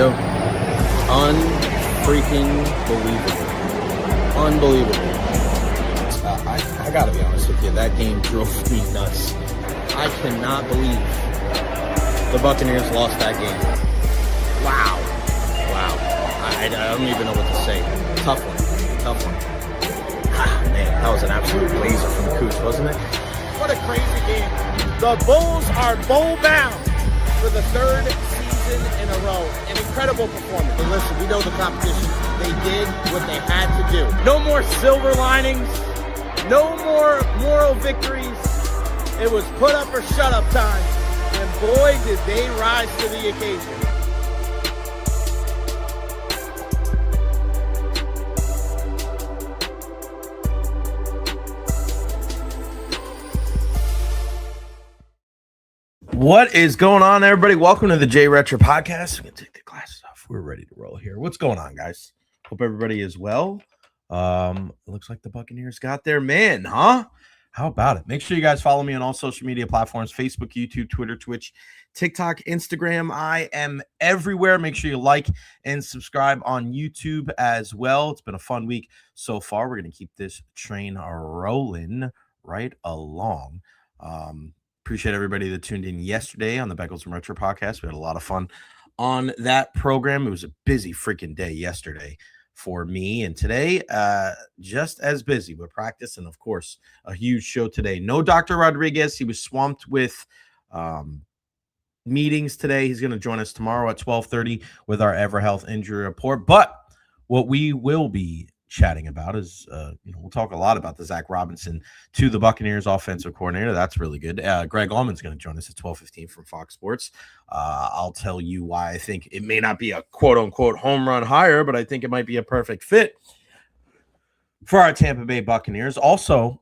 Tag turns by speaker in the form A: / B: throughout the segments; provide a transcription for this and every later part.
A: go. Unfreaking believable. Unbelievable. I gotta be honest with you, that game drove me nuts. I cannot believe the Buccaneers lost that game. Wow. I don't even know what to say. Tough one. Man, that was an absolute blazer from Cooch, wasn't it? What a crazy game. The Bulls are bowl-bound for the third season in a row. An incredible performance. And listen, we know the competition. They did what they had to do. No more silver linings. No more moral victories. It was put up or shut up time. And boy, did they rise to the occasion. What is going on, everybody? Welcome to the Recher podcast. We're going to take the glasses off. We're ready to roll here. What's going on, guys? Hope everybody is well. It looks like the Buccaneers got their man, huh? How about it? Make sure you guys follow me on all social media platforms, Facebook, YouTube, Twitter, Twitch, TikTok, Instagram. I am everywhere. Make sure you like and subscribe on YouTube as well. It's been a fun week so far. We're going to keep this train rolling right along. Appreciate everybody that tuned in yesterday on the Beckles and Recher podcast. We had a lot of fun on that program. It was a busy freaking day yesterday for me, and today just as busy with practice and, of course, a huge show today. No Dr. Rodriguez. He was swamped with meetings today. He's going to join us tomorrow at 12:30 with our EverHealth injury report. But what we will be chatting about is, we'll talk a lot about the Zac Robinson to the Buccaneers offensive coordinator. That's really good. Greg Auman's going to join us at 12:15 from Fox Sports. I'll tell you why I think it may not be a quote-unquote home run hire, but I think it might be a perfect fit for our Tampa Bay Buccaneers. Also,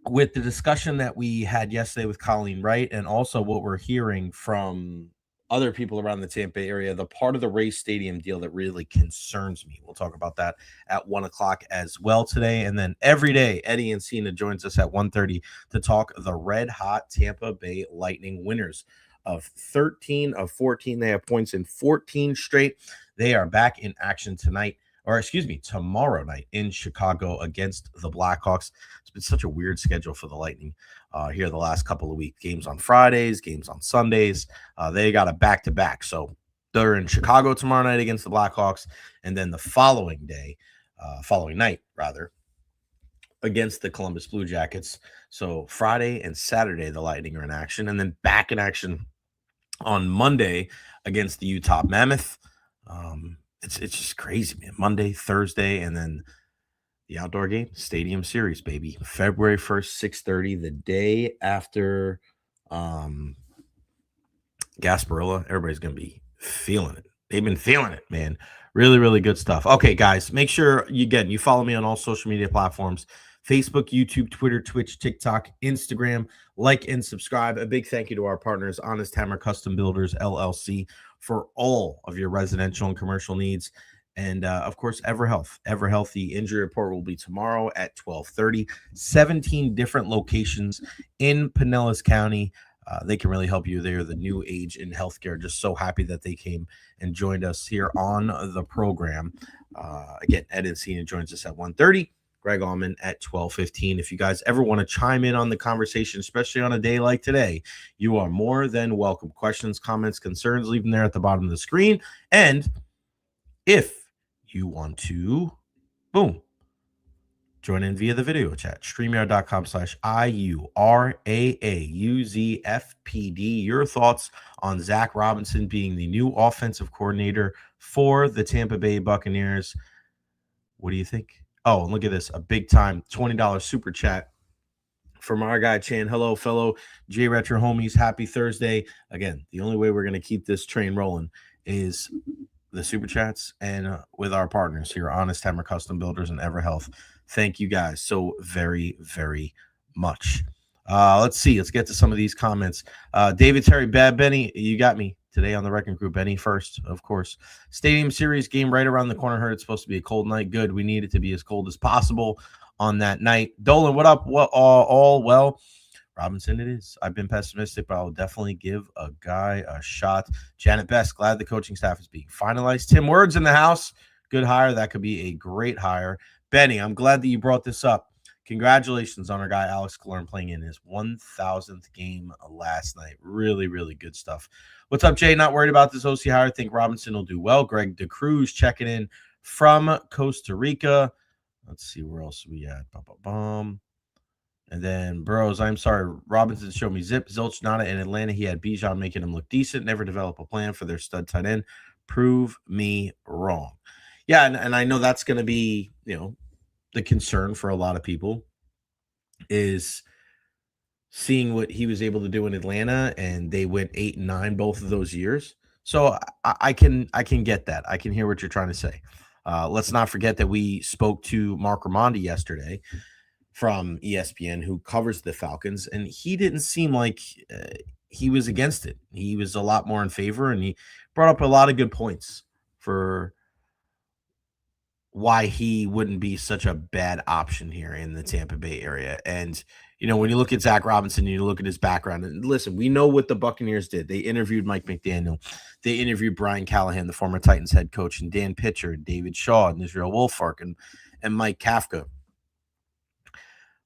A: with the discussion that we had yesterday with Colleen Wright, and also what we're hearing from other people around the Tampa area, the part of the Rays Stadium deal that really concerns me. We'll talk about that at 1 o'clock as well today. And then every day, Eddie Encina joins us at 1:30 to talk the red-hot Tampa Bay Lightning, winners of 13 of 14. They have points in 14 straight. They are back in action tomorrow night in Chicago against the Blackhawks. It's been such a weird schedule for the Lightning here the last couple of weeks. Games on Fridays, games on Sundays. They got a back-to-back. So they're in Chicago tomorrow night against the Blackhawks, and then the following night, against the Columbus Blue Jackets. So Friday and Saturday, the Lightning are in action, and then back in action on Monday against the Utah Mammoth. It's just crazy, man. Monday, Thursday, and then the outdoor game, Stadium Series, baby. February 1st, 6:30, the day after Gasparilla. Everybody's going to be feeling it. They've been feeling it, man. Really, really good stuff. Okay, guys, make sure you follow me on all social media platforms, Facebook, YouTube, Twitter, Twitch, TikTok, Instagram. Like and subscribe. A big thank you to our partners, Honest Hammer Custom Builders, LLC, for all of your residential and commercial needs. And, of course, EverHealth. EverHealth, the injury report will be tomorrow at 12:30. 17 different locations in Pinellas County. They can really help you. They're the new age in healthcare. Just so happy that they came and joined us here on the program. Again, Ed Encina joins us at 1:30. Greg Auman at 12:15. If you guys ever want to chime in on the conversation, especially on a day like today, you are more than welcome. Questions, comments, concerns, leave them there at the bottom of the screen. And if you want to, join in via the video chat, StreamYard.com/IURAAUZFPD. Your thoughts on Zac Robinson being the new offensive coordinator for the Tampa Bay Buccaneers. What do you think? Oh, and look at this, a big-time $20 super chat from our guy, Chan. Hello, fellow Recher homies. Happy Thursday. Again, the only way we're going to keep this train rolling is the super chats and with our partners here, Honest Hammer Custom Builders and EverHealth. Thank you guys so very, very much. Let's see. Let's get to some of these comments. David Terry, Bad Benny, you got me today on the Wrecking Crew. Benny first, of course. Stadium Series game right around the corner. Heard it's supposed to be a cold night. Good. We need it to be as cold as possible on that night. Dolan, what up? All well. Robinson it is. I've been pessimistic, but I'll definitely give a guy a shot. Janet Best, glad the coaching staff is being finalized. Tim Words in the house. Good hire. That could be a great hire. Benny, I'm glad that you brought this up. Congratulations on our guy Alex Killorn playing in his 1,000th game last night. Really, really good stuff. What's up, Jay? Not worried about this OC hire. I think Robinson will do well. Greg DeCruz checking in from Costa Rica. Let's see where else we at. And then Burrows, I'm sorry, Robinson showed me zip, zilch, nada in Atlanta. He had Bijan making him look decent. Never develop a plan for their stud tight end. Prove me wrong. Yeah, and I know that's going to be, the concern for a lot of people is seeing what he was able to do in Atlanta, and they went 8-9 both of those years. So I can get that. I can hear what you're trying to say. Let's not forget that we spoke to Mark Ramondi yesterday from ESPN, who covers the Falcons, and he didn't seem like he was against it. He was a lot more in favor, and he brought up a lot of good points for why he wouldn't be such a bad option here in the Tampa Bay area. And, when you look at Zac Robinson, you look at his background, and listen, we know what the Buccaneers did. They interviewed Mike McDaniel. They interviewed Brian Callahan, the former Titans head coach, and Dan Pitcher, and David Shaw, and Israel Wolfark, and Mike Kafka.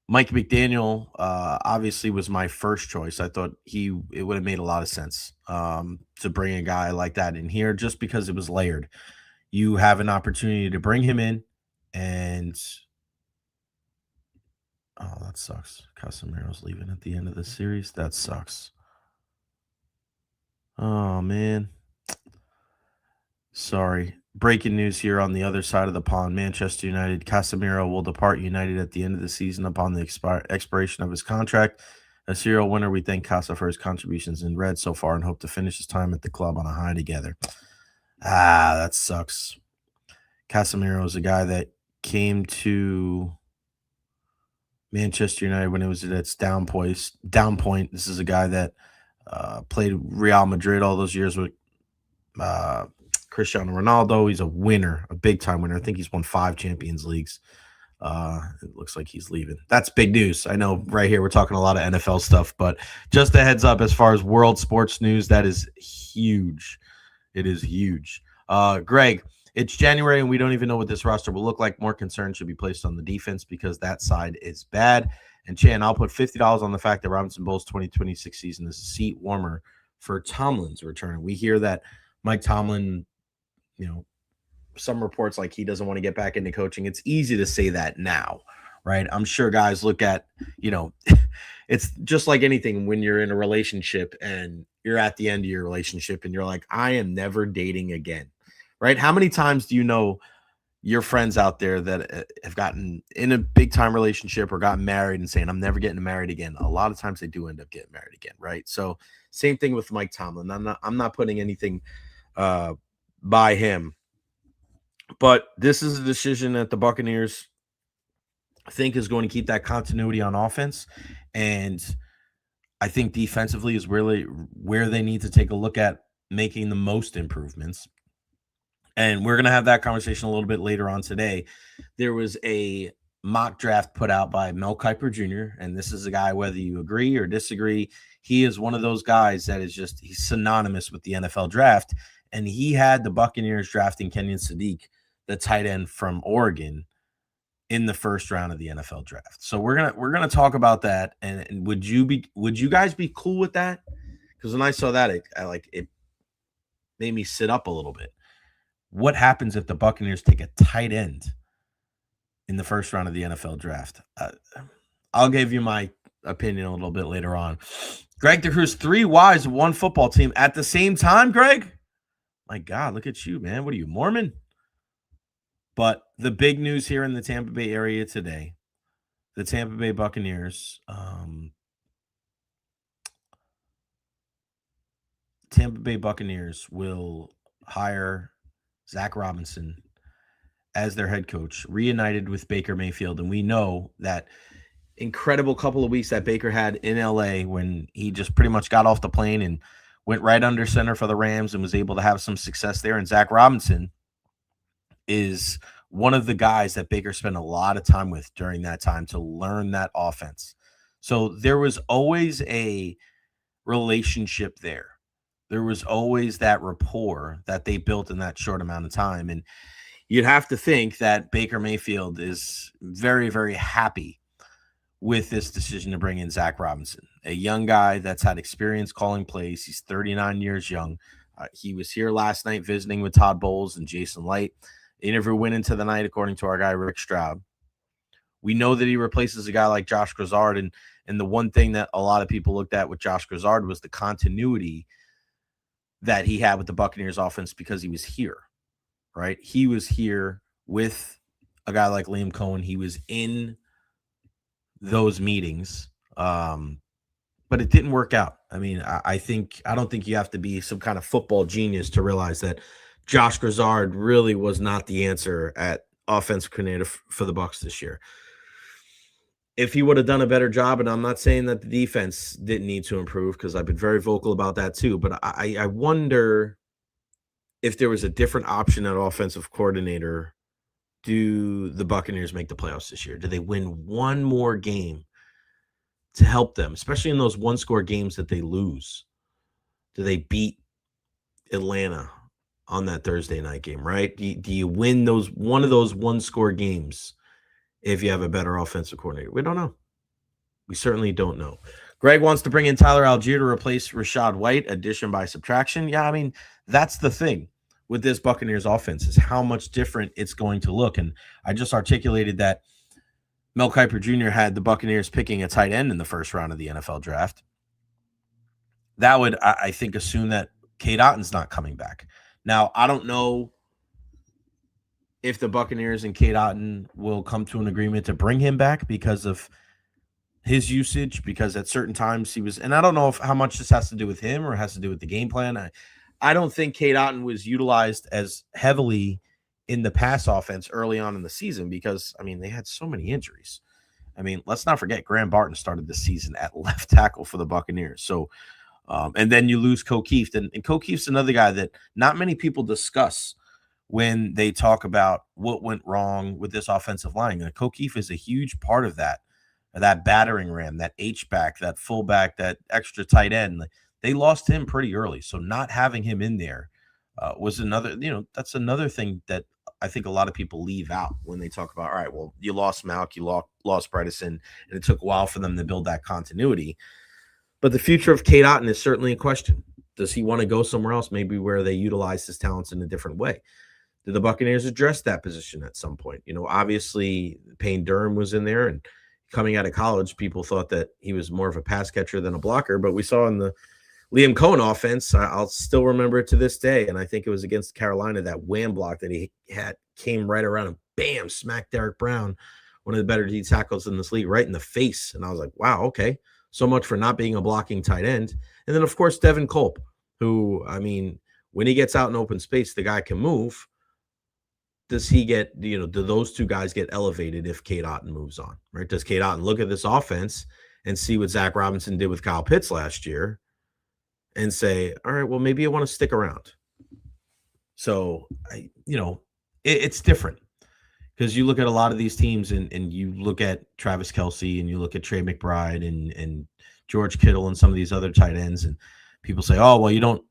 A: Mike McDaniel obviously was my first choice. I thought it would have made a lot of sense to bring a guy like that in here just because it was layered. You have an opportunity to bring him in, and that sucks. Casemiro's leaving at the end of the series. That sucks. Oh, man. Sorry. Breaking news here on the other side of the pond. Manchester United, Casemiro will depart United at the end of the season upon the expiration of his contract. A serial winner, we thank Casa for his contributions in red so far and hope to finish his time at the club on a high together. That sucks. Casemiro is a guy that came to Manchester United when it was at its down point. This is a guy that played Real Madrid all those years with Cristiano Ronaldo. He's a winner, a big-time winner. I think he's won 5 Champions Leagues. It looks like he's leaving. That's big news. I know right here we're talking a lot of NFL stuff, but just a heads up as far as world sports news, that is huge. It is huge. Greg, it's January, and we don't even know what this roster will look like. More concern should be placed on the defense because that side is bad. And Chan, I'll put $50 on the fact that Robinson Bowles' 2026 season is a seat warmer for Tomlin's return. We hear that Mike Tomlin, some reports like he doesn't want to get back into coaching. It's easy to say that now, right? I'm sure guys look at, it's just like anything when you're in a relationship and you're at the end of your relationship and you're like, I am never dating again, right? How many times do you know your friends out there that have gotten in a big time relationship or gotten married and saying, I'm never getting married again? A lot of times they do end up getting married again, right? So same thing with Mike Tomlin. I'm not putting anything by him, but this is a decision that the Buccaneers think is going to keep that continuity on offense. And I think defensively is really where they need to take a look at making the most improvements. And we're going to have that conversation a little bit later on today. There was a mock draft put out by Mel Kiper Jr., and this is a guy, whether you agree or disagree, he is one of those guys that is just, he's synonymous with the NFL draft. And he had the Buccaneers drafting Kenyon Sadiq, the tight end from Oregon, in the first round of the NFL draft. So we're gonna talk about that. And would you guys be cool with that? Because when I saw that, it made me sit up a little bit. What happens if the Buccaneers take a tight end in the first round of the NFL draft? I'll give you my opinion a little bit later on. Greg DeCruz, 3 wives, 1 football team at the same time, Greg? My God, look at you, man. What are you, Mormon? But the big news here in the Tampa Bay area today, the Tampa Bay Buccaneers, will hire Zac Robinson as their head coach, reunited with Baker Mayfield. And we know that incredible couple of weeks that Baker had in LA when he just pretty much got off the plane and went right under center for the Rams and was able to have some success there. And Zac Robinson is one of the guys that Baker spent a lot of time with during that time to learn that offense. So there was always a relationship there. There was always that rapport that they built in that short amount of time. And you'd have to think that Baker Mayfield is very, very happy with this decision to bring in Zac Robinson, a young guy that's had experience calling plays. He's 39 years young. He was here last night visiting with Todd Bowles and Jason Light. The interview went into the night, according to our guy, Rick Stroud. We know that he replaces a guy like Josh Grizzard. And the one thing that a lot of people looked at with Josh Grizzard was the continuity that he had with the Buccaneers offense because he was here, right? He was here with a guy like Liam Cohen. He was in those meetings. But it didn't work out. I mean, I don't think you have to be some kind of football genius to realize that Josh Grizzard really was not the answer at offensive coordinator for the Bucs this year. If he would have done a better job, and I'm not saying that the defense didn't need to improve because I've been very vocal about that too, but I wonder if there was a different option at offensive coordinator. Do the Buccaneers make the playoffs this year? Do they win one more game to help them, especially in those one-score games that they lose? Do they beat Atlanta on that Thursday night game, right? Do you win one of those one-score games if you have a better offensive coordinator? We don't know. We certainly don't know. Greg wants to bring in Tyler Algier to replace Rachaad White, addition by subtraction. Yeah, I mean, that's the thing with this Buccaneers offense is how much different it's going to look. And I just articulated that Mel Kiper Jr. had the Buccaneers picking a tight end in the first round of the NFL draft. That would, I think, assume that Cade Otton's not coming back. Now, I don't know if the Buccaneers and Cade Otton will come to an agreement to bring him back because of his usage, because at certain times he was, and I don't know how much this has to do with him or has to do with the game plan. I don't think Cade Otton was utilized as heavily in the pass offense early on in the season because, I mean, they had so many injuries. I mean, let's not forget Graham Barton started the season at left tackle for the Buccaneers. So, and then you lose O'Keefe. And O'Keefe's another guy that not many people discuss when they talk about what went wrong with this offensive line. And O'Keefe is a huge part of that battering ram, that H-back, that fullback, that extra tight end. They lost him pretty early. So not having him in there was another, that's another thing that I think a lot of people leave out when they talk about, all right, well, you lost Malk, you lost Bredesen, and it took a while for them to build that continuity. But the future of Cade Otton is certainly in question. Does he want to go somewhere else, maybe where they utilize his talents in a different way? Did the Buccaneers address that position at some point? Obviously Payne Durham was in there, and coming out of college, people thought that he was more of a pass catcher than a blocker. But we saw in the Liam Cohen offense, I'll still remember it to this day, and I think it was against Carolina, that wham block that he had came right around and bam, smacked Derek Brown, one of the better D tackles in this league, right in the face. And I was like, wow, okay. So much for not being a blocking tight end. And then, of course, Devin Culp, who, I mean, when he gets out in open space, the guy can move. Does he get, do those two guys get elevated if Cade Otton moves on, right? Does Cade Otton look at this offense and see what Zac Robinson did with Kyle Pitts last year and say, all right, well, maybe I want to stick around? So, it's different because you look at a lot of these teams and you look at Travis Kelce and you look at Trey McBride and George Kittle and some of these other tight ends, and people say, oh, well, you don't,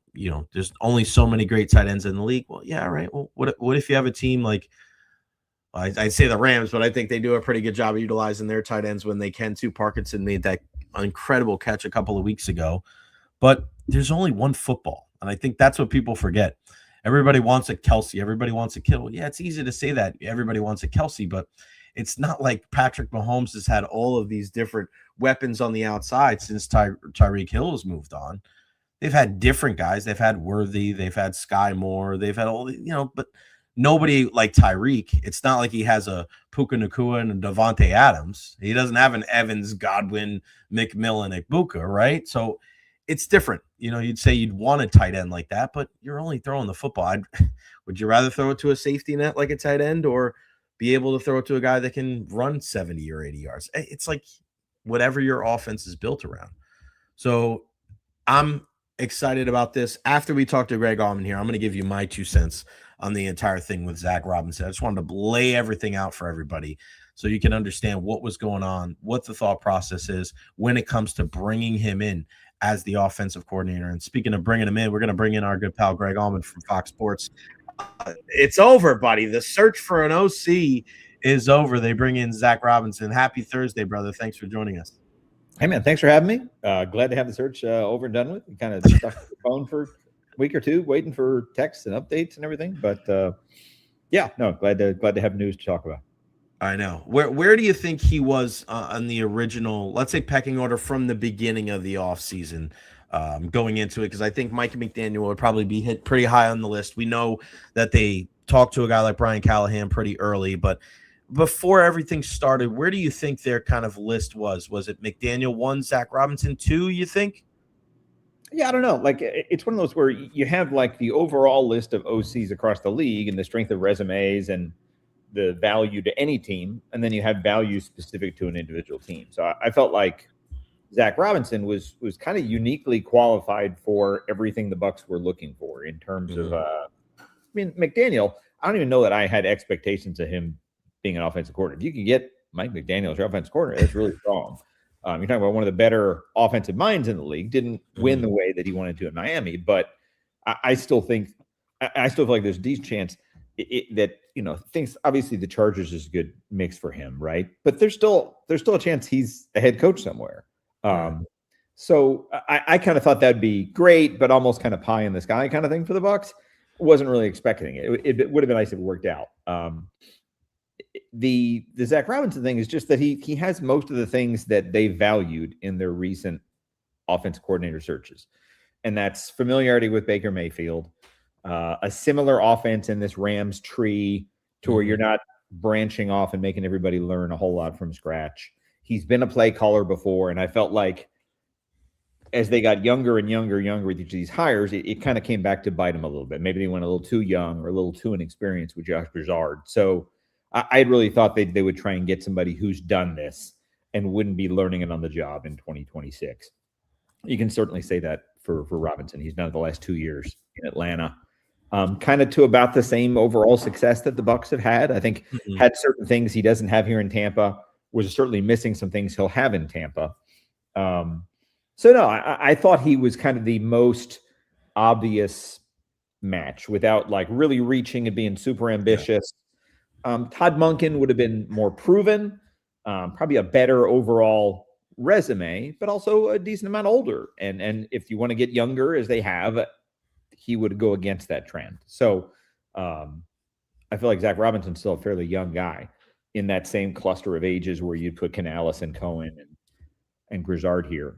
A: there's only so many great tight ends in the league. Well, yeah, right. Well, what if you have a team like, I'd say the Rams, but I think they do a pretty good job of utilizing their tight ends when they can too. Parkinson made that incredible catch a couple of weeks ago, but there's only one football. And I think that's what people forget. Everybody wants a Kelce. Everybody wants a Kittle. Yeah, it's easy to say that everybody wants a Kelce, but it's not like Patrick Mahomes has had all of these different weapons on the outside since Tyreek Hill has moved on. They've had different guys. They've had Worthy. They've had Sky Moore. They've had all, but nobody like Tyreek. It's not like he has a Puka Nacua and a Devontae Adams. He doesn't have an Evans, Godwin, McMillan, Ibuka, right? So it's different. You'd say you'd want a tight end like that, but you're only throwing the football. Would you rather throw it to a safety net like a tight end or be able to throw it to a guy that can run 70 or 80 yards? It's like whatever your offense is built around. So I'm excited about this. After we talk to Greg Auman here, I'm going to give you my 2 cents on the entire thing with Zac Robinson. I just wanted to lay everything out for everybody so you can understand what was going on, what the thought process is when it comes to bringing him in as the offensive coordinator. And speaking of bringing him in, we're going to bring in our good pal Greg Auman from Fox Sports. It's over, buddy. The search for an OC is over. They bring in Zac Robinson. Happy Thursday, brother. Thanks for joining us.
B: Hey, man, thanks for having me. Glad to have the search over and done with. We kind of stuck to the phone for a week or two, waiting for texts and updates and everything. But glad to have news to talk about.
A: I know. Where do you think he was on the original, let's say, pecking order from the beginning of the offseason going into it? Because I think Mike McDaniel would probably be hit pretty high on the list. We know that they talked to a guy like Brian Callahan pretty early, but before everything started, where do you think their kind of list was? Was it McDaniel 1, Zac Robinson 2, you think?
B: Yeah, I don't know. Like, it's one of those where you have like the overall list of OCs across the league and the strength of resumes and the value to any team, and then you have value specific to an individual team. So I felt like Zac Robinson was kind of uniquely qualified for everything the Bucs were looking for in terms of. McDaniel. I don't even know that I had expectations of him being an offensive coordinator. If you can get Mike McDaniel as your offensive coordinator, that's really strong. You're talking about one of the better offensive minds in the league. Didn't win the way that he wanted to in Miami, but I still feel like there's a decent chance that things. Obviously, the Chargers is a good mix for him, right? But there's still a chance he's a head coach somewhere. So I kind of thought that'd be great, but almost kind of pie in the sky kind of thing for the Bucs. Wasn't really expecting it. It would have been nice if it worked out. The Zac Robinson thing is just that he has most of the things that they valued in their recent offensive coordinator searches, and that's familiarity with Baker Mayfield, a similar offense in this Rams tree to where you're not branching off and making everybody learn a whole lot from scratch. He's been a play caller before, and I felt like as they got younger and younger with each of these hires, it kind of came back to bite them a little bit. Maybe they went a little too young or a little too inexperienced with Josh Broussard. So I really thought they would try and get somebody who's done this and wouldn't be learning it on the job in 2026. You can certainly say that for Robinson. He's done it the last 2 years in Atlanta. Kind of to about the same overall success that the Bucs have had. I think had certain things he doesn't have here in Tampa, was certainly missing some things he'll have in Tampa. So no, I thought he was kind of the most obvious match without like really reaching and being super ambitious. Todd Monken would have been more proven, probably a better overall resume, but also a decent amount older. And if you want to get younger as they have, he would go against that trend. So I feel like Zac Robinson's still a fairly young guy in that same cluster of ages where you'd put Canales and Cohen and Broussard here.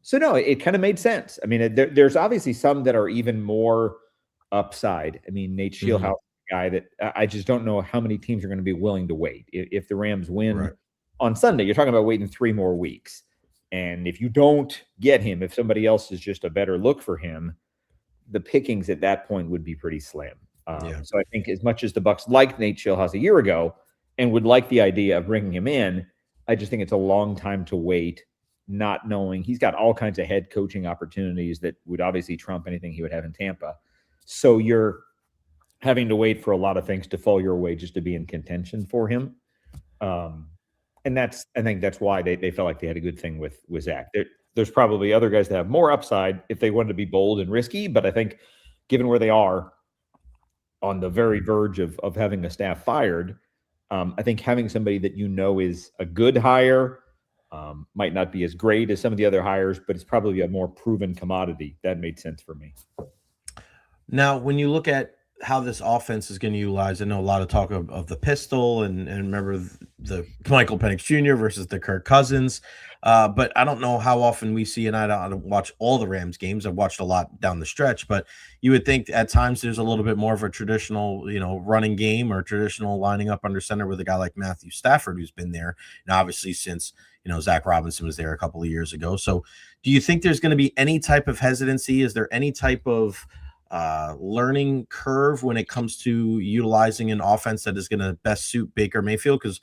B: So no, it kind of made sense. I mean, there's obviously some that are even more upside. I mean, Nate Scheelhaus, guy that I just don't know how many teams are going to be willing to wait. If the Rams win on Sunday, you're talking about waiting 3 more weeks. And if you don't get him, if somebody else is just a better look for him, the pickings at that point would be pretty slim. So I think as much as the Bucs liked Nate Scheelhaus a year ago and would like the idea of bringing him in, I just think it's a long time to wait, not knowing he's got all kinds of head coaching opportunities that would obviously trump anything he would have in Tampa. So you're having to wait for a lot of things to fall your way just to be in contention for him. And I think that's why they felt like they had a good thing with Zach. There's probably other guys that have more upside if they wanted to be bold and risky, but I think given where they are on the very verge of having a staff fired, I think having somebody that is a good hire might not be as great as some of the other hires, but it's probably a more proven commodity. That made sense for me.
A: Now, when you look at how this offense is going to utilize, I know a lot of talk of the pistol and remember the Michael Penix Jr. versus the Kirk Cousins. But I don't know how often we see, and I don't watch all the Rams games. I've watched a lot down the stretch, but you would think at times there's a little bit more of a traditional, running game or traditional lining up under center with a guy like Matthew Stafford, who's been there, and obviously since, Zac Robinson was there a couple of years ago. So do you think there's going to be any type of hesitancy? Is there any type of learning curve when it comes to utilizing an offense that is going to best suit Baker Mayfield? Because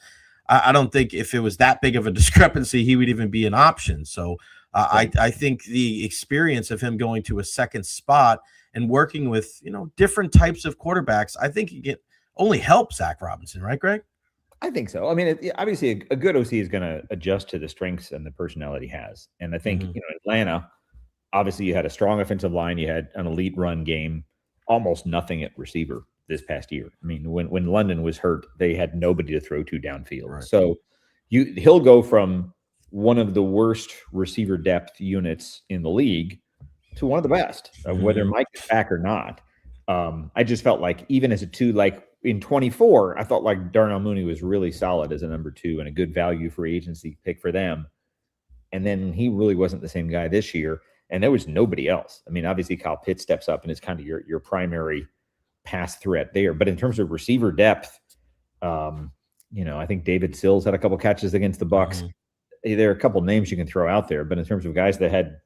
A: I don't think if it was that big of a discrepancy, he would even be an option. So I think the experience of him going to a second spot and working with, different types of quarterbacks, I think it only helps Zac Robinson, right, Greg?
B: I think so. I mean, obviously, a good OC is going to adjust to the strengths and the personality he has. And I think,
A: Mhm.
B: Atlanta, obviously, you had a strong offensive line, you had an elite run game, almost nothing at receiver this past year. I mean, when London was hurt, they had nobody to throw to downfield.
A: Right.
B: So he'll go from one of the worst receiver depth units in the league to one of the best, whether
A: Mhm.
B: Mike is back or not. I just felt like even as a two, like in 24, I felt like Darnell Mooney was really solid as a number two and a good value free agency pick for them. And then he really wasn't the same guy this year. And there was nobody else. I mean, obviously Kyle Pitts steps up and is kind of your primary pass threat there. But in terms of receiver depth, I think David Sills had a couple catches against the Bucks.
A: Mhm.
B: There are a couple names you can throw out there, but in terms of guys that had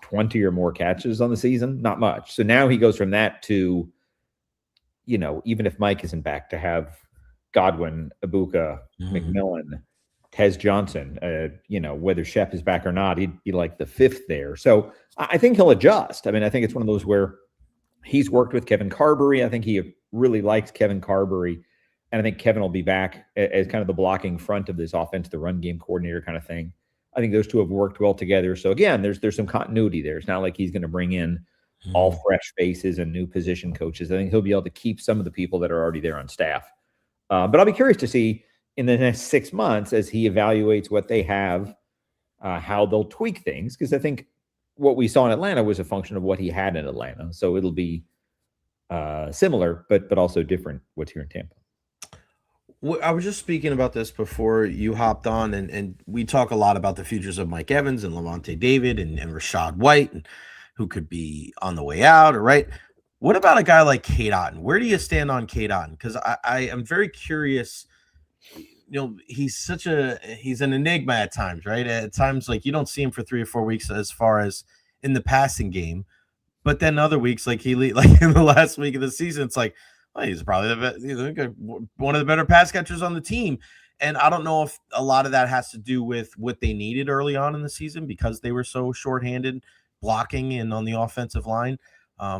B: 20 or more catches on the season, not much. So now he goes from that to, even if Mike isn't back, to have Godwin, Ibuka,
A: Mhm.
B: McMillan, Tez Johnson, whether Shep is back or not, he'd be like the fifth there. So I think he'll adjust. I mean, I think it's one of those where he's worked with Kevin Carberry. I think he really likes Kevin Carberry. And I think Kevin will be back as kind of the blocking front of this offense, the run game coordinator kind of thing. I think those two have worked well together. So again, there's some continuity there. It's not like he's going to bring in all
A: Mhm.
B: fresh faces and new position coaches. I think he'll be able to keep some of the people that are already there on staff. But I'll be curious to see in the next 6 months as he evaluates what they have, how they'll tweak things. Because I think what we saw in Atlanta was a function of what he had in Atlanta. So it'll be similar, but also different what's here in Tampa.
A: I was just speaking about this before you hopped on, and we talk a lot about the futures of Mike Evans and Levante David and Rashad White, and who could be on the way out, or right. What about a guy like Kate Otten? Where do you stand on Kate Otten? Because I am very curious. He's an enigma at times, right? At times, like you don't see him for 3 or 4 weeks as far as in the passing game, but then other weeks, like like in the last week of the season, it's like, well, he's probably the best, one of the better pass catchers on the team. And I don't know if a lot of that has to do with what they needed early on in the season because they were so shorthanded blocking and on the offensive line.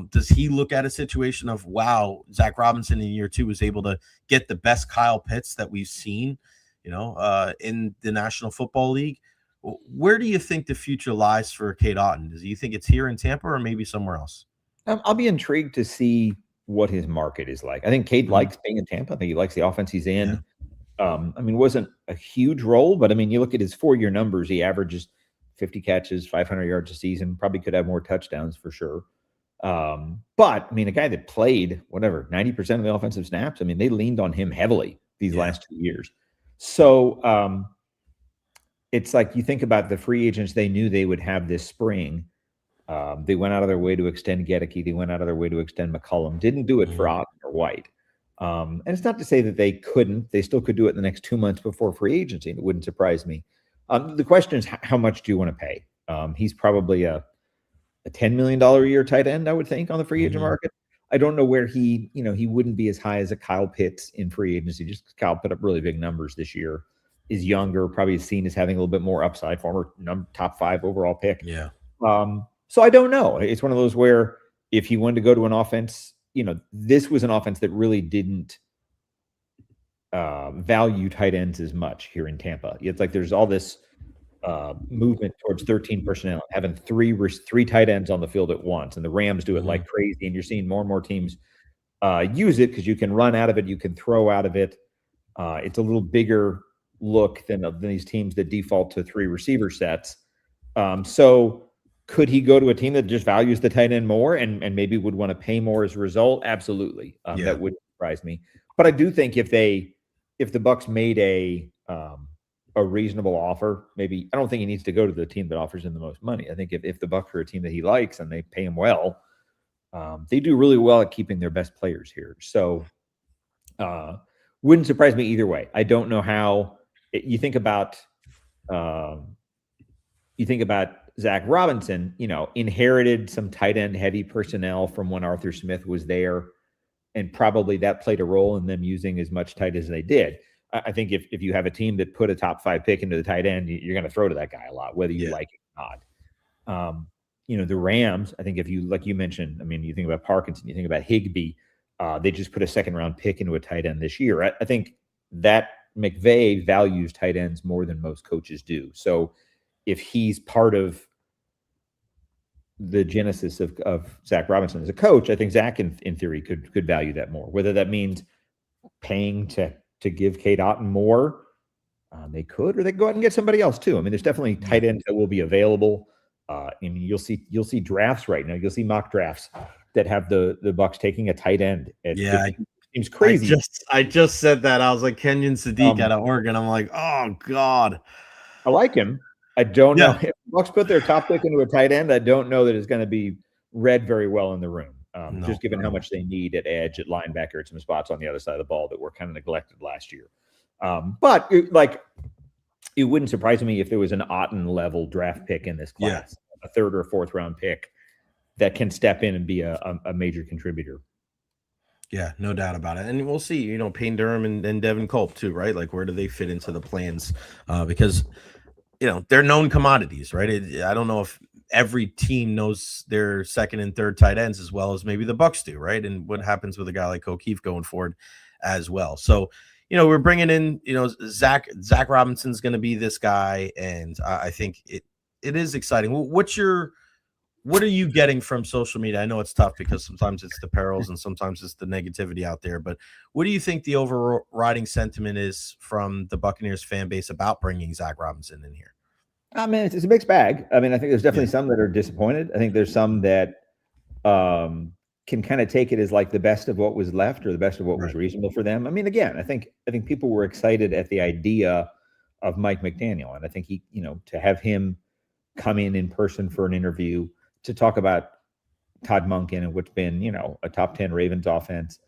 A: Does he look at a situation of, wow, Zac Robinson in year 2 was able to get the best Kyle Pitts that we've seen, in the National Football League? Where do you think the future lies for Kate Otten? Do you think it's here in Tampa or maybe somewhere else?
B: I'll be intrigued to see what his market is like. I think Cade
A: Mhm.
B: likes being in Tampa. I think he likes the offense he's
A: Yeah.
B: in. I mean, wasn't a huge role, but I mean, you look at his 4-year numbers, he averages 50 catches, 500 yards a season, probably could have more touchdowns for sure. But I mean, a guy that played whatever 90% of the offensive snaps, I mean, they leaned on him heavily these
A: Yeah.
B: last 2 years. So it's like you think about the free agents they knew they would have this spring. They went out of their way to extend Gedeke. They went out of their way to extend McCollum. Didn't do it for
A: Mhm.
B: Otten or White. And it's not to say that they couldn't. They still could do it in the next 2 months before free agency. And it wouldn't surprise me. The question is, how much do you want to pay? He's probably a $10 million a year tight end, I would think, on the free agent
A: Mhm.
B: market. I don't know where he wouldn't be as high as a Kyle Pitts in free agency. Just because Kyle put up really big numbers this year. Is younger, probably is seen as having a little bit more upside. Former top 5 overall pick.
A: Yeah.
B: So I don't know. It's one of those where if he wanted to go to an offense, this was an offense that really didn't value tight ends as much here in Tampa. It's like there's all this movement towards 13 personnel, having three tight ends on the field at once, and the Rams do it
A: Mhm.
B: like crazy. And you're seeing more and more teams use it because you can run out of it, you can throw out of it. It's a little bigger look than these teams that default to 3 receiver sets. So could he go to a team that just values the tight end more and maybe would want to pay more as a result? Absolutely.
A: Yeah.
B: That wouldn't surprise me. But I do think if the Bucks made a reasonable offer, maybe I don't think he needs to go to the team that offers him the most money. I think if the Bucks are a team that he likes and they pay him well, they do really well at keeping their best players here. So wouldn't surprise me either way. I don't know how you think about um, Zac Robinson, inherited some tight end heavy personnel from when Arthur Smith was there, and probably that played a role in them using as much tight as they did. I think if you have a team that put a top 5 pick into the tight end, you're going to throw to that guy a lot, whether you
A: Yeah.
B: like it or not. The Rams, I think if you, like you mentioned, I mean, you think about Parkinson, you think about Higbee, they just put a 2nd round pick into a tight end this year. I think that McVay values tight ends more than most coaches do. So if he's part of the genesis of Zac Robinson as a coach, I think Zac in theory could value that more. Whether that means paying to give Cade Otton more, they could, or they could go out and get somebody else too. I mean, there's definitely tight ends that will be available. I mean, you'll see drafts right now. You'll see mock drafts that have the Bucs taking a tight end. It seems crazy.
A: I just said that. I was like Kenyon Sadiq out of Oregon. I'm like, oh God.
B: I like him. I don't know if the Bucs put their top pick into a tight end. I don't know that it's going to be read very well in the room. Just given how much they need at edge, at linebacker, at some spots on the other side of the ball that were kind of neglected last year. But it wouldn't surprise me if there was an Otton level draft pick in this class, a third or fourth round pick that can step in and be a major contributor.
A: Yeah, no doubt about it. And we'll see, you know, Payne Durham and Devin Culp too, right? Like, where do they fit into the plans? Because, you know, they're known commodities, right? I don't know if every team knows their second and third tight ends as well as maybe the Bucs do, right? And what happens with a guy like O'Keefe going forward as well. So, you know, we're bringing in, you know, Zac Robinson's going to be this guy, and I think it is exciting. What are you getting from social media? I know it's tough because sometimes it's the perils and sometimes it's the negativity out there, but what do you think the overriding sentiment is from the Buccaneers fan base about bringing Zac Robinson in here?
B: I mean, it's a mixed bag. I mean, I think there's definitely some that are disappointed. I think there's some that can kind of take it as like the best of what was left or the best of what was reasonable for them. I mean, again, I think people were excited at the idea of Mike McDaniel, and I think he, you know, to have him come in person for an interview to talk about Todd Monken and what's been, you know, a top 10 Ravens offense.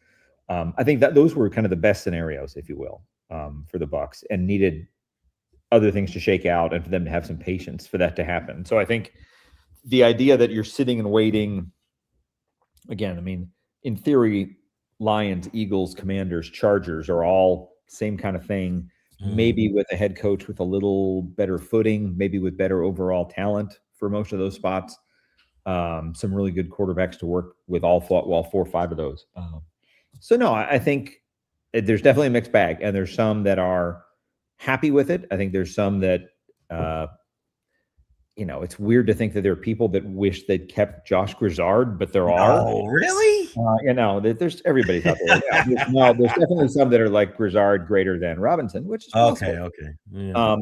B: I think that those were kind of the best scenarios, if you will, for the Bucs, and needed other things to shake out and for them to have some patience for that to happen. So I think the idea that you're sitting and waiting, again, I mean, in theory, Lions, Eagles, Commanders, Chargers are all same kind of thing, maybe with a head coach with a little better footing, maybe with better overall talent for most of those spots. Some really good quarterbacks to work with all 4 or 5 of those. So no, I think there's definitely a mixed bag, and there's some that are happy with it. I think there's some that, you know, it's weird to think that there are people that wish they'd kept Josh Grizzard, but there are.
A: Oh, really?
B: You know, there's everybody's out there. Yeah, there's definitely some that are like Grizzard greater than Robinson, which is possible.
A: Okay. Yeah.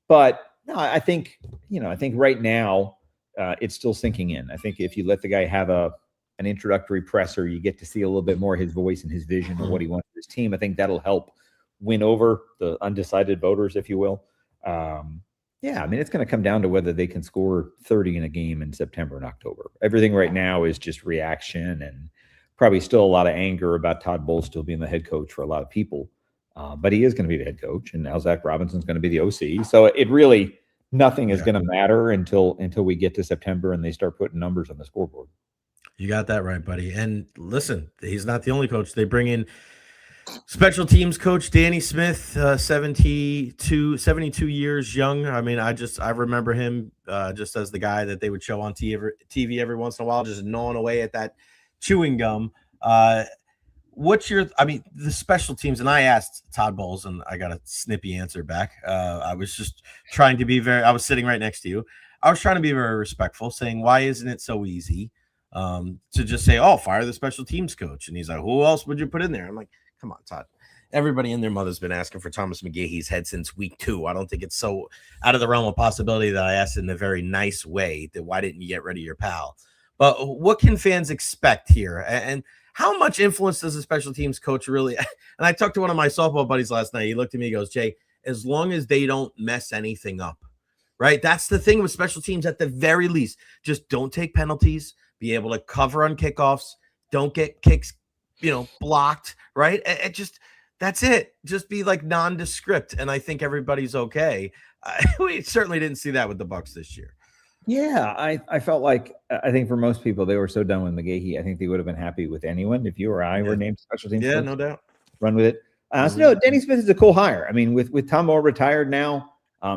B: But no, I think, you know, I think right now it's still sinking in. I think if you let the guy have an introductory presser, you get to see a little bit more of his voice and his vision of what he wants for his team. I think that'll help win over the undecided voters, if you will. Yeah, I mean, it's going to come down to whether they can score 30 in a game in September and October. Everything right now is just reaction and probably still a lot of anger about Todd Bowles still being the head coach for a lot of people. But he is going to be the head coach, and now Zac Robinson's going to be the OC. So it really, nothing is going to matter until we get to September and they start putting numbers on the scoreboard.
A: You got that right, buddy. And listen, he's not the only coach. They bring in special teams coach Danny Smith, 72 years young. I mean, I remember him just as the guy that they would show on TV every once in a while, just gnawing away at that chewing gum. The special teams, and I asked Todd Bowles, and I got a snippy answer back. I was just trying to be I was sitting right next to you. I was trying to be very respectful, saying, why isn't it so easy to just say, oh, fire the special teams coach? And he's like, who else would you put in there? I'm like, come on, Todd. Everybody and their mother's been asking for Thomas McGahee's head since week 2. I don't think it's so out of the realm of possibility that I asked in a very nice way that why didn't you get rid of your pal? But what can fans expect here? And how much influence does a special teams coach really? And I talked to one of my softball buddies last night. He looked at me, he goes, Jay, as long as they don't mess anything up, right? That's the thing with special teams at the very least. Just don't take penalties, be able to cover on kickoffs, don't get kicks, blocked, right? That's it. Just be like nondescript. And I think everybody's okay. We certainly didn't see that with the Bucs this year.
B: Yeah, I felt like, I think for most people, they were so done with McGahee. I think they would have been happy with anyone. If you or I were named special teams.
A: Yeah, no doubt.
B: Run with it. So Danny Smith is a cool hire. I mean, with Tom Moore retired now,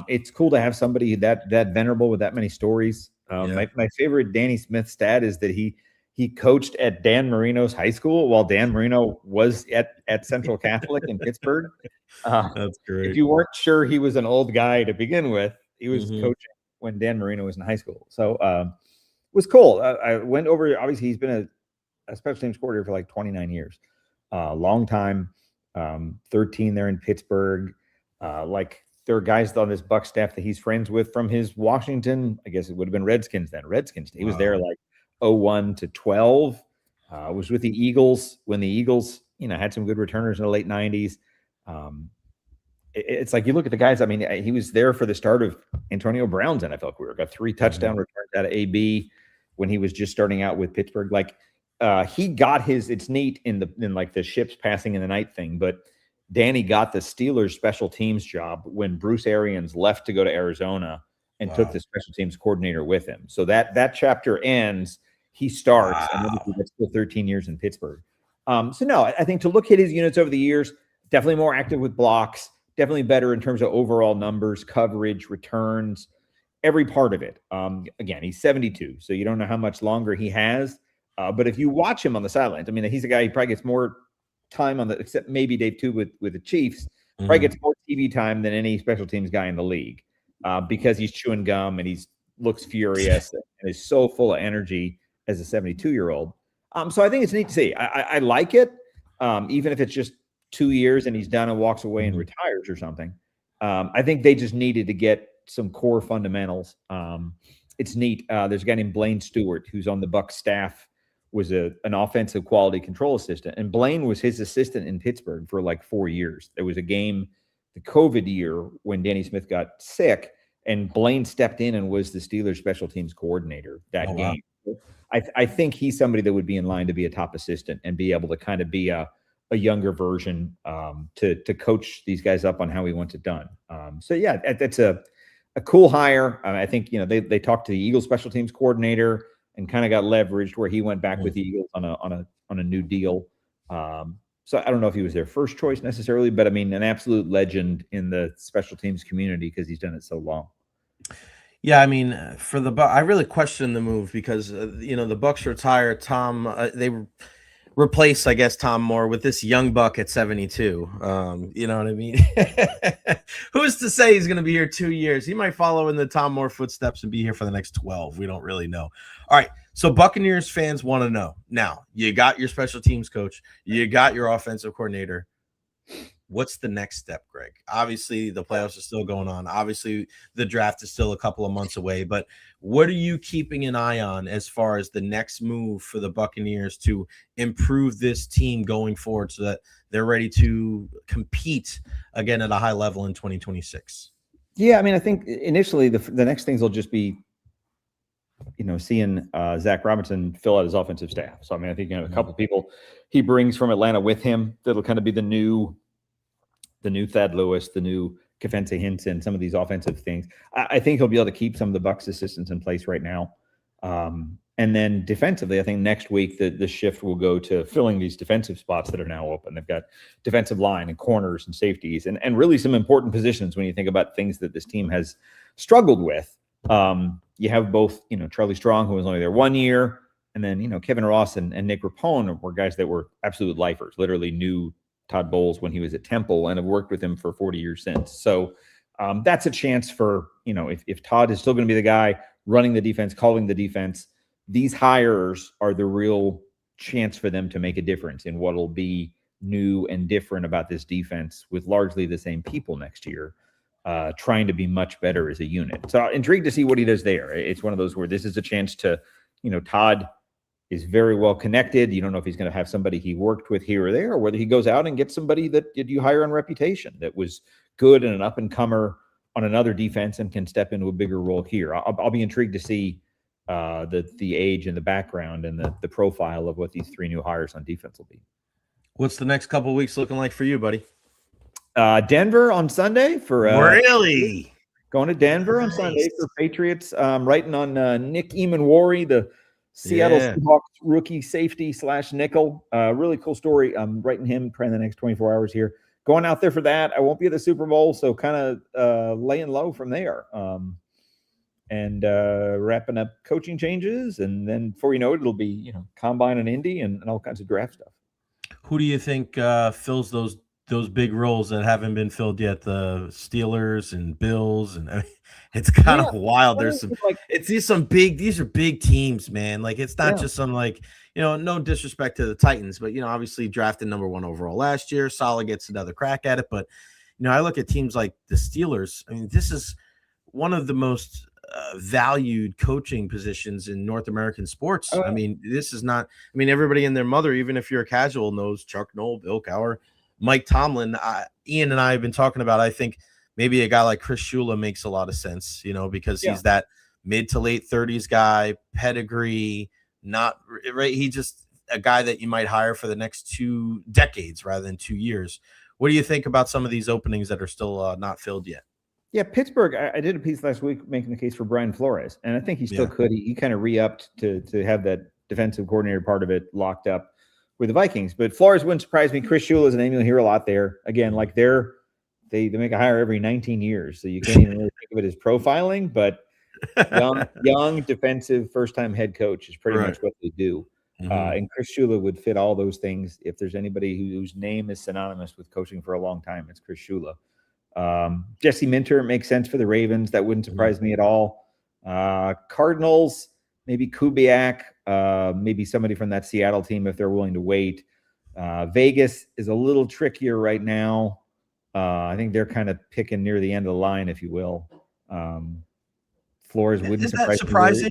B: it's cool to have somebody that venerable with that many stories. My favorite Danny Smith stat is that he He coached at Dan Marino's high school while Dan Marino was at Central Catholic in Pittsburgh.
A: That's
B: If
A: great.
B: you weren't sure he was an old guy to begin with, he was
A: Mhm.
B: coaching when Dan Marino was in high school. So it was cool. I went over, obviously, he's been a special teams coordinator for like 29 years. Long time, 13 there in Pittsburgh. Like there are guys on this Buck staff that he's friends with from his Washington, I guess it would have been Redskins then. Redskins. He was there like 01 to 12. Was with the Eagles when the Eagles, had some good returners in the late 90s. It's like you look at the guys. I mean, he was there for the start of Antonio Brown's NFL career. Got 3 touchdown returns out of AB when he was just starting out with Pittsburgh. Like he got his. It's neat in like the ships passing in the night thing, but Danny got the Steelers special teams job when Bruce Arians left to go to Arizona and took the special teams coordinator with him. So that chapter ends. He starts, and obviously that's still 13 years in Pittsburgh. So no, I think to look at his units over the years, definitely more active with blocks. Definitely better in terms of overall numbers, coverage, returns, every part of it. Again, he's 72, so you don't know how much longer he has. But if you watch him on the sidelines, I mean, he's a guy who probably gets more time except maybe Dave too with the Chiefs, probably gets more TV time than any special teams guy in the league because he's chewing gum and he looks furious and is so full of energy as a 72-year-old. So I think it's neat to see. I like it, even if it's just 2 years and he's done and walks away and retires or something. I think they just needed to get some core fundamentals. It's neat. There's a guy named Blaine Stewart who's on the Bucs staff, was an offensive quality control assistant. And Blaine was his assistant in Pittsburgh for like 4 years. There was a game, the COVID year, when Danny Smith got sick, and Blaine stepped in and was the Steelers special teams coordinator that game. Wow. I think he's somebody that would be in line to be a top assistant and be able to kind of be a younger version to coach these guys up on how he wants it done. So yeah, that's a cool hire. I think, they talked to the Eagles special teams coordinator and kind of got leveraged where he went back with the Eagles on a new deal. So I don't know if he was their first choice necessarily, but I mean, an absolute legend in the special teams community because he's done it so long.
A: Yeah, I mean, for the I really question the move because the Bucs retired Tom. They replace, I guess, Tom Moore with this young buck at 72. You know what I mean? Who's to say he's going to be here 2 years? He might follow in the Tom Moore footsteps and be here for the next 12. We don't really know. All right. So Buccaneers fans want to know. Now, you got your special teams coach. You got your offensive coordinator. What's the next step, Greg? Obviously, the playoffs are still going on. Obviously, the draft is still a couple of months away. But what are you keeping an eye on as far as the next move for the Buccaneers to improve this team going forward so that they're ready to compete again at a high level in 2026?
B: Yeah, I mean, I think initially the next things will just be, seeing Zac Robinson fill out his offensive staff. So, I mean, I think a couple of people he brings from Atlanta with him that'll kind of be the new Thad Lewis, the new Kefense Hinton, some of these offensive things. I think he'll be able to keep some of the Bucs assistants in place right now. And then defensively, I think next week the shift will go to filling these defensive spots that are now open. They've got defensive line and corners and safeties and really some important positions when you think about things that this team has struggled with. You have both, Charlie Strong, who was only there 1 year, and then, Kevin Ross and Nick Rapone were guys that were absolute lifers, literally knew Todd Bowles when he was at Temple and have worked with him for 40 years since. So that's a chance for, if Todd is still going to be the guy running the defense, calling the defense, these hires are the real chance for them to make a difference in what will be new and different about this defense with largely the same people next year, trying to be much better as a unit. So intrigued to see what he does there. It's one of those where this is a chance to, Todd is very well connected. You don't know if he's going to have somebody he worked with here or there, or whether he goes out and gets somebody that you hire on reputation that was good and an up and comer on another defense and can step into a bigger role here. I'll be intrigued to see the age and the background and the profile of what these 3 new hires on defense will be.
A: What's the next couple of weeks looking like for you, buddy?
B: Denver on Sunday for
A: really
B: going to Denver on Sunday for Patriots. Writing on Nick Eamon-Wari, the Seattle Seahawks rookie safety / nickel. Really cool story. I'm writing him probably in the next 24 hours here. Going out there for that. I won't be at the Super Bowl, so kind of laying low from there. and wrapping up coaching changes. And then before you know it, it'll be, combine and Indy and all kinds of draft stuff.
A: Who do you think fills those big roles that haven't been filled yet? The Steelers and Bills, and I mean, it's kind
B: Yeah.
A: of wild.
B: I
A: There's
B: think it's like,
A: these are big teams, man. Like it's not
B: yeah.
A: just some like no disrespect to the Titans, but obviously drafted number 1 overall last year. Saleh gets another crack at it, but I look at teams like the Steelers. I mean, this is one of the most valued coaching positions in North American sports. I mean, this is not. I mean, everybody and their mother, even if you're a casual, knows Chuck Noll, Bill Cowher, Mike Tomlin. Ian and I have been talking about. I think maybe a guy like Chris Shula makes a lot of sense. Because he's that mid to late 30s guy, pedigree, not right. He just a guy that you might hire for the next 2 decades rather than 2 years. What do you think about some of these openings that are still not filled yet?
B: Yeah, Pittsburgh. I did a piece last week making the case for Brian Flores, and I think he still could. He kind of re-upped to have that defensive coordinator part of it locked up with the Vikings. But Flores wouldn't surprise me. Chris Shula is a name you'll hear a lot there. Again, like they make a hire every 19 years, so you can't even really think of it as profiling. But young defensive first-time head coach is pretty much what they do. And Chris Shula would fit all those things. If there's anybody whose name is synonymous with coaching for a long time, it's Chris Shula. Jesse Minter makes sense for the Ravens. That wouldn't surprise me at all. Cardinals, maybe Kubiak, maybe somebody from that Seattle team if they're willing to wait. Vegas is a little trickier right now. I think they're kind of picking near the end of the line, if you will. Flores wouldn't
A: surprising.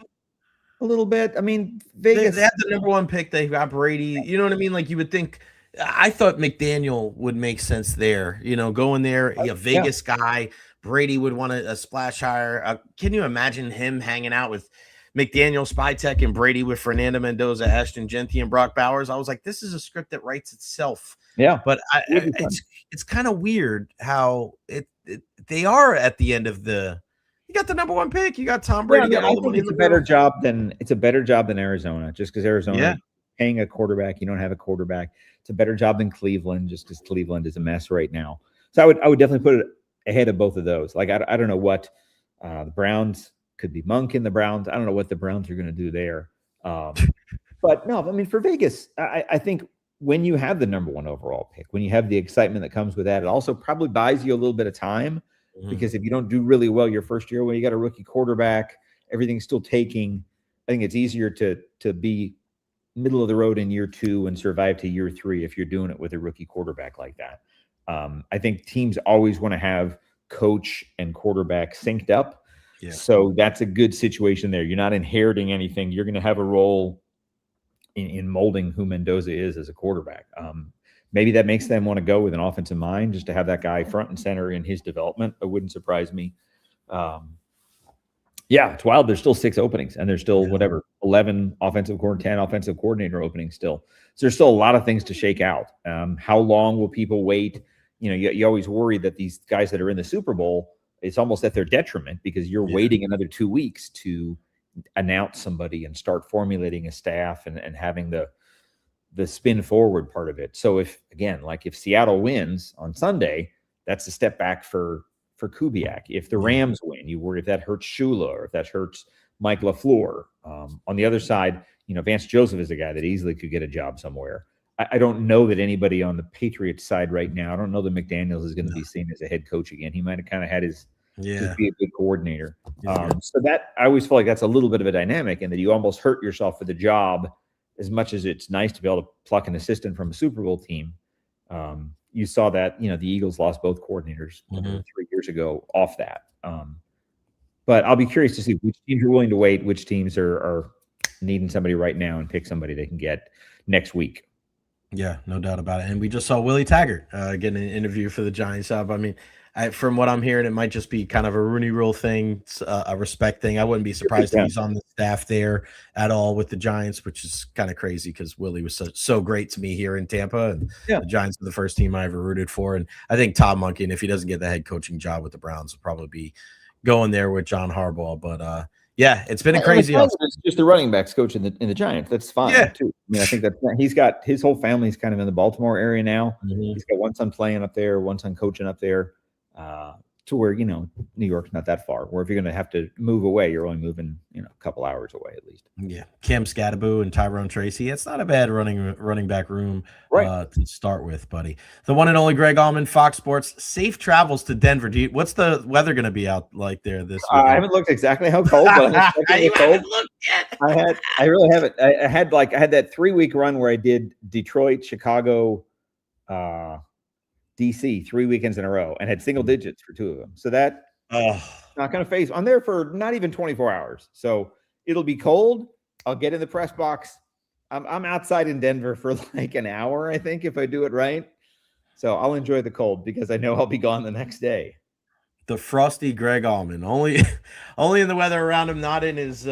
B: A little bit. I mean, Vegas.
A: They had the number 1 pick. They got Brady. You know what I mean? Like you would think. I thought McDaniel would make sense there. Going there, a Vegas guy. Brady would want a splash hire. Can you imagine him hanging out with McDaniel, Spytek, and Brady with Fernando Mendoza, Ashton Genty, and Brock Bowers? I was like, this is a script that writes itself.
B: Yeah,
A: but it's kind of weird how they are at the end of the. You got the number 1 pick. You got Tom Brady.
B: I think it's a better job than Arizona, just because Arizona paying a quarterback. You don't have a quarterback. It's a better job than Cleveland, just because Cleveland is a mess right now. So I would definitely put it ahead of both of those. Like I don't know what the Browns could be Monk in the Browns. I don't know what the Browns are going to do there. But no, I mean for Vegas, I think when you have the number 1 overall pick, when you have the excitement that comes with that, it also probably buys you a little bit of time because if you don't do really well your first year, when you got a rookie quarterback, everything's still taking. I think it's easier to be middle of the road in year 2 and survive to year 3 if you're doing it with a rookie quarterback like that. I think teams always want to have coach and quarterback synced up. Yeah. So that's a good situation there. You're not inheriting anything. You're going to have a role in molding who Mendoza is as a quarterback. Maybe that makes them want to go with an offensive mind just to have that guy front and center in his development. It wouldn't surprise me. Yeah, it's wild. There's still 6 openings, and there's still 11 offensive coordinator, 10 offensive coordinator openings still. So there's still a lot of things to shake out. How long will people wait? You always worry that these guys that are in the Super Bowl, it's almost at their detriment because you're waiting another 2 weeks to announce somebody and start formulating a staff and having the spin forward part of it. So if Seattle wins on Sunday, that's a step back for Kubiak. If the Rams win, you worry if that hurts Shula or if that hurts Mike LaFleur. On the other side, Vance Joseph is a guy that easily could get a job somewhere. I don't know that anybody on the Patriots side right now, I don't know that McDaniels is going to be seen as a head coach again. He might have kind of had his just be a good coordinator. So that I always feel like that's a little bit of a dynamic in that you almost hurt yourself for the job as much as it's nice to be able to pluck an assistant from a Super Bowl team. You saw that, the Eagles lost both coordinators 3 years ago off that. But I'll be curious to see which teams are willing to wait, which teams are needing somebody right now and pick somebody they can get next week.
A: Yeah, no doubt about it. And we just saw Willie Taggart getting an interview for the Giants job. I mean, from what I'm hearing, it might just be kind of a Rooney Rule thing, a respect thing. I wouldn't be surprised if he's on the staff there at all with the Giants, which is kind of crazy because Willie was so great to me here in Tampa. And the Giants are the first team I ever rooted for. And I think Todd Monken, if he doesn't get the head coaching job with the Browns, will probably be going there with John Harbaugh. But yeah, it's been a crazy.
B: It's just the running backs coach in the Giants. That's fine too. I mean, I think that he's got his whole family's kind of in the Baltimore area now. He's got one son playing up there, one son coaching up there. to where, New York's not that far. Or if you're going to have to move away, you're only moving, a couple hours away at least.
A: Yeah, Cam Scadaboo and Tyrone Tracy. It's not a bad running back room
B: Right.
A: to start with, buddy. The one and only Greg Auman, Fox Sports. Safe travels to Denver. What's the weather going to be out like there this weekend?
B: I haven't looked exactly how cold, but I'm expecting it cold.
A: Looked yet.
B: I really haven't. I had that 3-week run where I did Detroit, Chicago, DC 3 weekends in a row and had single digits for 2 of them. So that not going to phase. I'm there for not even 24 hours. So it'll be cold. I'll get in the press box. I'm outside in Denver for like an hour, I think, if I do it right. So I'll enjoy the cold because I know I'll be gone the next day.
A: The frosty Greg Auman, only in the weather around him, not in his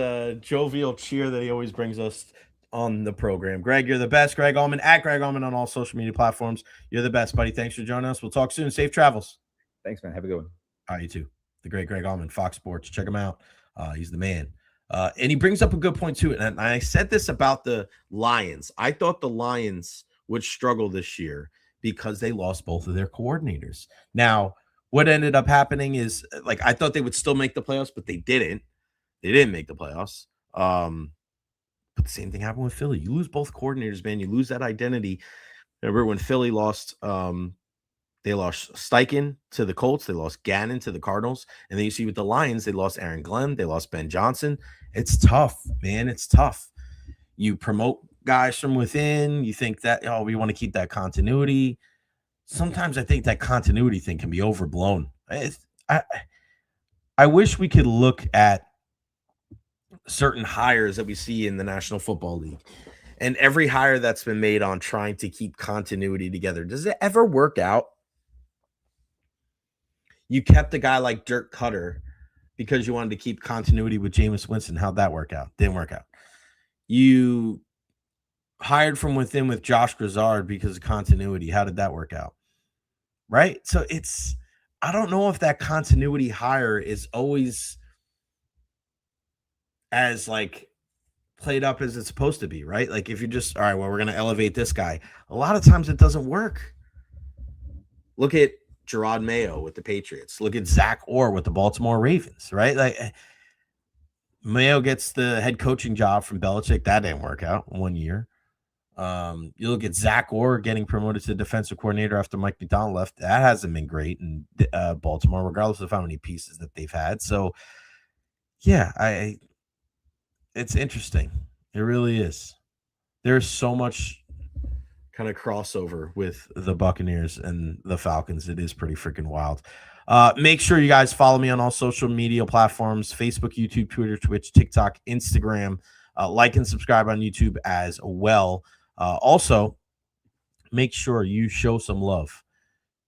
A: jovial cheer that he always brings us on the program. Greg, you're the best. Greg Auman, at Greg Auman on all social media platforms. You're the best, buddy. Thanks for joining us. We'll talk soon. Safe travels.
B: Thanks, man. Have a good one.
A: All right, you too. The great Greg Auman, Fox Sports. Check him out. He's the man. And he brings up a good point too. And I said this about the Lions. I thought the Lions would struggle this year because they lost both of their coordinators. Now, what ended up happening is, like, I thought they would still make the playoffs, but they didn't. They didn't make the playoffs. But the same thing happened with Philly. You lose both coordinators, man. You lose that identity. Remember when Philly lost they lost Steichen to the Colts, they lost Gannon to the Cardinals, and then you see with the Lions, they lost Aaron Glenn, they lost Ben Johnson. It's tough, man. It's tough. You promote guys from within. You think that, we want to keep that continuity. Sometimes I think that continuity thing can be overblown. I wish we could look at certain hires that we see in the National Football League and every hire that's been made on trying to keep continuity together. Does it ever work out? You kept a guy like Dirk Cutter because you wanted to keep continuity with Jameis Winston. How'd that work out? Didn't work out. You hired from within with Josh Grizzard because of continuity. How did that work out? Right? So I don't know if that continuity hire is always as like played up as it's supposed to be, right? Like if you just, all right, well, we're going to elevate this guy. A lot of times it doesn't work. Look at Gerard Mayo with the Patriots. Look at Zach Orr with the Baltimore Ravens, right? Like Mayo gets the head coaching job from Belichick. That didn't work out 1 year. You look at Zach Orr getting promoted to defensive coordinator after Mike McDonald left. That hasn't been great in Baltimore, regardless of how many pieces that they've had. So, yeah, it's interesting. It really is. There's so much kind of crossover with the Buccaneers and the Falcons. It is pretty freaking wild. Make sure you guys follow me on all social media platforms: Facebook, YouTube, Twitter, Twitch, TikTok, Instagram. Like and subscribe on YouTube as well. Also, make sure you show some love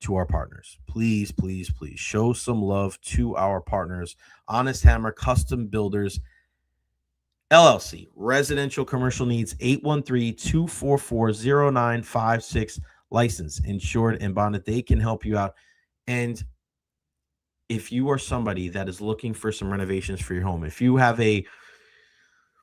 A: to our partners. Please, please, please show some love to our partners. Honest Hammer Custom Builders LLC, residential commercial needs, 813-244-0956, licensed, insured, and bonded. They can help you out. And if you are somebody that is looking for some renovations for your home, if you have a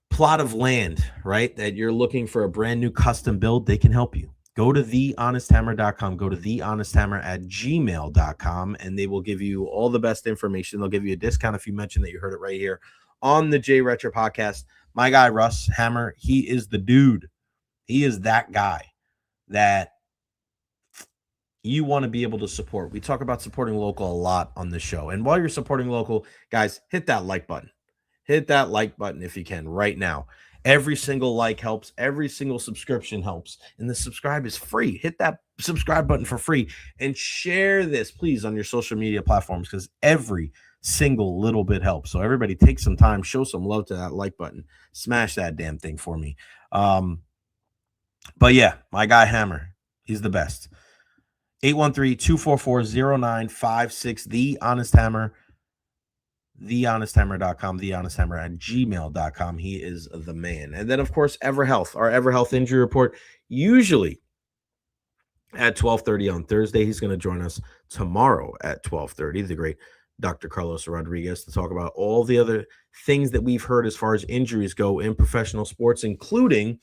A: plot of land, right, that you're looking for a brand new custom build, they can help you. Go to thehonesthammer.com. Go to thehonesthammer@gmail.com, and they will give you all the best information. They'll give you a discount if you mention that you heard it right here on the Jay Recher podcast. My guy, Russ Hammer, he is the dude. He is that guy that you want to be able to support. We talk about supporting local a lot on this show. And while you're supporting local, guys, hit that like button. Hit that like button if you can right now. Every single like helps. Every single subscription helps. And the subscribe is free. Hit that subscribe button for free. And share this, please, on your social media platforms, because every single little bit helps. So everybody take some time, show some love to that like button. Smash that damn thing for me. But yeah, my guy Hammer, he's the best. 813-244-0956, The Honest Hammer, thehonesthammer.com, thehonesthammer@gmail.com. He is the man. And then, of course, EverHealth, our EverHealth injury report, usually at 12:30 on Thursday. He's going to join us tomorrow at 12:30, the great Dr. Carlos Rodriguez, to talk about all the other things that we've heard as far as injuries go in professional sports, including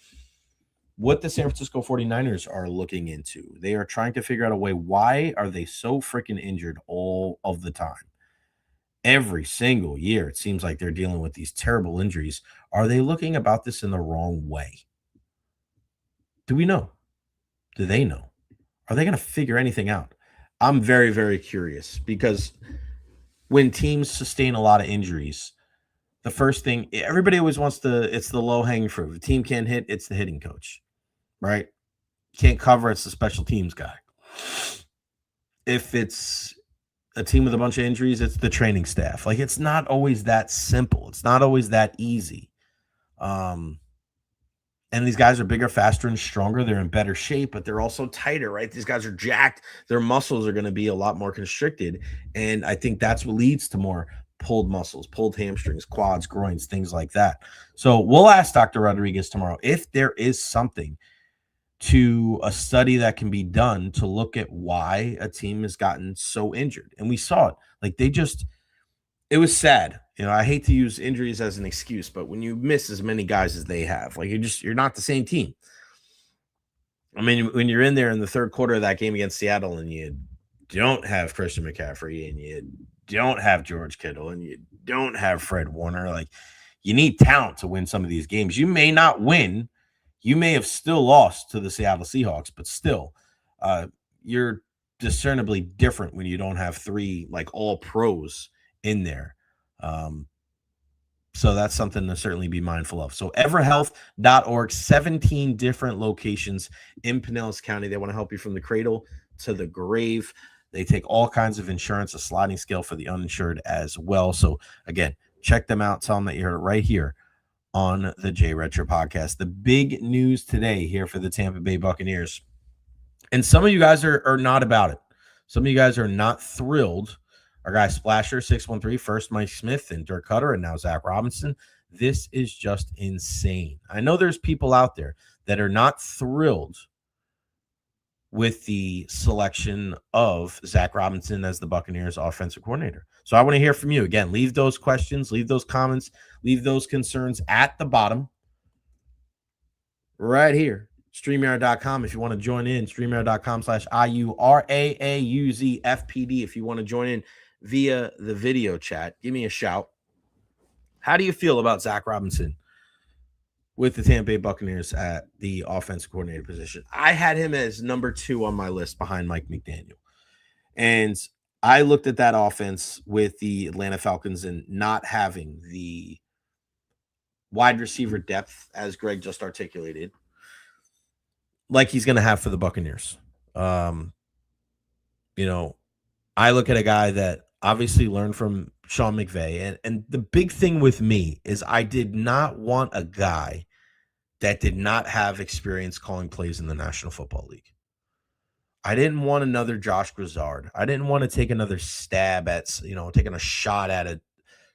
A: what the San Francisco 49ers are looking into. They are trying to figure out a way. Why are they so freaking injured all of the time? every single year, it seems like they're dealing with these terrible injuries. Are they looking about this in the wrong way? Do we know? Do they know? Are they going to figure anything out? I'm very, very curious because when teams sustain a lot of injuries, the first thing everybody always wants it's the low hanging fruit. If the team can't hit, it's the hitting coach, right? Can't cover, it's the special teams guy. If it's a team with a bunch of injuries, it's the training staff. Like, it's not always that simple. It's not always that easy. And these guys are bigger, faster, and stronger. They're in better shape, but they're also tighter, right? These guys are jacked. Their muscles are going to be a lot more constricted. And I think that's what leads to more pulled muscles, pulled hamstrings, quads, groins, things like that. So we'll ask Dr. Rodriguez tomorrow if there is something to a study that can be done to look at why a team has gotten so injured. And we saw it. Like, it was sad. I hate to use injuries as an excuse, but when you miss as many guys as they have, like, you're not the same team. I mean, when you're in there in the third quarter of that game against Seattle and you don't have Christian McCaffrey and you don't have George Kittle and you don't have Fred Warner, like, you need talent to win some of these games. You may not win. You may have still lost to the Seattle Seahawks, but still, you're discernibly different when you don't have three, like, all pros in there. So that's something to certainly be mindful of. So everhealth.org, 17 different locations in Pinellas County. They want to help you from the cradle to the grave. They take all kinds of insurance, a sliding scale for the uninsured as well. So again, check them out. Tell them that you heard it right here on the Jay Recher podcast. The big news today here for the Tampa Bay Buccaneers. And some of you guys are not about it. Some of you guys are not thrilled. Our guy Splasher 613, first Mike Smith and Dirk Cutter, and now Zac Robinson. This is just insane. I know there's people out there that are not thrilled with the selection of Zac Robinson as the Buccaneers offensive coordinator. So I want to hear from you. Again, leave those questions, leave those comments, leave those concerns at the bottom right here. StreamYard.com if you want to join in. StreamYard.com/IURAAUZFPD if you want to join in via the video chat. Give me a shout. How do you feel about Zac Robinson with the Tampa Bay Buccaneers at the offensive coordinator position? I had him as number 2 on my list behind Mike McDaniel. And I looked at that offense with the Atlanta Falcons and not having the wide receiver depth, as Greg just articulated, like he's going to have for the Buccaneers. I look at a guy that obviously learned from Sean McVay. And the big thing with me is I did not want a guy that did not have experience calling plays in the National Football League. I didn't want another Josh Grizzard. I didn't want to take another stab at, taking a shot at a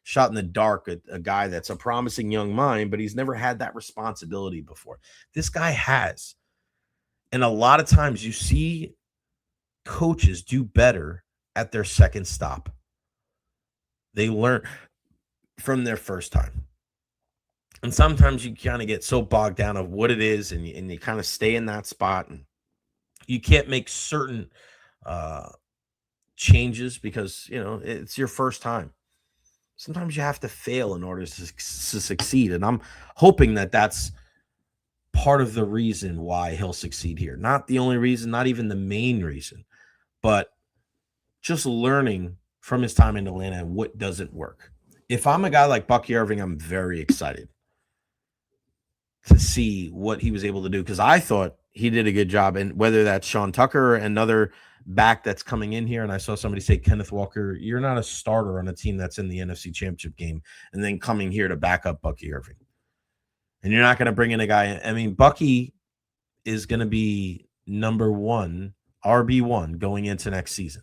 A: shot in the dark, a guy that's a promising young mind, but he's never had that responsibility before. This guy has. And a lot of times you see coaches do better at their second stop. They learn from their first time. And sometimes you kind of get so bogged down of what it is and you kind of stay in that spot and you can't make certain changes because, it's your first time. Sometimes you have to fail in order to succeed. And I'm hoping that that's part of the reason why he'll succeed here. Not the only reason, not even the main reason, but just learning from his time in Atlanta and what doesn't work. If I'm a guy like Bucky Irving, I'm very excited to see what he was able to do because I thought he did a good job. And whether that's Sean Tucker or another back that's coming in here, and I saw somebody say, Kenneth Walker, you're not a starter on a team that's in the NFC Championship game and then coming here to back up Bucky Irving. And you're not going to bring in a guy. I mean, Bucky is going to be number 1, RB1 going into next season.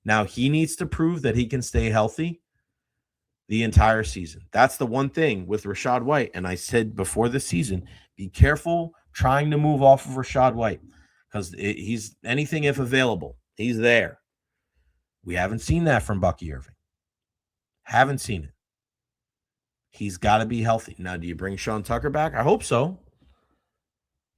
A: Now, he needs to prove that he can stay healthy the entire season. That's the one thing with Rachaad White. And I said before the season, be careful trying to move off of Rachaad White because he's anything if available. He's there. We haven't seen that from Bucky Irving. Haven't seen it. He's got to be healthy. Now, do you bring Sean Tucker back? I hope so.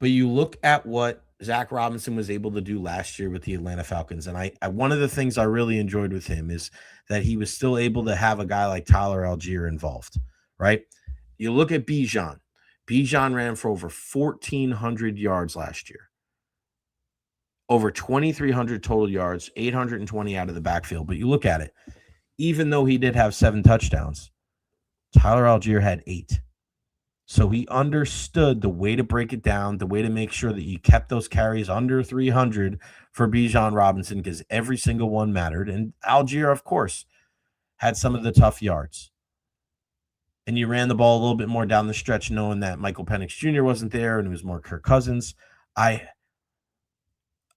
A: But you look at what Zac Robinson was able to do last year with the Atlanta Falcons. And I one of the things I really enjoyed with him is that he was still able to have a guy like Tyler Algier involved, right? You look at Bijan. Bijan ran for over 1,400 yards last year, over 2,300 total yards, 820 out of the backfield. But you look at it, even though he did have 7 touchdowns, Tyler Algier had 8. So he understood the way to break it down, the way to make sure that you kept those carries under 300 for Bijan Robinson, because every single one mattered. And Algier, of course, had some of the tough yards. And you ran the ball a little bit more down the stretch, knowing that Michael Penix Jr. wasn't there and it was more Kirk Cousins. I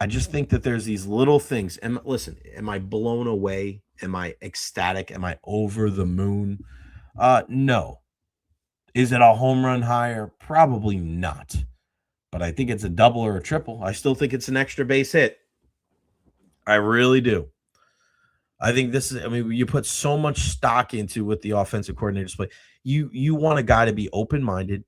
A: just think that there's these little things. And listen, am I blown away? Am I ecstatic? Am I over the moon? No. Is it a home run higher? Probably not. But I think it's a double or a triple. I still think it's an extra base hit. I really do. I think this is, I mean, you put so much stock into what the offensive coordinators play. You want a guy to be open-minded.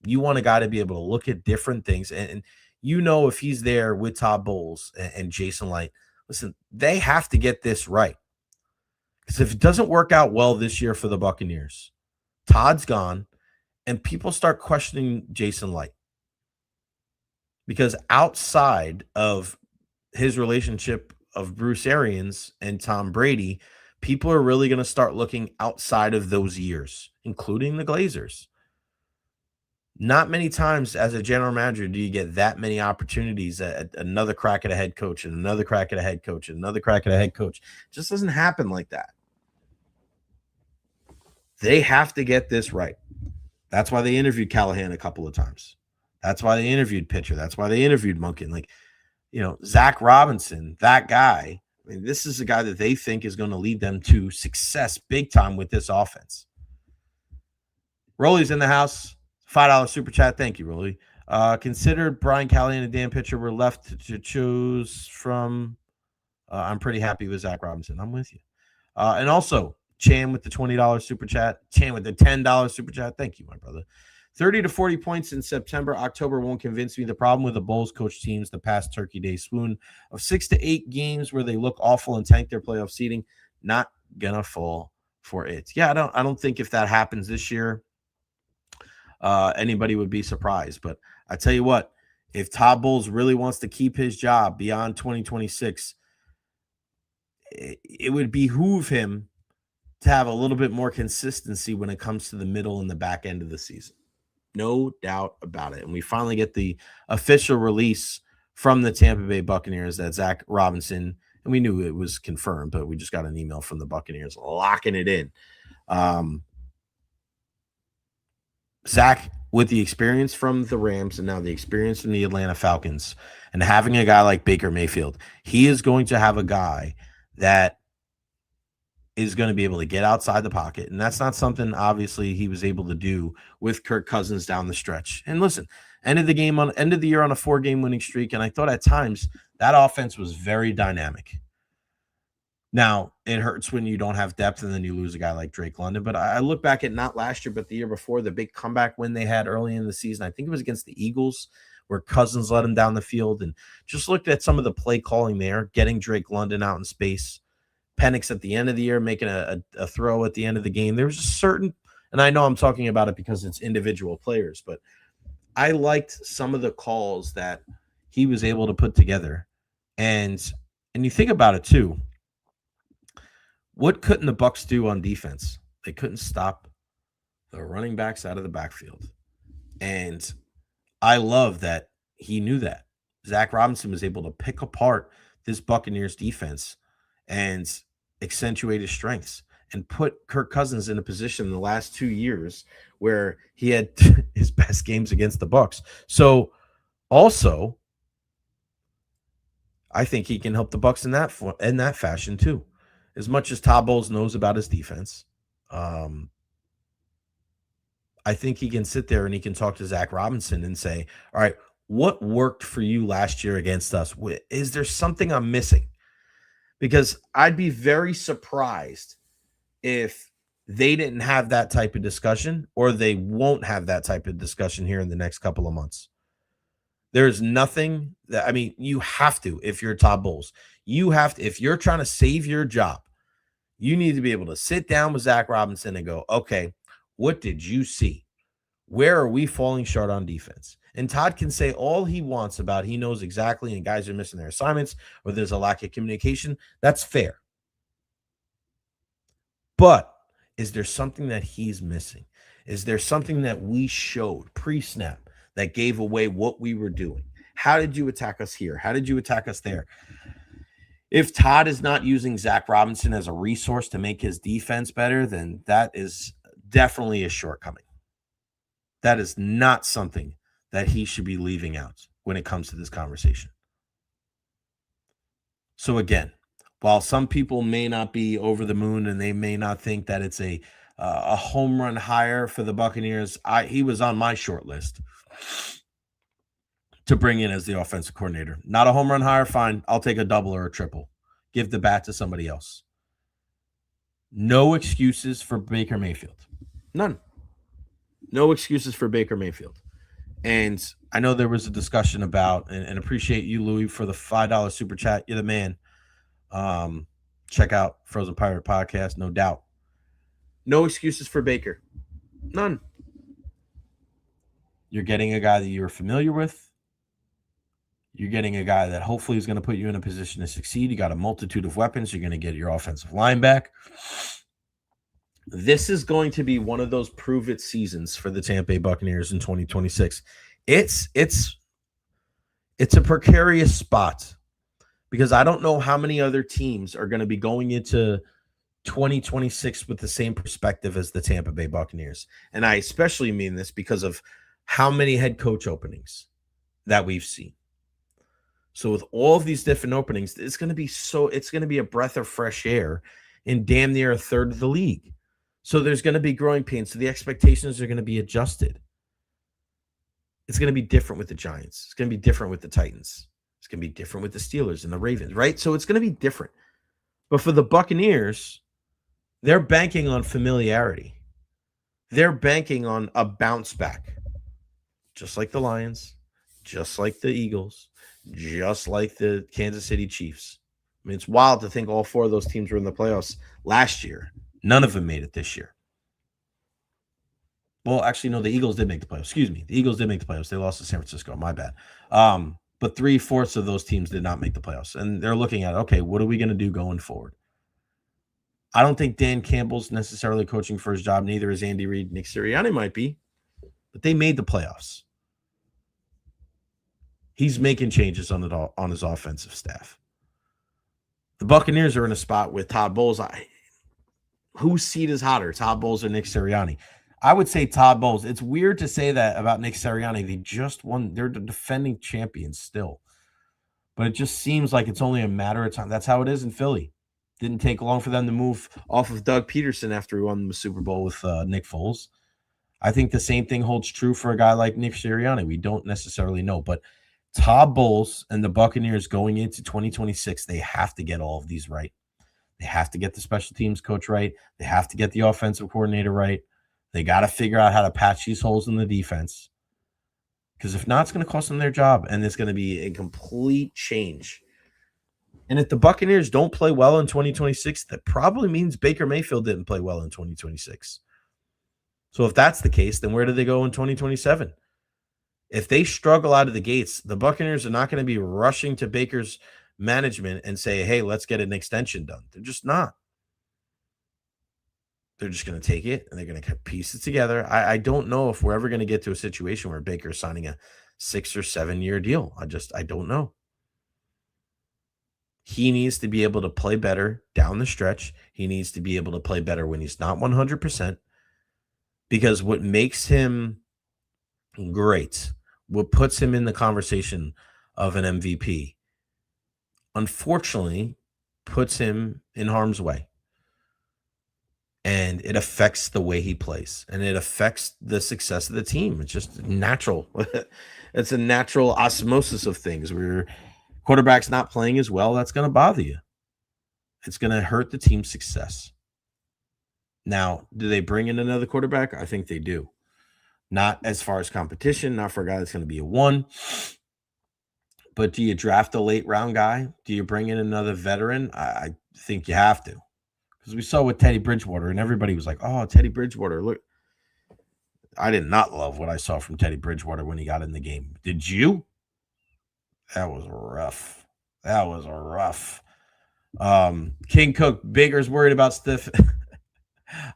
A: You want a guy to be able to look at different things. And you know, if he's there with Todd Bowles and Jason Light, listen, they have to get this right. Because if it doesn't work out well this year for the Buccaneers, Todd's gone, and people start questioning Jason Light. Because outside of his relationship of Bruce Arians and Tom Brady, people are really going to start looking outside of those years, including the Glazers. Not many times as a general manager do you get that many opportunities at another crack at a head coach and another crack at a head coach and another crack at a head coach. It just doesn't happen like that. They have to get this right. That's why they interviewed Callahan a couple of times. That's why they interviewed Pitcher. That's why they interviewed Monken. Like, you know, Zac Robinson, that guy. I mean, this is a guy that they think is going to lead them to success big time with this offense. Rolly's in the house. $5 super chat. Thank you, Rolly. Considered Brian Callahan and Dan Pitcher were left to choose from. I'm pretty happy with Zac Robinson. I'm with you. And also, Chan with the $20 super chat. Chan with the $10 super chat. Thank you, my brother. 30 to 40 points in September. October won't convince me. The problem with the Bulls coach teams the past Turkey Day swoon of 6 to 8 games where they look awful and tank their playoff seeding, not gonna fall for it. Yeah, I don't think if that happens this year, anybody would be surprised. But I tell you what, if Todd Bowles really wants to keep his job beyond 2026, it would behoove him to have a little bit more consistency when it comes to the middle and the back end of the season. No doubt about it. And we finally get the official release from the Tampa Bay Buccaneers that Zac Robinson, and we knew it was confirmed, but we just got an email from the Buccaneers locking it in. Zac, with the experience from the Rams and now the experience from the Atlanta Falcons, and having a guy like Baker Mayfield, he is going to have a guy that is going to be able to get outside the pocket. And that's not something, obviously, he was able to do with Kirk Cousins down the stretch. And listen, end of the year on a 4-game winning streak. And I thought at times that offense was very dynamic. Now, it hurts when you don't have depth and then you lose a guy like Drake London. But I look back at not last year, but the year before, the big comeback win they had early in the season. I think it was against the Eagles, where Cousins led him down the field, and just looked at some of the play calling there, getting Drake London out in space. Penix at the end of the year making a throw at the end of the game. There was a certain, and I know I'm talking about it because it's individual players, but I liked some of the calls that he was able to put together. And you think about it too. What couldn't the Bucs do on defense? They couldn't stop the running backs out of the backfield. And I love that he knew that. Zac Robinson was able to pick apart this Buccaneers defense and accentuate his strengths and put Kirk Cousins in a position in the last 2 years where he had his best games against the Bucs. So also, I think he can help the Bucs in that fashion too. As much as Todd Bowles knows about his defense, I think he can sit there and he can talk to Zac Robinson and say, all right, what worked for you last year against us? Is there something I'm missing? Because I'd be very surprised if they didn't have that type of discussion, or they won't have that type of discussion here in the next couple of months. There's nothing that, I mean, you have to, if you're Todd Bowles, you have to, if you're trying to save your job, you need to be able to sit down with Zac Robinson and go, okay, what did you see? Where are we falling short on defense? And Todd can say all he wants about he knows exactly and guys are missing their assignments or there's a lack of communication. That's fair. But is there something that he's missing? Is there something that we showed pre-snap that gave away what we were doing? How did you attack us here? How did you attack us there? If Todd is not using Zac Robinson as a resource to make his defense better, then that is definitely a shortcoming. That is not something that he should be leaving out when it comes to this conversation. So again, while some people may not be over the moon and they may not think that it's a home run hire for the Buccaneers, he was on my short list to bring in as the offensive coordinator. Not a home run hire, fine. I'll take a double or a triple. Give the bat to somebody else. No excuses for Baker Mayfield. None. No excuses for Baker Mayfield. And I know there was a discussion about, and appreciate you, Louis, for the $5 super chat. You're the man. Check out Frozen Pirate Podcast, no doubt. No excuses for Baker. None. You're getting a guy that you're familiar with. You're getting a guy that hopefully is going to put you in a position to succeed. You got a multitude of weapons. You're going to get your offensive line back. This is going to be one of those prove-it seasons for the Tampa Bay Buccaneers in 2026. It's a precarious spot because I don't know how many other teams are going to be going into 2026 with the same perspective as the Tampa Bay Buccaneers. And I especially mean this because of how many head coach openings that we've seen. So with all of these different openings, it's going to be a breath of fresh air in damn near a third of the league. So there's going to be growing pains. So the expectations are going to be adjusted. It's going to be different with the Giants. It's going to be different with the Titans. It's going to be different with the Steelers and the Ravens, right? So it's going to be different. But for the Buccaneers, they're banking on familiarity. They're banking on a bounce back, just like the Lions, just like the Eagles, just like the Kansas City Chiefs. I mean, it's wild to think all four of those teams were in the playoffs last year. None of them made it this year. Well, actually, no, the Eagles did make the playoffs. Excuse me. The Eagles did make the playoffs. They lost to San Francisco. My bad. But 3/4 of those teams did not make the playoffs. And they're looking at, okay, what are we going to do going forward? I don't think Dan Campbell's necessarily coaching for his job. Neither is Andy Reid. Nick Sirianni might be. But they made the playoffs. He's making changes on his offensive staff. The Buccaneers are in a spot with Todd Bowles. Whose seat is hotter, Todd Bowles or Nick Sirianni? I would say Todd Bowles. It's weird to say that about Nick Sirianni. They just won. They're the defending champions still. But it just seems like it's only a matter of time. That's how it is in Philly. Didn't take long for them to move off of Doug Peterson after he won the Super Bowl with Nick Foles. I think the same thing holds true for a guy like Nick Sirianni. We don't necessarily know. But Todd Bowles and the Buccaneers going into 2026, they have to get all of these right. They have to get the special teams coach right. They have to get the offensive coordinator right. They got to figure out how to patch these holes in the defense. Because if not, it's going to cost them their job, and it's going to be a complete change. And if the Buccaneers don't play well in 2026, that probably means Baker Mayfield didn't play well in 2026. So if that's the case, then where do they go in 2027? If they struggle out of the gates, the Buccaneers are not going to be rushing to Baker's management and say, hey, let's get an extension done. They're just not. They're just going to take it and they're going to piece it together. I don't know if we're ever going to get to a situation where Baker is signing a 6 or 7 year deal. I don't know. He needs to be able to play better down the stretch. He needs to be able to play better when he's not 100%. Because what makes him great, what puts him in the conversation of an MVP, unfortunately, puts him in harm's way. And it affects the way he plays. And it affects the success of the team. It's just natural. It's a natural osmosis of things where quarterback's not playing as well. That's going to bother you. It's going to hurt the team's success. Now, do they bring in another quarterback? I think they do. Not as far as competition, not for a guy that's going to be a 1. But do you draft a late round guy? Do you bring in another veteran? I think you have to. Because we saw with Teddy Bridgewater, and everybody was like, oh, Teddy Bridgewater. Look, I did not love what I saw from Teddy Bridgewater when he got in the game. Did you? That was rough. That was rough. King Cook, Baker's worried about stiff.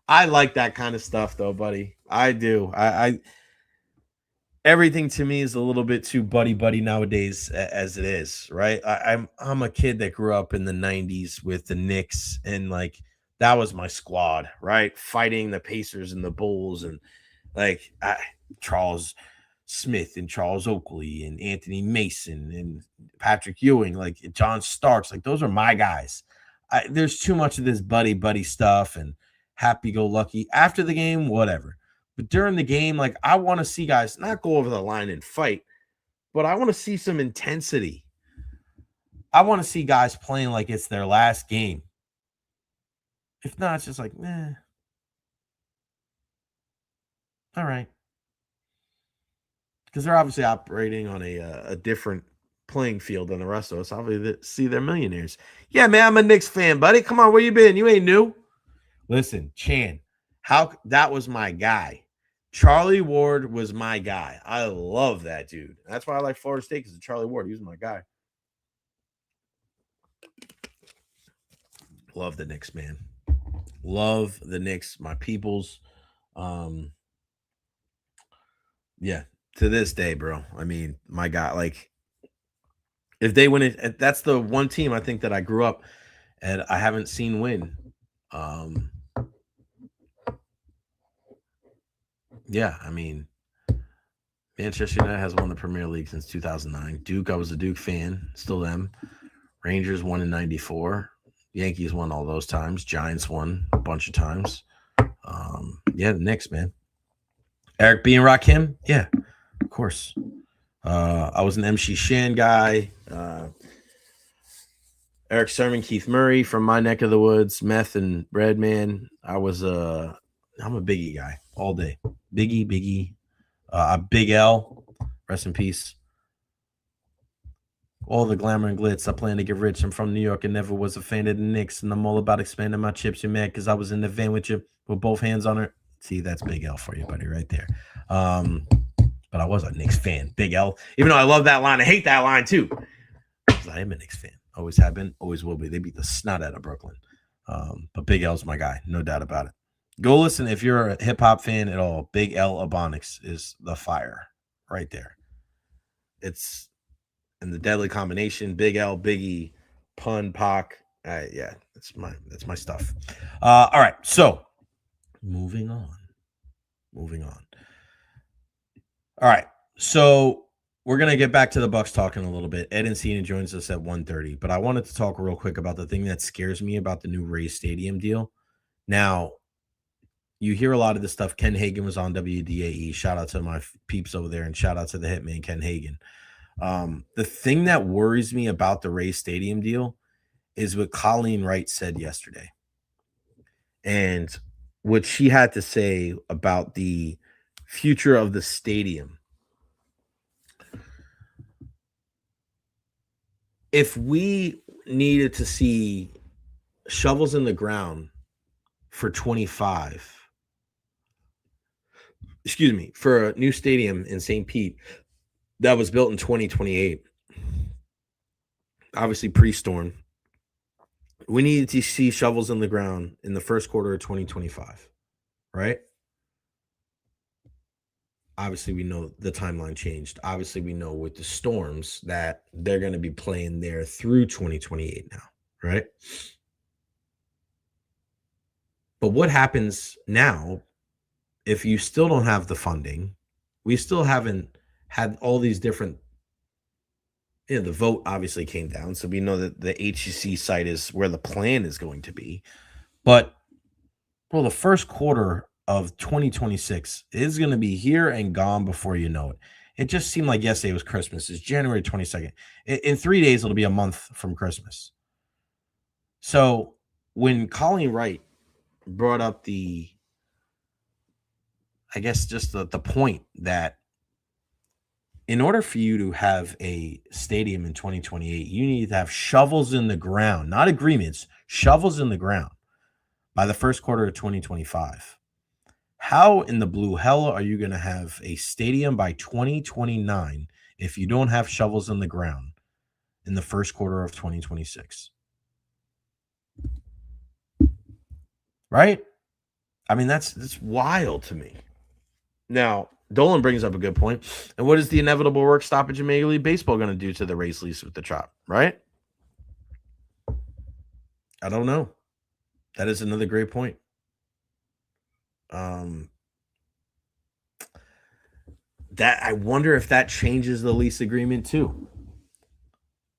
A: I like that kind of stuff, though, buddy. I do. I everything to me is a little bit too buddy buddy nowadays as it is, right? I'm a kid that grew up in the '90s with the Knicks, and like that was my squad, right? Fighting the Pacers and the Bulls, and like Charles Smith and Charles Oakley and Anthony Mason and Patrick Ewing, like John Starks, like those are my guys. There's too much of this buddy buddy stuff and happy go lucky after the game, whatever. But during the game, like I want to see guys not go over the line and fight, but I want to see some intensity. I want to see guys playing like it's their last game. If not, it's just like, all right. Because they're obviously operating on a different playing field than the rest of us. Obviously, they're millionaires. Yeah, man, I'm a Knicks fan, buddy. Come on, where you been? You ain't new. Listen, Chan, that was my guy. Charlie Ward was my guy. I love that dude. That's why I like Florida State, because Charlie Ward, he was my guy. Love the Knicks, man. Love the Knicks, my peoples. Yeah, to this day, bro. I mean, my God, like if they win it, that's the one team I think that I grew up and I haven't seen win. Yeah, I mean, Manchester United has won the Premier League since 2009. Duke, I was a Duke fan, still them. Rangers won in 94. Yankees won all those times. Giants won a bunch of times. Yeah, the Knicks, man. Eric B. and Rakim? Yeah, of course. I was an MC Shan guy. Eric Sermon, Keith Murray from my neck of the woods, Meth and Redman. I'm a Biggie guy all day. Biggie. Big L, rest in peace. All the glamour and glitz. I plan to get rich. I'm from New York and never was a fan of the Knicks, and I'm all about expanding my chips. You're mad because I was in the van with you with both hands on her. See, that's Big L for you, buddy, right there. But I was a Knicks fan. Big L. Even though I love that line, I hate that line too. Because I am a Knicks fan. Always have been, always will be. They beat the snot out of Brooklyn. But Big L's my guy, no doubt about it. Go listen if you're a hip hop fan at all. Big L Ebonics is the fire right there. It's in the deadly combination. Big L, Biggie, Pun, Pac. Yeah, that's my stuff. All right, so moving on. All right, so we're gonna get back to the Bucks talking a little bit. Ed Encina joins us at 1:30, but I wanted to talk real quick about the thing that scares me about the new Rays Stadium deal. Now, you hear a lot of this stuff. Ken Hagen was on WDAE. Shout out to my peeps over there, and shout out to the hitman Ken Hagen. The thing that worries me about the Rays Stadium deal is what Colleen Wright said yesterday, and what she had to say about the future of the stadium. If we needed to see shovels in the ground for 25, for a new stadium in St. Pete that was built in 2028, obviously pre-storm, we needed to see shovels in the ground in the first quarter of 2025, right? Obviously, we know the timeline changed. Obviously, we know with the storms that they're going to be playing there through 2028 now, right? But what happens now if you still don't have the funding? We still haven't had all these different, the vote obviously came down. So we know that the HCC site is where the plan is going to be. But, well, the first quarter of 2026 is going to be here and gone before you know it. It just seemed like yesterday was Christmas. It's January 22nd. In 3 days, it'll be a month from Christmas. So when Colleen Wright brought up I guess just the point that in order for you to have a stadium in 2028, you need to have shovels in the ground, not agreements, shovels in the ground by the first quarter of 2025. How in the blue hell are you going to have a stadium by 2029 if you don't have shovels in the ground in the first quarter of 2026? Right? I mean, that's wild to me. Now, Dolan brings up a good point. And what is the inevitable work stoppage in Major League Baseball going to do to the race lease with the Trop, right? I don't know. That is another great point. That I wonder if that changes the lease agreement too.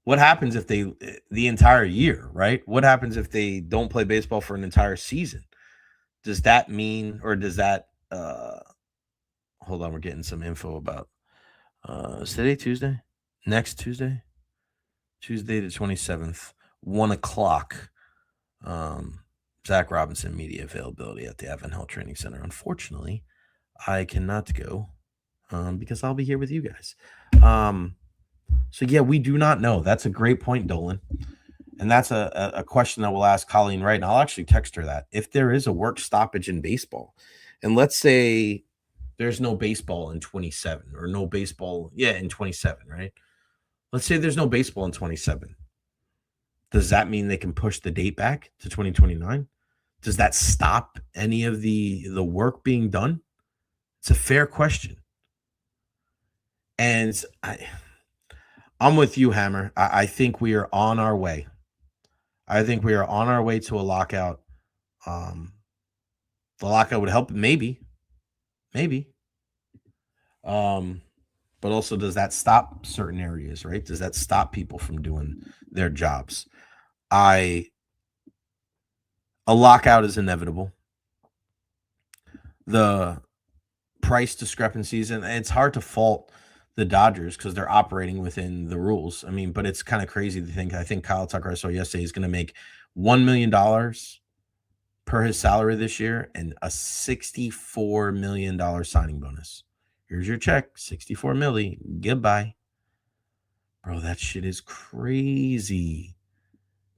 A: What happens if the entire year, right? What happens if they don't play baseball for an entire season? Does that mean, or does that hold on, we're getting some info about is today Tuesday? Next Tuesday? Tuesday the 27th, 1 o'clock. Zac Robinson media availability at the Advent Health Training Center. Unfortunately, I cannot go because I'll be here with you guys. So yeah, we do not know. That's a great point, Dolan. And that's a question that we'll ask Colleen right now. I'll actually text her that. If there is a work stoppage in baseball, and let's say there's no baseball in 27 or no baseball, in 27, right? Let's say there's no baseball in 27. Does that mean they can push the date back to 2029? Does that stop any of the work being done? It's a fair question. And I'm with you, Hammer. I think we are on our way. I think we are on our way to a lockout. The lockout would help, maybe. But also, does that stop certain areas, right? Does that stop people from doing their jobs? A lockout is inevitable. The price discrepancies, and it's hard to fault the Dodgers because they're operating within the rules. I mean, but it's kind of crazy to think. I think Kyle Tucker, I saw yesterday, is going to make $1 million per his salary this year and a $64 million signing bonus. Here's your check, 64 milli. Goodbye. Bro, that shit is crazy.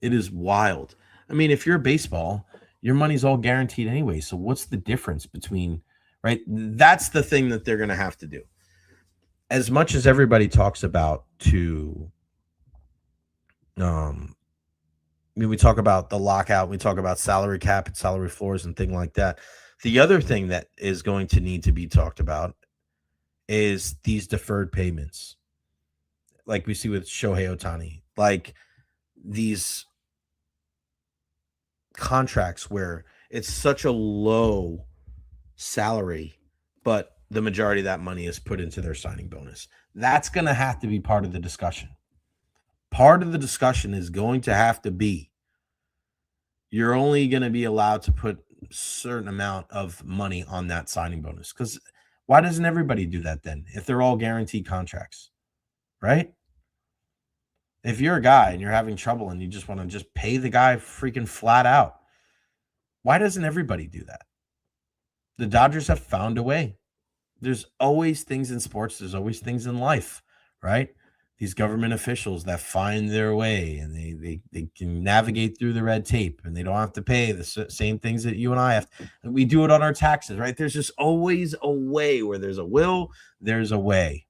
A: It is wild. I mean, if you're baseball, your money's all guaranteed anyway. So what's the difference between, right? That's the thing that they're going to have to do. As much as everybody talks about we talk about the lockout, we talk about salary cap and salary floors and things like that. The other thing that is going to need to be talked about is these deferred payments, like we see with Shohei Ohtani, like these contracts where it's such a low salary, but the majority of that money is put into their signing bonus. That's going to have to be part of the discussion. Part of the discussion is going to have to be you're only going to be allowed to put a certain amount of money on that signing bonus. Because why doesn't everybody do that then if they're all guaranteed contracts, right? If you're a guy and you're having trouble and you just want to just pay the guy freaking flat out, why doesn't everybody do that? The Dodgers have found a way. There's always things in sports. There's always things in life, right? These government officials that find their way and they can navigate through the red tape and they don't have to pay the same things that you and I have. We do it on our taxes, right? There's just always a way. Where there's a will, there's a way.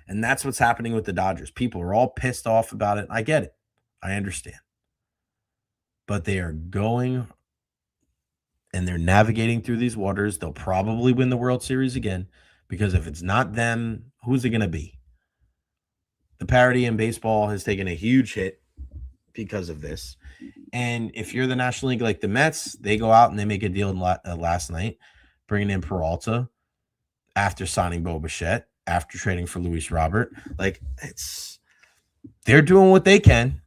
A: And that's what's happening with the Dodgers. People are all pissed off about it. I get it. I understand. But they are going and they're navigating through these waters. They'll probably win the World Series again, because if it's not them, who's it going to be? The parity in baseball has taken a huge hit because of this. And if you're the National League, like the Mets, they go out and they make a deal last night, bringing in Peralta after signing Bo Bichette, after trading for Luis Robert. Like, they're doing what they can.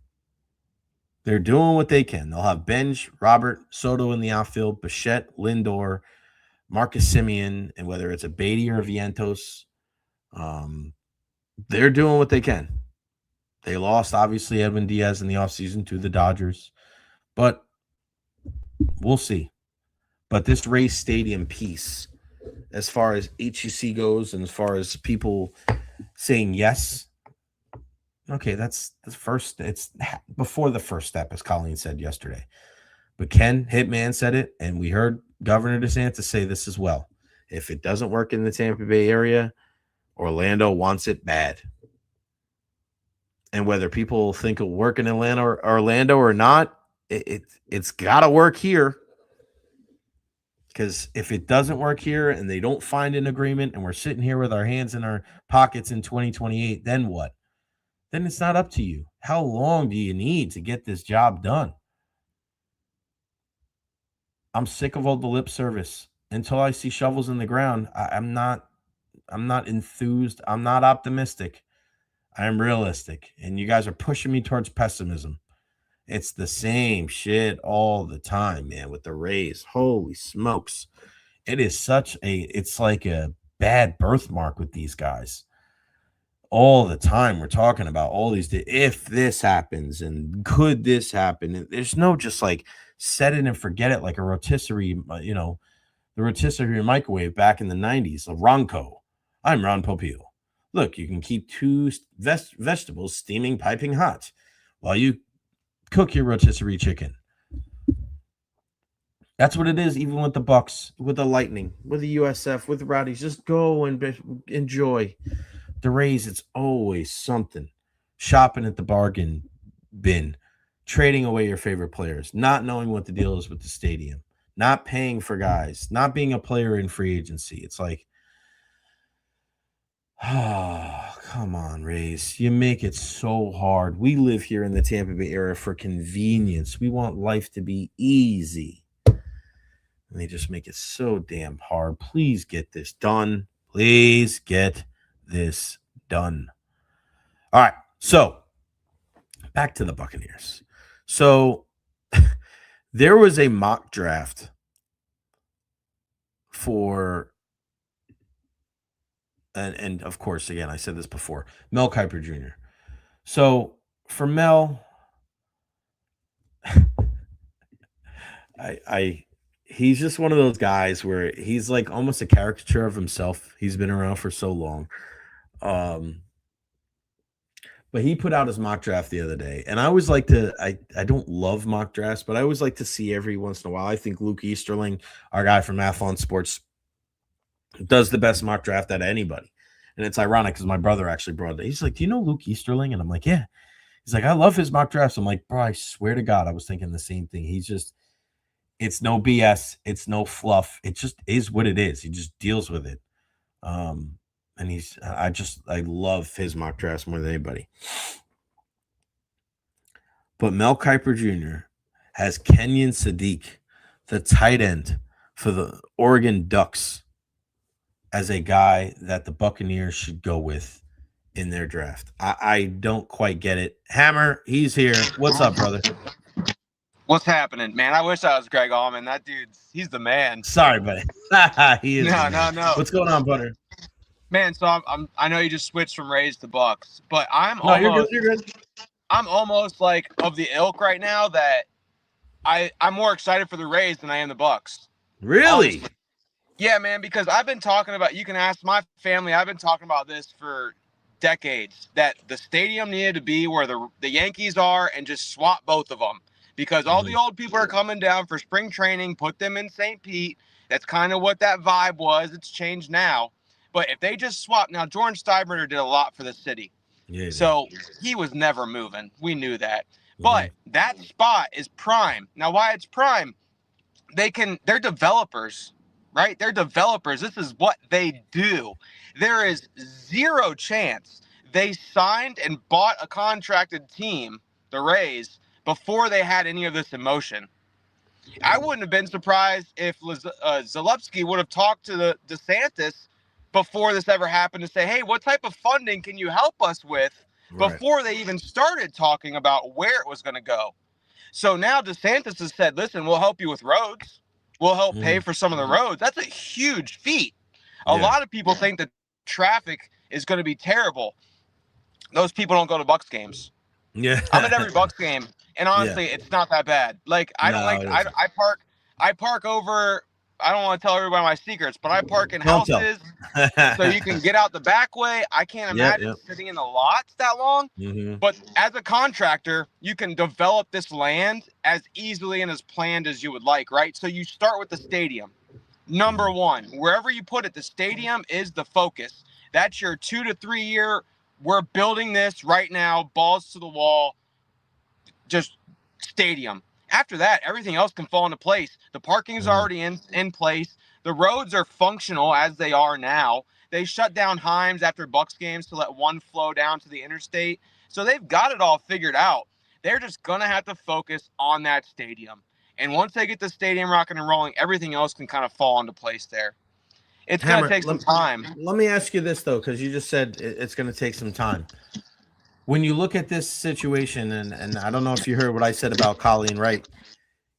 A: They're doing what they can. They'll have Benj, Robert, Soto in the outfield, Bichette, Lindor, Marcus Semien, and whether it's a Beatty or a Vientos, they're doing what they can. They lost, obviously, Edwin Diaz in the offseason to the Dodgers, but we'll see. But this Rays Stadium piece as far as HEC goes and as far as people saying yes. Okay, that's the first. It's before the first step, as Colleen said yesterday. But Ken Hitman said it, and we heard Governor DeSantis say this as well. If it doesn't work in the Tampa Bay area, Orlando wants it bad. And whether people think it'll work in Atlanta or Orlando or not, it's got to work here. Because if it doesn't work here and they don't find an agreement and we're sitting here with our hands in our pockets in 2028, then what? Then it's not up to you. How long do you need to get this job done? I'm sick of all the lip service. Until I see shovels in the ground, I'm not enthused. I'm not optimistic. I am realistic. And you guys are pushing me towards pessimism. It's the same shit all the time, man, with the Rays. Holy smokes. It's like a bad birthmark with these guys. All the time we're talking about all these, if this happens and could this happen. There's no just like set it and forget it like a rotisserie, the rotisserie microwave back in the 90s, a Ronco. I'm Ron Popeil. Look, you can keep two vegetables steaming piping hot while you cook your rotisserie chicken. That's what it is, even with the Bucks, with the Lightning, with the USF, with the Rowdies. Just go and enjoy. The Rays, it's always something. Shopping at the bargain bin, trading away your favorite players, not knowing what the deal is with the stadium, not paying for guys, not being a player in free agency. It's like, oh, come on, Rays. You make it so hard. We live here in the Tampa Bay area for convenience. We want life to be easy. And they just make it so damn hard. Please get this done. Please get this done. All right. So back to the Buccaneers. So there was a mock draft for, and of course, again, I said this before, Mel Kiper Jr. So for Mel, he's just one of those guys where he's like almost a caricature of himself. He's been around for so long. But he put out his mock draft the other day, and I always like to, I don't love mock drafts, but I always like to see every once in a while. I think Luke Easterling, our guy from Athlon Sports, does the best mock draft out of anybody. And it's ironic because my brother actually brought it. He's like, do you know Luke Easterling? And I'm like, yeah. He's like, I love his mock drafts. I'm like, bro, I swear to God, I was thinking the same thing. He's just, it's no BS. It's no fluff. It just is what it is. He just deals with it. And I love his mock drafts more than anybody. But Mel Kiper Jr. has Kenyon Sadiq, the tight end for the Oregon Ducks, as a guy that the Buccaneers should go with in their draft. I don't quite get it. Hammer, he's here. What's up, brother?
C: What's happening, man? I wish I was Greg Auman. That he's the man.
A: Sorry, buddy. He is.
C: No.
A: What's going on, butter?
C: Man, so I know you just switched from Rays to Bucks, but
A: you're good.
C: I'm almost like of the ilk right now that I'm more excited for the Rays than I am the Bucks.
A: Really?
C: Honestly. Yeah, man, because I've been talking about, you can ask my family, I've been talking about this for decades, that the stadium needed to be where the Yankees are and just swap both of them. Because all the old people are coming down for spring training, put them in St. Pete. That's kind of what that vibe was. It's changed now. But if they just swap, now Jordan Steinbrenner did a lot for the city. Yeah, so he was never moving. We knew that. But that spot is prime. Now, why it's prime, they're developers, right? They're developers. This is what they do. There is zero chance they signed and bought a contracted team, the Rays, before they had any of this emotion. I wouldn't have been surprised if Zalewski would have talked to the DeSantis before this ever happened to say, hey, what type of funding can you help us with before they even started talking about where it was going to go. So now DeSantis has said, listen, we'll help you with roads. We'll help pay for some of the roads. That's a huge feat. A lot of people think that traffic is going to be terrible. Those people don't go to Bucks games.
A: Yeah.
C: I'm at every Bucks game, and honestly, it's not that bad. Like I park over I don't want to tell everybody my secrets, but I park in
A: Don't tell.
C: houses so you can get out the back way. I can't imagine sitting in the lots that long.
A: Mm-hmm.
C: But as a contractor, you can develop this land as easily and as planned as you would like, right? So you start with the stadium. Number one, wherever you put it, the stadium is the focus. That's your 2 to 3 year. We're building this right now, balls to the wall, just stadium. After that, everything else can fall into place. The parking is already in place. The roads are functional as they are now. They shut down Himes after Bucks games to let one flow down to the interstate. So they've got it all figured out. They're just going to have to focus on that stadium. And once they get the stadium rocking and rolling, everything else can kind of fall into place there. It's going to take some time.
A: Let me ask you this, though, because you just said it's going to take some time. When you look at this situation, and I don't know if you heard what I said about Colleen Wright,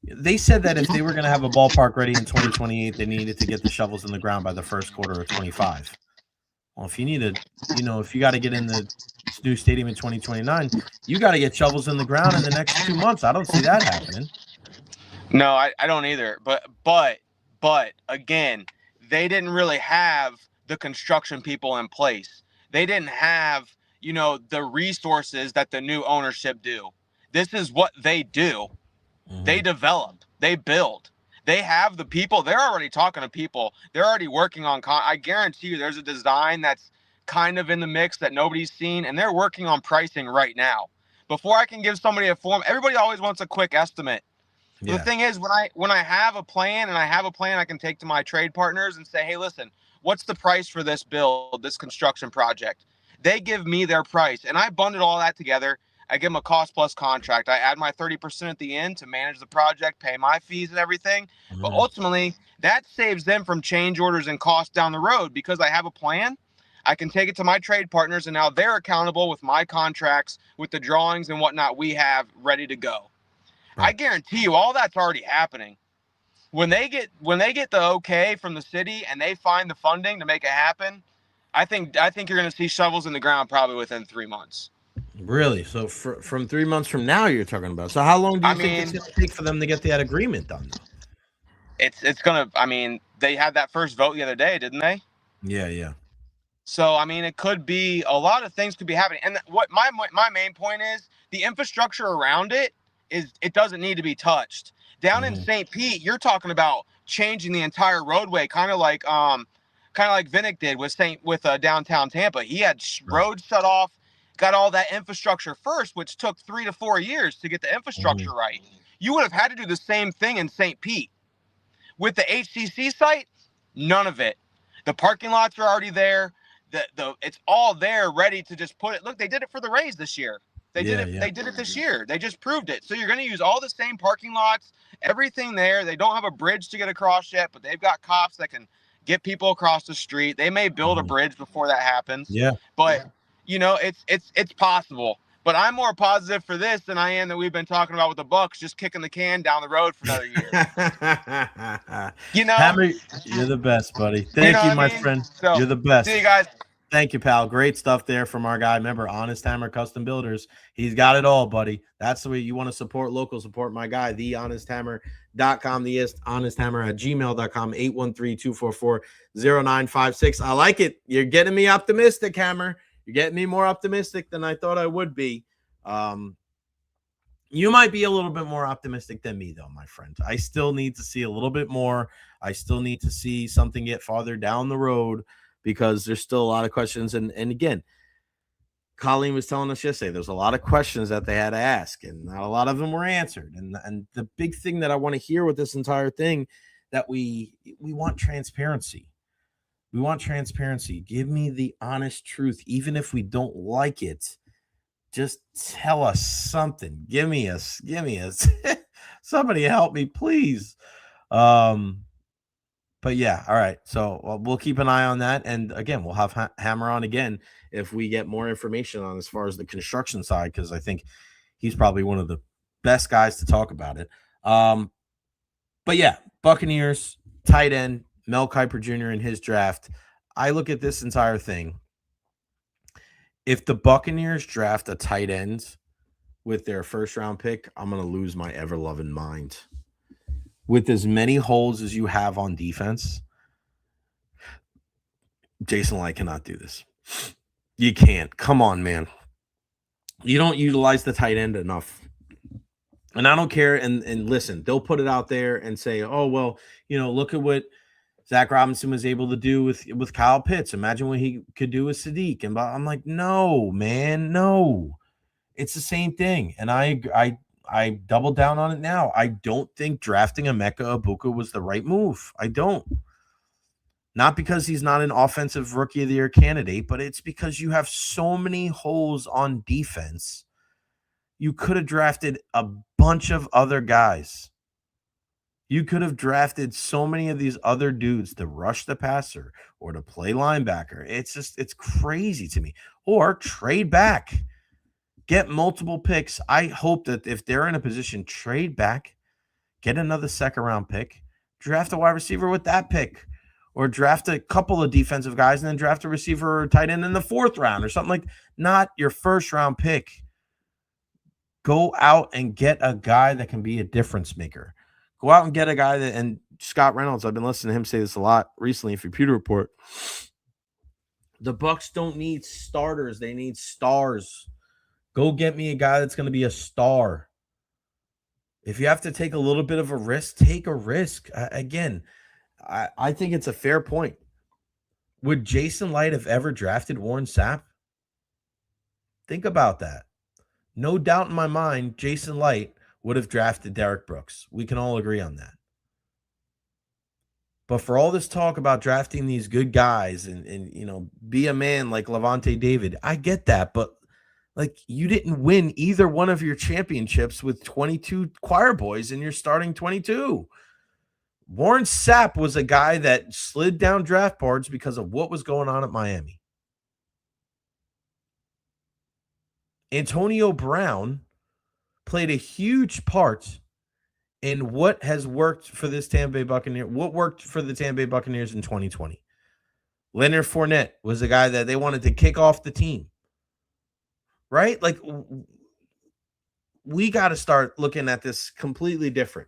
A: they said that if they were going to have a ballpark ready in 2028, they needed to get the shovels in the ground by the first quarter of 25. Well, if you need to, if you got to get in the new stadium in 2029, you got to get shovels in the ground in the next 2 months. I don't see that happening.
C: No, I don't either. But again, they didn't really have the construction people in place. They didn't have, the resources that the new ownership do. This is what they do. Mm-hmm. They develop, they build, they have the people. They're already talking to people. They're already working on, I guarantee you there's a design that's kind of in the mix that nobody's seen, and they're working on pricing right now. Before I can give somebody a form, everybody always wants a quick estimate. Yeah. The thing is, when I have a plan I can take to my trade partners and say, hey, listen, what's the price for this build, this construction project? They give me their price, and I bundle all that together. I give them a cost plus contract. I add my 30% at the end to manage the project, pay my fees and everything. Mm-hmm. But ultimately, that saves them from change orders and costs down the road because I have a plan. I can take it to my trade partners, and now they're accountable with my contracts, with the drawings and whatnot we have ready to go. Right. I guarantee you all that's already happening. When they get the okay from the city and they find the funding to make it happen, I think you're going to see shovels in the ground probably within 3 months.
A: Really? So from 3 months from now, you're talking about. So how long do you think it's going to take for them to get that agreement done?
C: It's going to. They had that first vote the other day, didn't they?
A: Yeah.
C: So it could be a lot of things could be happening. And what my main point is, the infrastructure around it doesn't need to be touched. Down in St. Pete, you're talking about changing the entire roadway, kind of like Vinnick did with downtown Tampa. He had roads shut off, got all that infrastructure first, which took 3 to 4 years to get the infrastructure right. You would have had to do the same thing in St. Pete. With the HCC site, none of it. The parking lots are already there. It's all there, ready to just put it. Look, they did it for the Rays this year. They did it this year. They just proved it. So you're going to use all the same parking lots, everything there. They don't have a bridge to get across yet, but they've got cops that can get people across the street. They may build a bridge before that happens.
A: Yeah.
C: But it's possible. But I'm more positive for this than I am that we've been talking about with the Bucks just kicking the can down the road for another year.
A: Hammer, you're the best, buddy. Thank you, my friend. So, you're the best.
C: See you guys.
A: Thank you, pal. Great stuff there from our guy. Remember, Honest Hammer Custom Builders. He's got it all, buddy. That's the way you want to support local. Support my guy, thehonesthammer.com, thehonesthammer@gmail.com, 813-244-0956. I like it. You're getting me optimistic, Hammer. You're getting me more optimistic than I thought I would be. You might be a little bit more optimistic than me, though, my friend. I still need to see a little bit more. I still need to see something get farther down the road, because there's still a lot of questions. And again, Colleen was telling us yesterday, there's a lot of questions that they had to ask, and not a lot of them were answered. And the big thing that I want to hear with this entire thing, that we want transparency. We want transparency. Give me the honest truth. Even if we don't like it, just tell us something. Give me a somebody help me, please. But yeah, all right. So we'll keep an eye on that. And again, we'll have Hammer on again if we get more information on as far as the construction side, because I think he's probably one of the best guys to talk about it. But yeah, Buccaneers, tight end, Mel Kiper Jr. in his draft. I look at this entire thing. If the Buccaneers draft a tight end with their first round pick, I'm going to lose my ever-loving mind. with as many holes as you have on defense, Jason Light cannot do this. You can't. Come on, man. You don't utilize the tight end enough. And I don't care. And listen, they'll put it out there and say, oh, well, look at what Zac Robinson was able to do with Kyle Pitts. Imagine what he could do with Sadiq. And I'm like, no, man, no. It's the same thing. And I double down on it now. I don't think drafting Emeka Egbuka was the right move. I don't. Not because he's not an offensive rookie of the year candidate, but it's because you have so many holes on defense. You could have drafted a bunch of other guys. You could have drafted so many of these other dudes to rush the passer or to play linebacker. It's crazy to me. Or trade back. Get multiple picks. I hope that if they're in a position, trade back, get another second-round pick, draft a wide receiver with that pick, or draft a couple of defensive guys and then draft a receiver or tight end in the 4th round or something like not your first-round pick. Go out and get a guy that can be a difference maker. Go out and get a guy that, and Scott Reynolds, I've been listening to him say this a lot recently for Pewter Report. The Bucs don't need starters. They need stars. Go get me a guy that's going to be a star. If you have to take a little bit of a risk, take a risk. Again, I think it's a fair point. Would Jason Light have ever drafted Warren Sapp? Think about that. No doubt in my mind, Jason Light would have drafted Derek Brooks. We can all agree on that. But for all this talk about drafting these good guys and be a man like Levante David, I get that, but you didn't win either one of your championships with 22 choir boys in your starting 22. Warren Sapp was a guy that slid down draft boards because of what was going on at Miami. Antonio Brown played a huge part in what has worked for this Tampa Bay Buccaneers, what worked for the Tampa Bay Buccaneers in 2020. Leonard Fournette was a guy that they wanted to kick off the team. Right? We got to start looking at this completely different.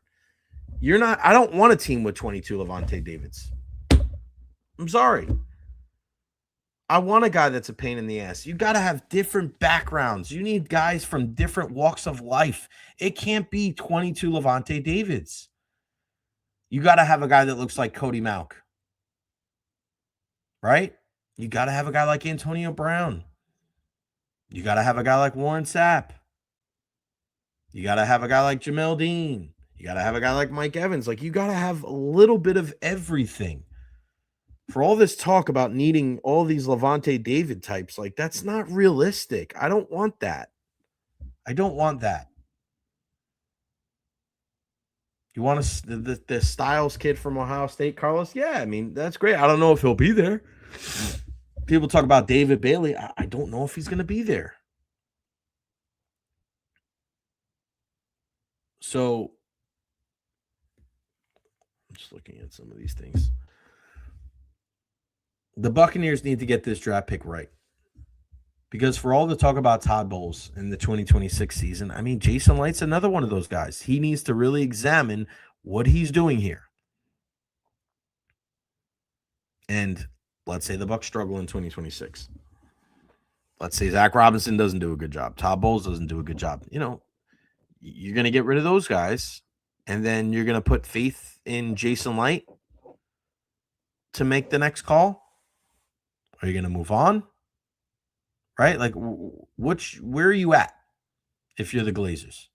A: I don't want a team with 22 Levante Davids. I'm sorry. I want a guy that's a pain in the ass. You got to have different backgrounds. You need guys from different walks of life. It can't be 22 Levante Davids. You got to have a guy that looks like Cody Mauch. Right? You got to have a guy like Antonio Brown. You got to have a guy like Warren Sapp. You got to have a guy like Jamel Dean. You got to have a guy like Mike Evans. You got to have a little bit of everything. For all this talk about needing all these Levante David types, that's not realistic. I don't want that. I don't want that. You want the Styles kid from Ohio State, Carlos? Yeah, I mean, that's great. I don't know if he'll be there. People talk about David Bailey. I don't know if he's going to be there. So, I'm just looking at some of these things. The Buccaneers need to get this draft pick right. Because for all the talk about Todd Bowles in the 2026 season, I mean, Jason Light's another one of those guys. He needs to really examine what he's doing here. And let's say the Bucs struggle in 2026. Let's say Zac Robinson doesn't do a good job. Todd Bowles doesn't do a good job. You're going to get rid of those guys, and then you're going to put faith in Jason Light to make the next call. Are you going to move on? Right? Where are you at if you're the Glazers?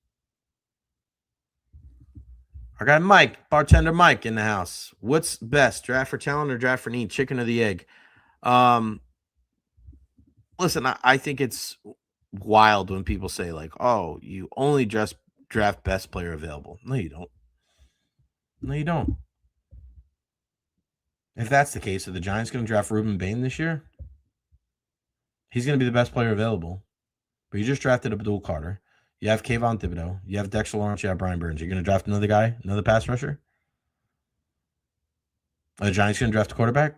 A: Our guy Mike, bartender Mike in the house. What's best, draft for talent or draft for need? Chicken or the egg? Listen, I think it's wild when people say oh, you only just draft best player available. No, you don't. No, you don't. If that's the case, are the Giants going to draft Ruben Bain this year? He's going to be the best player available. But you just drafted Abdul Carter. You have Kayvon Thibodeau. You have Dexter Lawrence. You have Brian Burns. You're going to draft another guy, another pass rusher? Are the Giants going to draft a quarterback?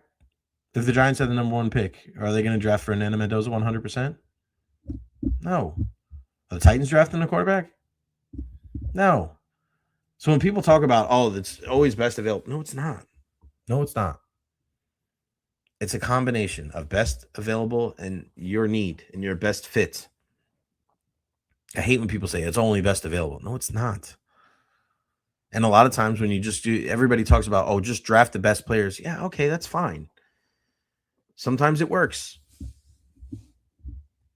A: If the Giants have the number 1 pick, are they going to draft Fernando Mendoza 100%? No. Are the Titans drafting a quarterback? No. So when people talk about, oh, it's always best available, no, it's not. No, it's not. It's a combination of best available and your need and your best fit. I hate when people say it's only best available. No, it's not. And a lot of times when you just do, everybody talks about, oh, just draft the best players. Yeah, okay, that's fine. Sometimes it works.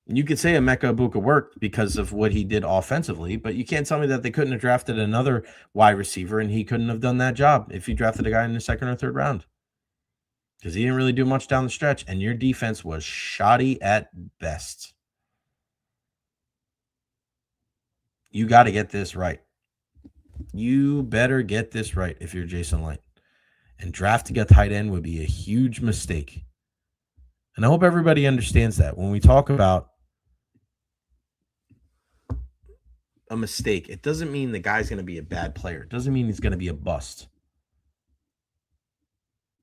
A: You could say Emeka Ibuka worked because of what he did offensively, but you can't tell me that they couldn't have drafted another wide receiver and he couldn't have done that job if you drafted a guy in the second or third round. Because he didn't really do much down the stretch, and your defense was shoddy at best. You got to get this right. You better get this right if you're Jason Light. And drafting a tight end would be a huge mistake. And I hope everybody understands that. When we talk about a mistake, it doesn't mean the guy's going to be a bad player. It doesn't mean he's going to be a bust.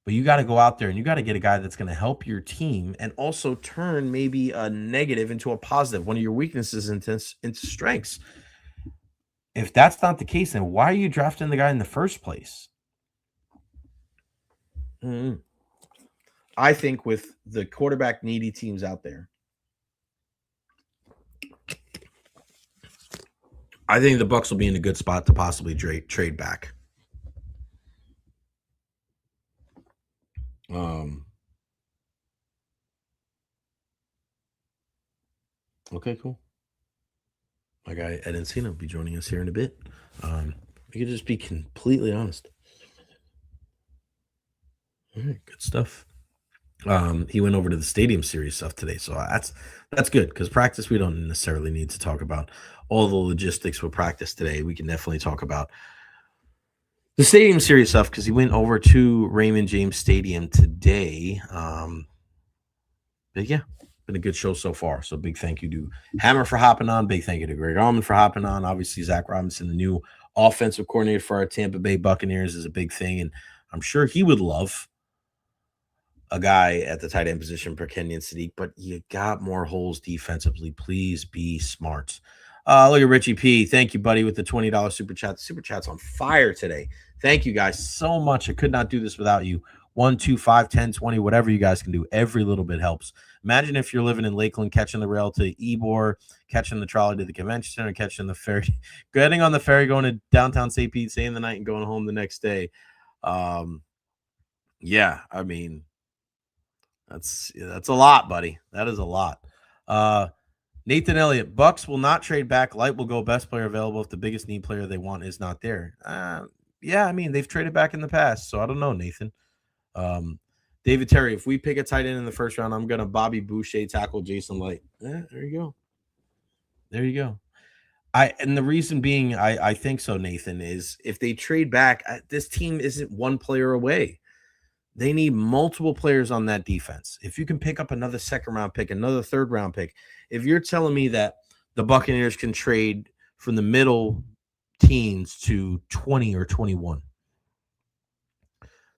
A: But you got to go out there and you got to get a guy that's going to help your team and also turn maybe a negative into a positive, one of your weaknesses into strengths. If that's not the case, then why are you drafting the guy in the first place? I think with the quarterback needy teams out there, I think the Bucs will be in a good spot to possibly trade back. Okay, cool. My guy Ed Encina will be joining us here in a bit. We could just be completely honest. All right, good stuff. He went over to the Stadium Series stuff today, so that's good because practice we don't necessarily need to talk about all the logistics with practice today. We can definitely talk about the Stadium Series stuff because he went over to Raymond James Stadium today. But yeah, been a good show so far. So big thank you to Hammer for hopping on. Big thank you to Greg Auman for hopping on. Obviously, Zac Robinson, the new offensive coordinator for our Tampa Bay Buccaneers, is a big thing, and I'm sure he would love a guy at the tight end position for Kenyon Sadiq, but you got more holes defensively. Please be smart. Look at Richie P. Thank you, buddy, with the $20 super chat. The super chat's on fire today. Thank you guys so much. I could not do this without you. 1, 2, 5, 10, 20, whatever you guys can do. Every little bit helps. Imagine if you're living in Lakeland, catching the rail to Ybor, catching the trolley to the convention center, catching the ferry, getting on the ferry, going to downtown St. Pete, staying the night, and going home the next day. Yeah, I mean, that's a lot, buddy. That is a lot. Nathan Elliott, Bucks will not trade back. Light will go best player available if the biggest need player they want is not there. Yeah, I mean, they've traded back in the past, so I don't know, Nathan. David Terry, if we pick a tight end in the first round, I'm going to Bobby Boucher tackle Jason Light. There you go. There you go. And the reason being I think so, Nathan, is if they trade back, this team isn't one player away. They need multiple players on that defense. If you can pick up another second-round pick, another third-round pick, if you're telling me that the Buccaneers can trade from the middle teens to 20 or 21,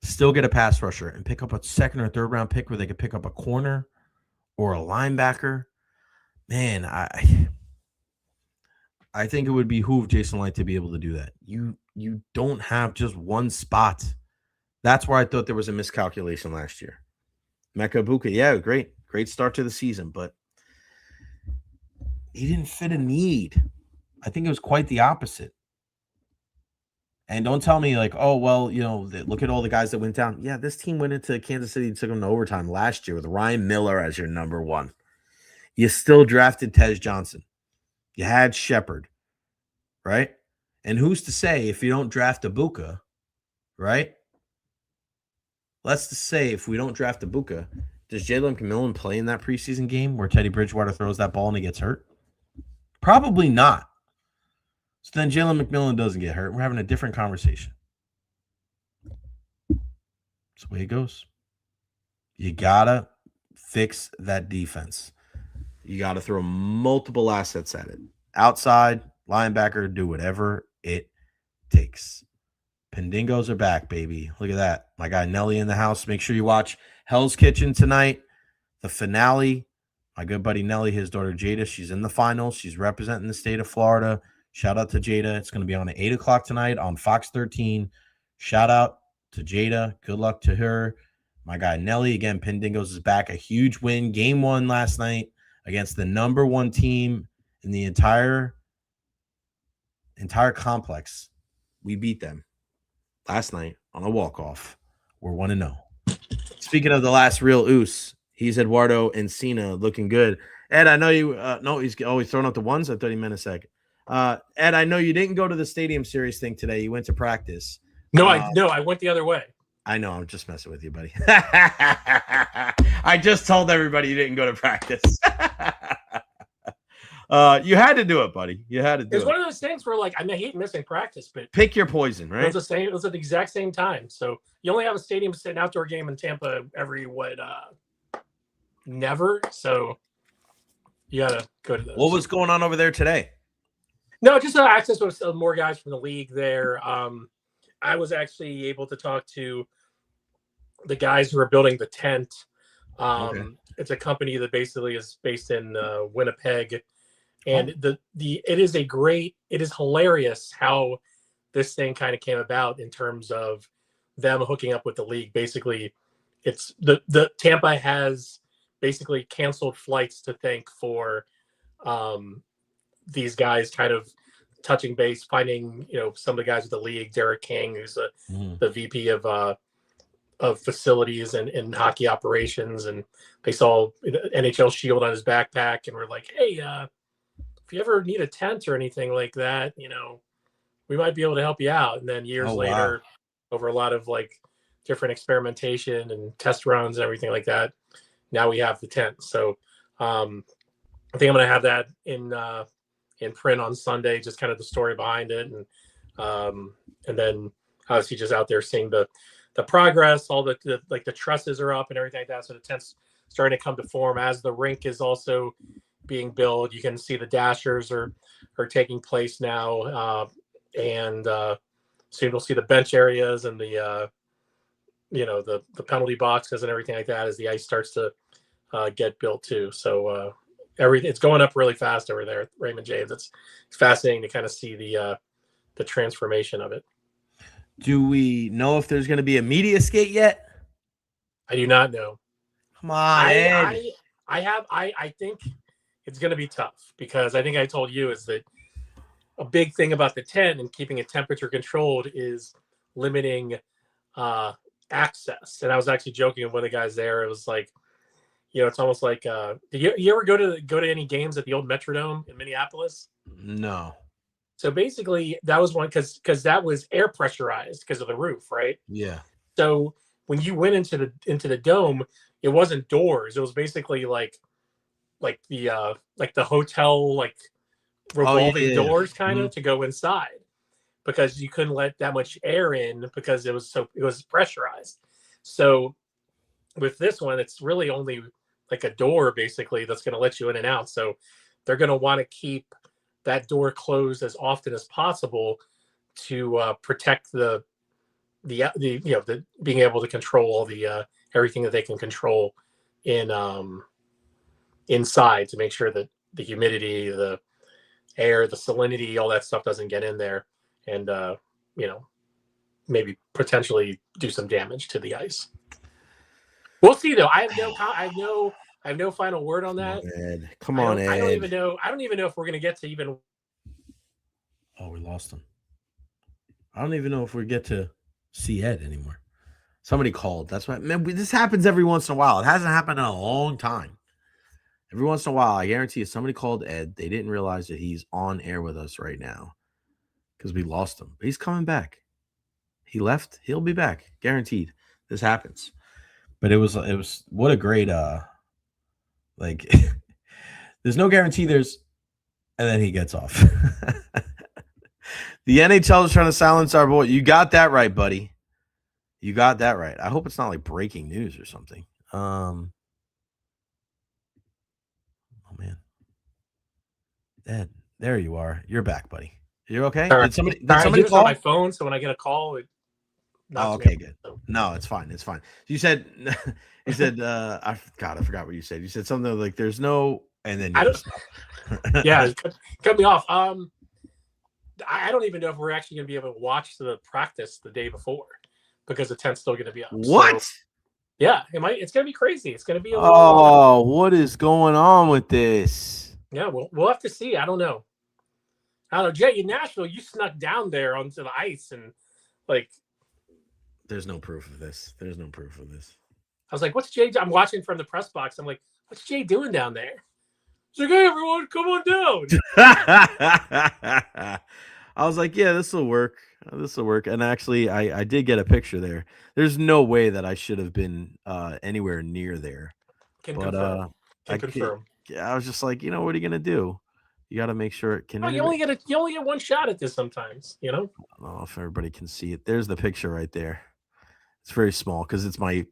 A: still get a pass rusher, and pick up a second or third-round pick where they could pick up a corner or a linebacker, man, I think it would behoove Jason Light to be able to do that. You don't have just one spot. That's where I thought there was a miscalculation last year. Emeka Ibuka, yeah, great start to the season, but he didn't fit a need. I think it was quite the opposite. And don't tell me like, oh, well, look at all the guys that went down. Yeah, this team went into Kansas City and took them to overtime last year with Ryan Miller as your number one. You still drafted Tej Johnson. You had Shepard, right? And who's to say if you don't draft Ibuka, right? Let's just say if we don't draft Ibuka, does Jalen McMillan play in that preseason game where Teddy Bridgewater throws that ball and he gets hurt? Probably not. So then Jalen McMillan doesn't get hurt. We're having a different conversation. That's the way it goes. You got to fix that defense. You got to throw multiple assets at it. Outside, linebacker, do whatever it takes. Pendingos are back, baby. Look at that. My guy Nelly in the house. Make sure you watch Hell's Kitchen tonight. The finale. My good buddy Nelly, his daughter Jada, she's in the finals. She's representing the state of Florida. Shout out to Jada. It's going to be on at 8 o'clock tonight on Fox 13. Shout out to Jada. Good luck to her. My guy Nelly, again, Pendingos is back. A huge win. Game 1 last night against the number 1 team in the entire complex. We beat them last night on a walk-off. We're 1-0. Speaking of the last real oos, he's Eduardo Encina, looking good. Ed, I know you no, he's always throwing out the ones. I thought he meant a second. Ed, I know you didn't go to the Stadium Series thing today. You went to practice.
D: No, I went the other way.
A: I know. I'm just messing with you, buddy. I just told everybody you didn't go to practice. You had to do it, buddy. You had to do it.
D: It's one of those things where, like, I hate missing practice, but
A: pick your poison, right?
D: It was at the exact same time. So you only have an outdoor game in Tampa every never. So you gotta go to those.
A: What was going on over there today?
D: No, just access with more guys from the league there. I was actually able to talk to the guys who are building the tent. Okay. It's a company that basically is based in Winnipeg, and it is hilarious how this thing kind of came about in terms of them hooking up with the league. Basically, it's the Tampa has basically canceled flights to thank for these guys kind of touching base, finding some of the guys with the league. Derek King, who's the VP of facilities and hockey operations, and they saw NHL shield on his backpack and were like, hey, if you ever need a tent or anything like that, we might be able to help you out. And then years later, over a lot of like different experimentation and test runs and everything like that, now we have the tent. So I think I'm going to have that in print on Sunday, just kind of the story behind it. And then obviously just out there seeing the progress, all the trusses are up and everything like that. So the tent's starting to come to form as the rink is also being built. You can see the dashers are taking place now. And soon we'll see the bench areas and the penalty boxes and everything like that as the ice starts to get built too. So it's going up really fast over there at Raymond James. It's fascinating to kind of see the transformation of it.
A: Do we know if there's going to be a media skate yet?
D: I do not know.
A: Come on, Ed.
D: I think it's going to be tough because I think I told you is that a big thing about the tent and keeping it temperature controlled is limiting access. And I was actually joking with one of the guys there. It was like, it's almost like, did you ever go to any games at the old Metrodome in Minneapolis?
A: No.
D: So basically that was one because that was air pressurized because of the roof, right?
A: Yeah.
D: So when you went into the dome, it wasn't doors. It was basically like the hotel, like revolving doors kind of to go inside because you couldn't let that much air in because it was pressurized. So with this one, it's really only like a door basically that's going to let you in and out. So they're going to want to keep that door closed as often as possible to protect the being able to control all the everything that they can control in inside to make sure that the humidity, the air, the salinity, all that stuff doesn't get in there and maybe potentially do some damage to the ice. We'll see though. I have no final word on that.
A: Come on, Ed.
D: I don't even know if we're gonna get to even.
A: Oh, we lost him. I don't even know if we get to see Ed anymore. Somebody called. That's why, man. This happens every once in a while. It hasn't happened in a long time. Every once in a while, I guarantee you, somebody called Ed. They didn't realize that he's on air with us right now because we lost him. But he's coming back. He left. He'll be back, guaranteed. This happens. But it was what a great like. There's no guarantee. And then he gets off. The NHL is trying to silence our boy. You got that right, buddy. You got that right. I hope it's not like breaking news or something. Oh man, Ed, there you are. You're back, buddy. You're okay.
D: Right.
A: Did somebody call
D: on my phone? So when I get a call,
A: okay, good. No, it's fine. It's fine. You said, I forgot what you said. You said something like, "There's no," and then you just
D: yeah, cut me off. I don't even know if we're actually going to be able to watch the practice the day before because the tent's still going to be up.
A: What?
D: So, yeah, it's going to be crazy. It's going to be a little.
A: Oh, what is going on with this?
D: Yeah, we'll have to see. I don't know. Jay, in Nashville, you snuck down there onto the ice and like.
A: There's no proof of this. There's no proof of this.
D: I was like, "What's Jay?" I'm watching from the press box. I'm like, "What's Jay doing down there?" He's like, "Hey, everyone, come on down."
A: I was like, yeah, this will work. This will work. And actually, I did get a picture there. There's no way that I should have been anywhere near there.
D: Can
A: But
D: confirm. Can confirm.
A: I was just like, what are you gonna do? You got to make sure it can.
D: You only get one shot at this sometimes.
A: I don't know if everybody can see it. There's the picture right there. It's very small because it's my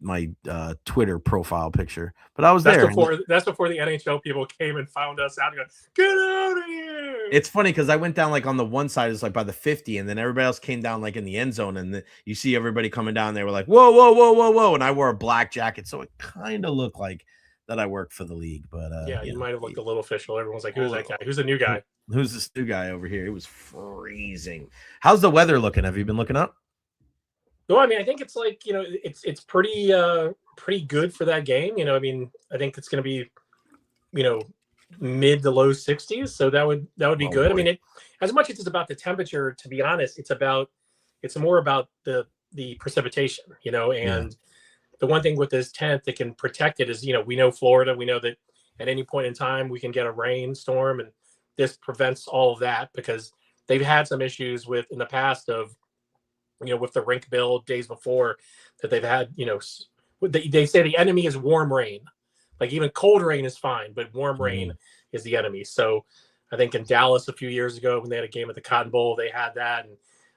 A: Twitter profile picture. But I was there.
D: That's before the NHL people came and found us out and go, "Get out of here!"
A: It's funny because I went down like on the one side is like by the 50, and then everybody else came down like in the end zone, and you see everybody coming down. They were like, "Whoa, whoa, whoa, whoa, whoa!" And I wore a black jacket, so it kind of looked like that I worked for the league. But
D: yeah, you might have looked a little official. Everyone's like, "Who's that guy? Who's the new guy?
A: Who's this new guy over here?" It was freezing. How's the weather looking? Have you been looking up?
D: No, I mean, I think it's like, it's pretty good for that game. I mean, I think it's going to be, mid to low 60s. So that would be good. Boy. I mean, as much as it's about the temperature, to be honest, it's more about the precipitation, and the one thing with this tent that can protect it is, we know Florida, we know that at any point in time we can get a rainstorm, and this prevents all of that because they've had some issues in the past of, with the rink build days before that they've had, they say the enemy is warm rain. Like even cold rain is fine, but warm rain is the enemy. So I think in Dallas a few years ago when they had a game at the Cotton Bowl, they had that. And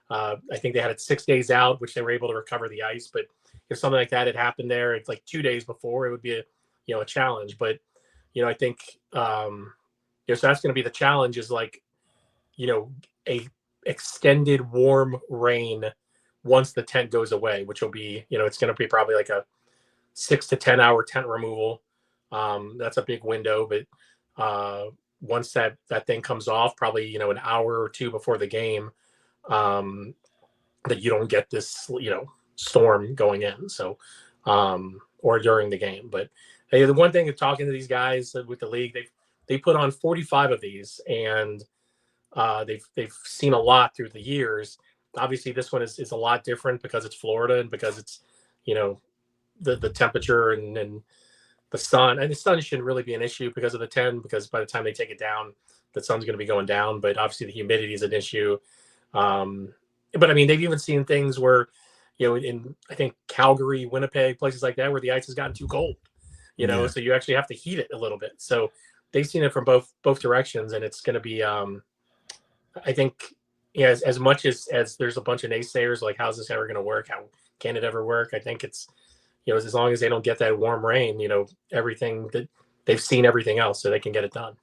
D: I think they had it 6 days out, which they were able to recover the ice. But if something like that had happened there, it's like 2 days before, it would be a challenge. But, I think, so that's going to be the challenge is like, a extended warm rain once the tent goes away, which will be, it's going to be probably like a 6 to 10 hour tent removal. That's a big window, but once that thing comes off, probably, an hour or two before the game, that you don't get this, storm going in. So, or during the game. But hey, the one thing of talking to these guys with the league, they put on 45 of these, and they've seen a lot through the years. Obviously, this one is a lot different because it's Florida and because it's, the temperature and the sun. And the sun shouldn't really be an issue because of the 10, because by the time they take it down, the sun's going to be going down. But obviously, the humidity is an issue. But I mean, they've even seen things where, in I think Calgary, Winnipeg, places like that, where the ice has gotten too cold. So you actually have to heat it a little bit. So they've seen it from both directions, and it's going to be, I think. Yeah, as much as there's a bunch of naysayers like, how's this ever going to work? How can it ever work? I think it's, as long as they don't get that warm rain, everything that they've seen everything else, so they can get it done.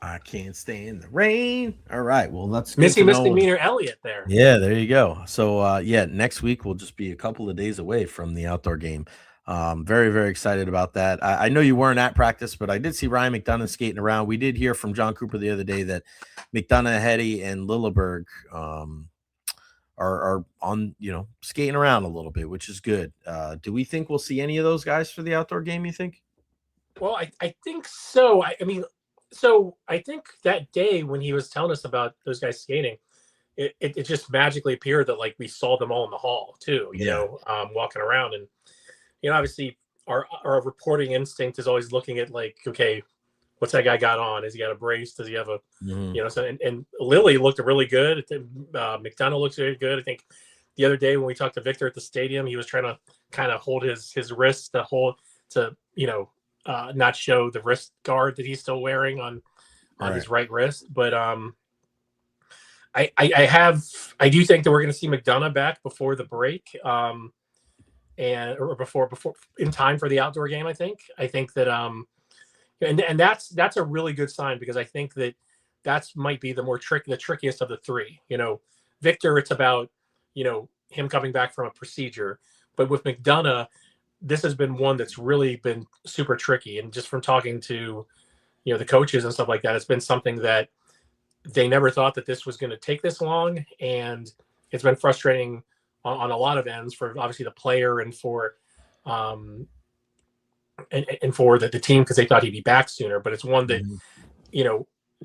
A: I can't stand the rain. All right, well, that's
D: misdemeanor Elliott there.
A: Yeah, there you go. So next week we'll just be a couple of days away from the outdoor game. Very, very excited about that. I know you weren't at practice, but I did see Ryan McDonough skating around. We did hear from John Cooper the other day that McDonough, Hetty, and Lilleberg are on, skating around a little bit, which is good. Do we think we'll see any of those guys for the outdoor game, you think?
D: Well, I think so. I mean, so I think that day when he was telling us about those guys skating, it just magically appeared that like we saw them all in the hall too, walking around. And obviously our reporting instinct is always looking at like, okay, what's that guy got on? Has he got a brace? Does he have a, so, and Lily looked really good. McDonough looks very good. I think the other day when we talked to Victor at the stadium, he was trying to kind of hold his wrist to not show the wrist guard that he's still wearing on his right wrist. But I do think that we're going to see McDonough back before the break. Or before in time for the outdoor game. I think that and that's a really good sign, because I think that might be the trickiest of the three. Victor, it's about him coming back from a procedure, but with McDonough, this has been one that's really been super tricky. And just from talking to the coaches and stuff like that, it's been something that they never thought that this was going to take this long, and it's been frustrating on a lot of ends for obviously the player and for and for the team, because they thought he'd be back sooner. But it's one that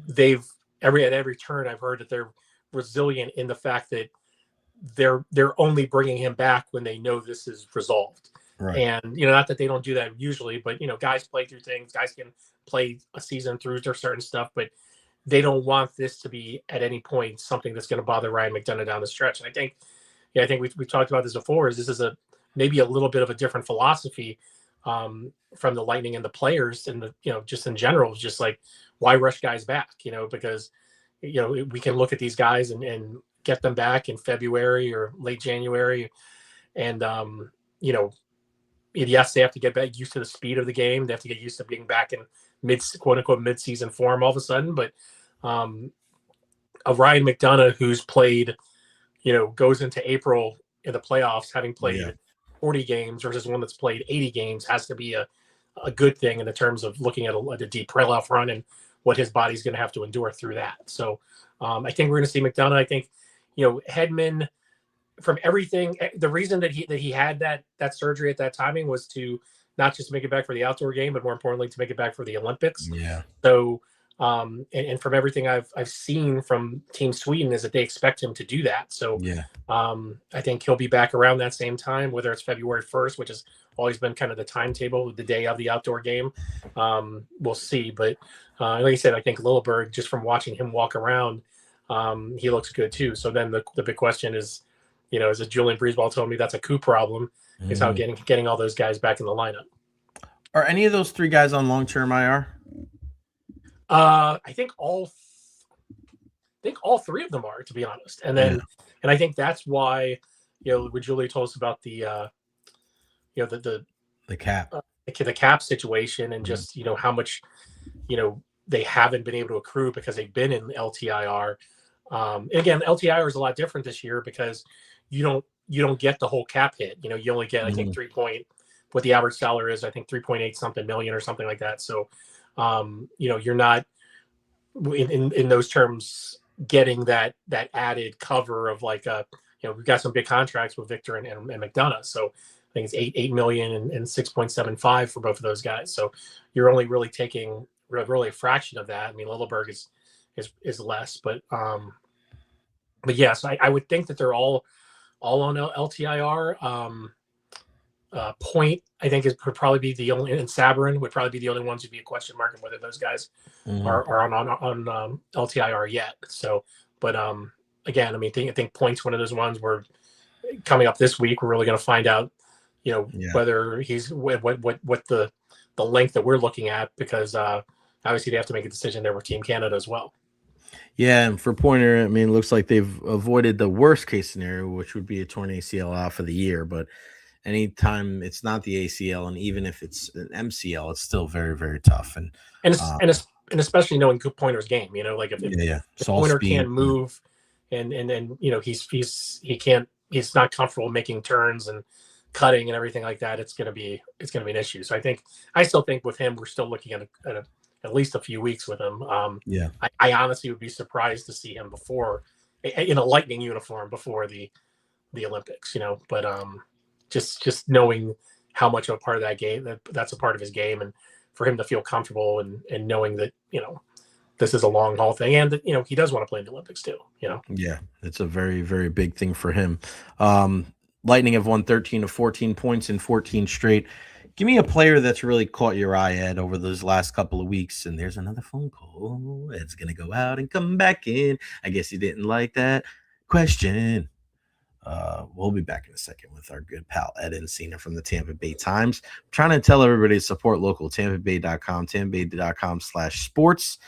D: they've at every turn I've heard that they're resilient in the fact that they're only bringing him back when they know this is resolved.
A: Right.
D: And not that they don't do that usually, but guys play through things. Guys can play a season through their certain stuff, but they don't want this to be at any point something that's going to bother Ryan McDonough down the stretch. And I think we talked about this before. This is maybe a little bit of a different philosophy from the Lightning and the players, and just in general, just like, why rush guys back? Because we can look at these guys and get them back in February or late January, and yes, they have to get back used to the speed of the game. They have to get used to being back in quote unquote mid-season form all of a sudden. But a Ryan McDonough who's played, goes into April in the playoffs having played 40 games versus one that's played 80 games has to be a good thing in the terms of looking at a deep playoff run and what his body's going to have to endure through that. So I think we're going to see McDonough. I think, Hedman, from everything, the reason that he had that surgery at that timing was to not just make it back for the outdoor game, but more importantly to make it back for the Olympics.
A: Yeah.
D: So and from everything I've seen from Team Sweden is that they expect him to do that. So I think he'll be back around that same time, whether it's February 1st, which has always been kind of the timetable, the day of the outdoor game. We'll see. But like I said, I think Lilleberg, just from watching him walk around, he looks good too. So then the big question is, as Julian Breezeball told me, that's a coup problem, is how getting all those guys back in the lineup.
A: Are any of those three guys on long-term IR?
D: I think all three of them are, to be honest. And then, and I think that's why, what Julie told us about the
A: cap,
D: the cap situation, and just, how much, they haven't been able to accrue because they've been in LTIR. And again, LTIR is a lot different this year because you don't get the whole cap hit. You only get, I think, what the average salary is, I think 3.8 something million or something like that. So, you're not in those terms getting that added cover of like, we've got some big contracts with Victor and McDonough. So I think it's 8 million and 6.75 for both of those guys. So you're only really taking really a fraction of that. I mean, Lilleberg is less, but yes, I would think that they're all on LTIR. Point, I think, would probably be the only, and Sabrin would probably be the only ones who'd be a question mark of whether those guys are on LTIR yet. So, but again, I mean, I think Point's one of those ones where coming up this week, we're really going to find out, whether he's what the length that we're looking at, because obviously they have to make a decision there with Team Canada as well.
A: Yeah, and for Pointer, I mean, it looks like they've avoided the worst case scenario, which would be a torn ACL out for the year. But anytime it's not the ACL, and even if it's an MCL, it's still very, very tough. And
D: especially knowing Pointer's game, like if Pointer can't move, and he's not comfortable making turns and cutting and everything like that, it's gonna be an issue. So I still think with him, we're still looking at least a few weeks with him. I honestly would be surprised to see him before in a Lightning uniform before the Olympics, but just knowing how much of a part of that game that's a part of his game, and for him to feel comfortable and knowing that this is a long haul thing, and that he does want to play in the Olympics too.
A: Yeah, it's a very, very big thing for him. Lightning have won 13 of 14 points in 14 straight. Give me a player that's really caught your eye, Ed, over those last couple of weeks. And there's another phone call. Ed's going to go out and come back in. I guess he didn't like that question. We'll be back in a second with our good pal Ed Encina from the Tampa Bay Times. I'm trying to tell everybody to support local, tampabay.com, tampabay.com/sports.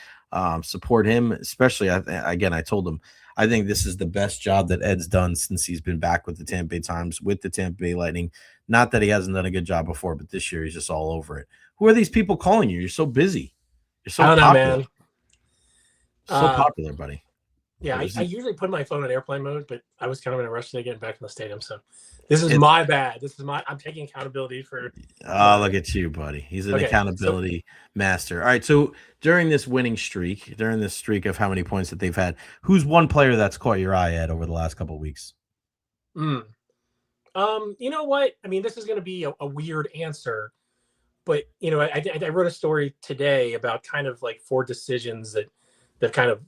A: Support him, especially, I told him, I think this is the best job that Ed's done since he's been back with the Tampa Bay Times, with the Tampa Bay Lightning. Not that he hasn't done a good job before, but this year he's just all over it. Who are these people calling you? You're so busy. You're so popular.
D: Man.
A: So popular, buddy.
D: Yeah,
A: But
D: I usually put my phone in airplane mode, but I was kind of in a rush to get back in the stadium. So this is my bad. I'm taking accountability for.
A: Look at you, buddy. He's an
D: Okay,
A: accountability master. All right. So during this winning streak, during this streak of how many points that they've had, who's one player that's caught your eye, Ed, over the last couple of weeks?
D: You know what? I mean, this is going to be a weird answer, but you know, I wrote a story today about kind of like 4 decisions that kind of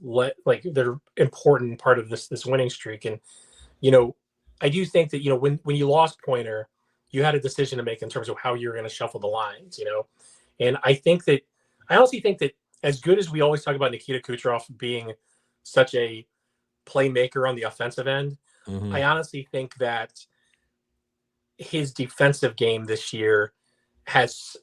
D: they're important part of this winning streak. And you know, I do think that, you know, when you lost Pointer, you had a decision to make in terms of how you're going to shuffle the lines, you know. And I honestly think that as good as we always talk about Nikita Kucherov being such a playmaker on the offensive end, I honestly think that his defensive game this year has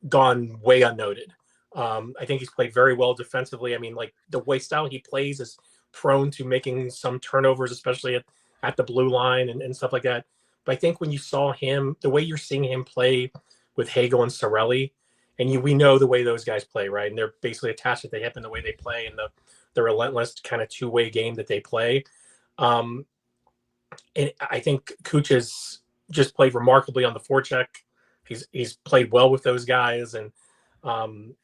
D: gone way unnoted. I think he's played very well defensively. I mean, like the way style he plays is prone to making some turnovers, especially at the blue line and stuff like that. But I think when you saw him, the way you're seeing him play with Hagel and Sorelli, and we know the way those guys play, right? And they're basically attached at the hip in the way they play and the relentless kind of two-way game that they play. And I think Kuch has just played remarkably on the forecheck. He's played well with those guys, and you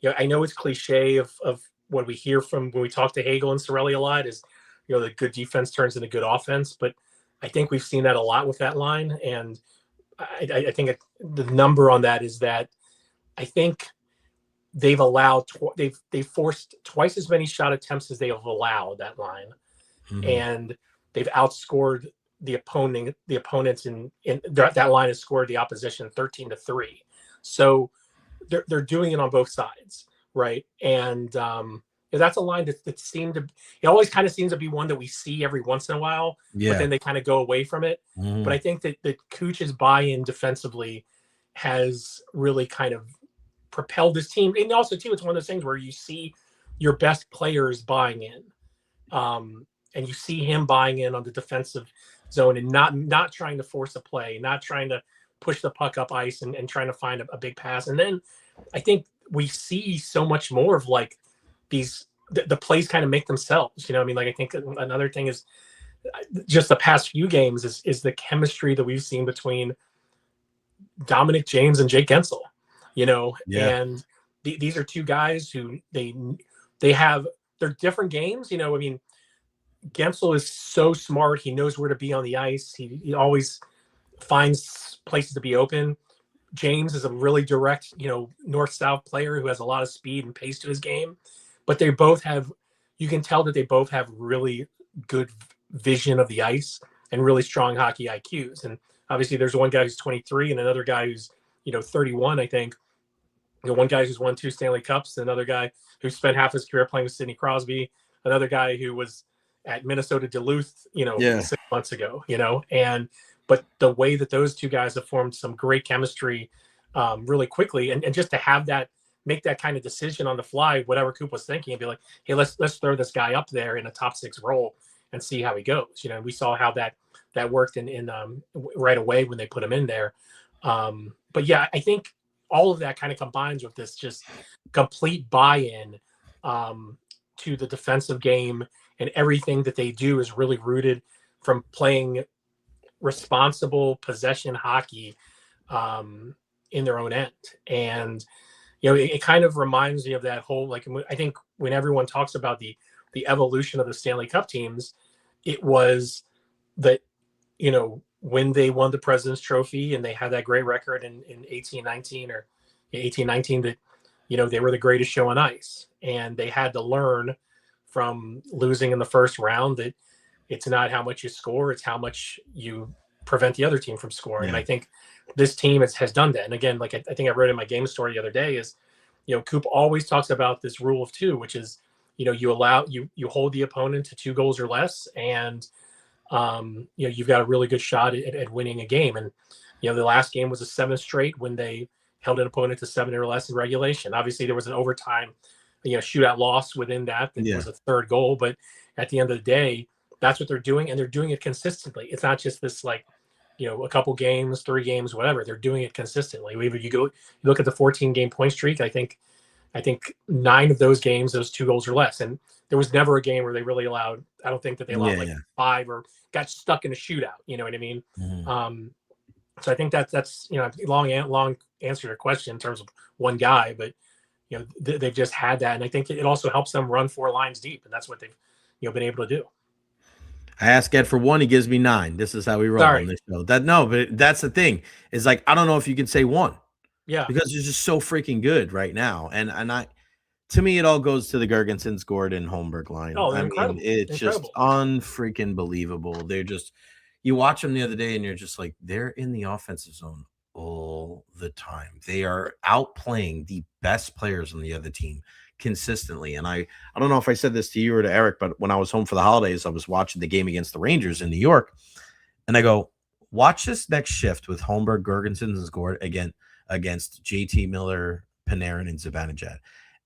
D: know, I know it's cliche of what we hear from when we talk to Hagel and Sorelli a lot is, you know, the good defense turns into good offense, but I think we've seen that a lot with that line, and I think the number on that is that I think they've allowed they've forced twice as many shot attempts as they have allowed that line, and they've outscored the opponents in that line has scored the opposition 13-3. So they're doing it on both sides, right? And that's a line that seemed to, it always kind of seems to be one that we see every once in a while, but then they kind of go away from it. But I think that Kuch's buy-in defensively has really kind of propelled this team. And also too, it's one of those things where you see your best players buying in. And you see him buying in on the defensive zone and not trying to force a play, not trying to push the puck up ice and trying to find a big pass. And then I think we see so much more of like the plays kind of make themselves, you know. I mean, like, I think another thing is just the past few games is the chemistry that we've seen between Dominic James and Jake Gensel, you know. And these are two guys who they're different games, you know. I mean, Gensel is so smart. He knows where to be on the ice. He always finds places to be open. James is a really direct, you know, north-south player who has a lot of speed and pace to his game. But they both have, you can tell that they both have really good vision of the ice and really strong hockey IQs. And obviously there's one guy who's 23 and another guy who's, you know, 31, I think. You know, one guy who's won 2 Stanley Cups, another guy who spent half his career playing with Sidney Crosby, another guy who was at Minnesota Duluth, you know, 6 months ago, you know. But the way that those two guys have formed some great chemistry really quickly, and just to have that, make that kind of decision on the fly, whatever Coop was thinking, and be like, hey, let's throw this guy up there in a top 6 role and see how he goes. You know, we saw how that worked in right away when they put him in there. But yeah, I think all of that kind of combines with this just complete buy-in to the defensive game, and everything that they do is really rooted from playing responsible possession hockey in their own end. And you know, it kind of reminds me of that whole, like, I think when everyone talks about the evolution of the Stanley Cup teams, it was that, you know, when they won the President's Trophy and they had that great record in 18-19 or 18-19, that, you know, they were the greatest show on ice, and they had to learn from losing in the first round that it's not how much you score, it's how much you prevent the other team from scoring. And I think this team has done that. And again, like I think I wrote in my game story the other day is, you know, Coop always talks about this rule of 2, which is, you know, you hold the opponent to 2 goals or less, and you know, you've got a really good shot at winning a game. And you know, the last game was a 7th straight when they held an opponent to 7 or less in regulation. Obviously, there was an overtime, you know, shootout loss within that was a 3rd goal. But at the end of the day, that's what they're doing, and they're doing it consistently. It's not just this, like, you know, a couple games, 3 games, whatever. They're doing it consistently. You look at the 14-game point streak. I think, I think 9 of those games, those 2 goals or less. And there was never a game where they really allowed, I don't think that they allowed
A: Yeah, yeah.
D: 5 or got stuck in a shootout. You know what I mean?
A: Mhm.
D: So I think that's, long answer to your question in terms of one guy, but they've just had that. And I think it also helps them run 4 lines deep. And that's what they've, been able to do.
A: I ask Ed for 1, he gives me 9. This is how we roll
D: Sorry.
A: on this show. But that's the thing. Is like I don't know if you can say 1
D: Yeah.
A: because it's just so freaking good right now. And to me, it all goes to the Gergensons, Gordon, Holmberg line.
D: Oh, they're
A: I
D: incredible.
A: mean, it's just unfreaking believable. They're just you watch them the other day, and you're just like, they're in the offensive zone all the time. They are outplaying the best players on the other team consistently. And I don't know if I said this to you or to Eric, but when I was home for the holidays, I was watching the game against the Rangers in New York, and I go, watch this next shift with Holmberg, Gergensen, and Gord again against JT Miller, Panarin, and Zibanejad.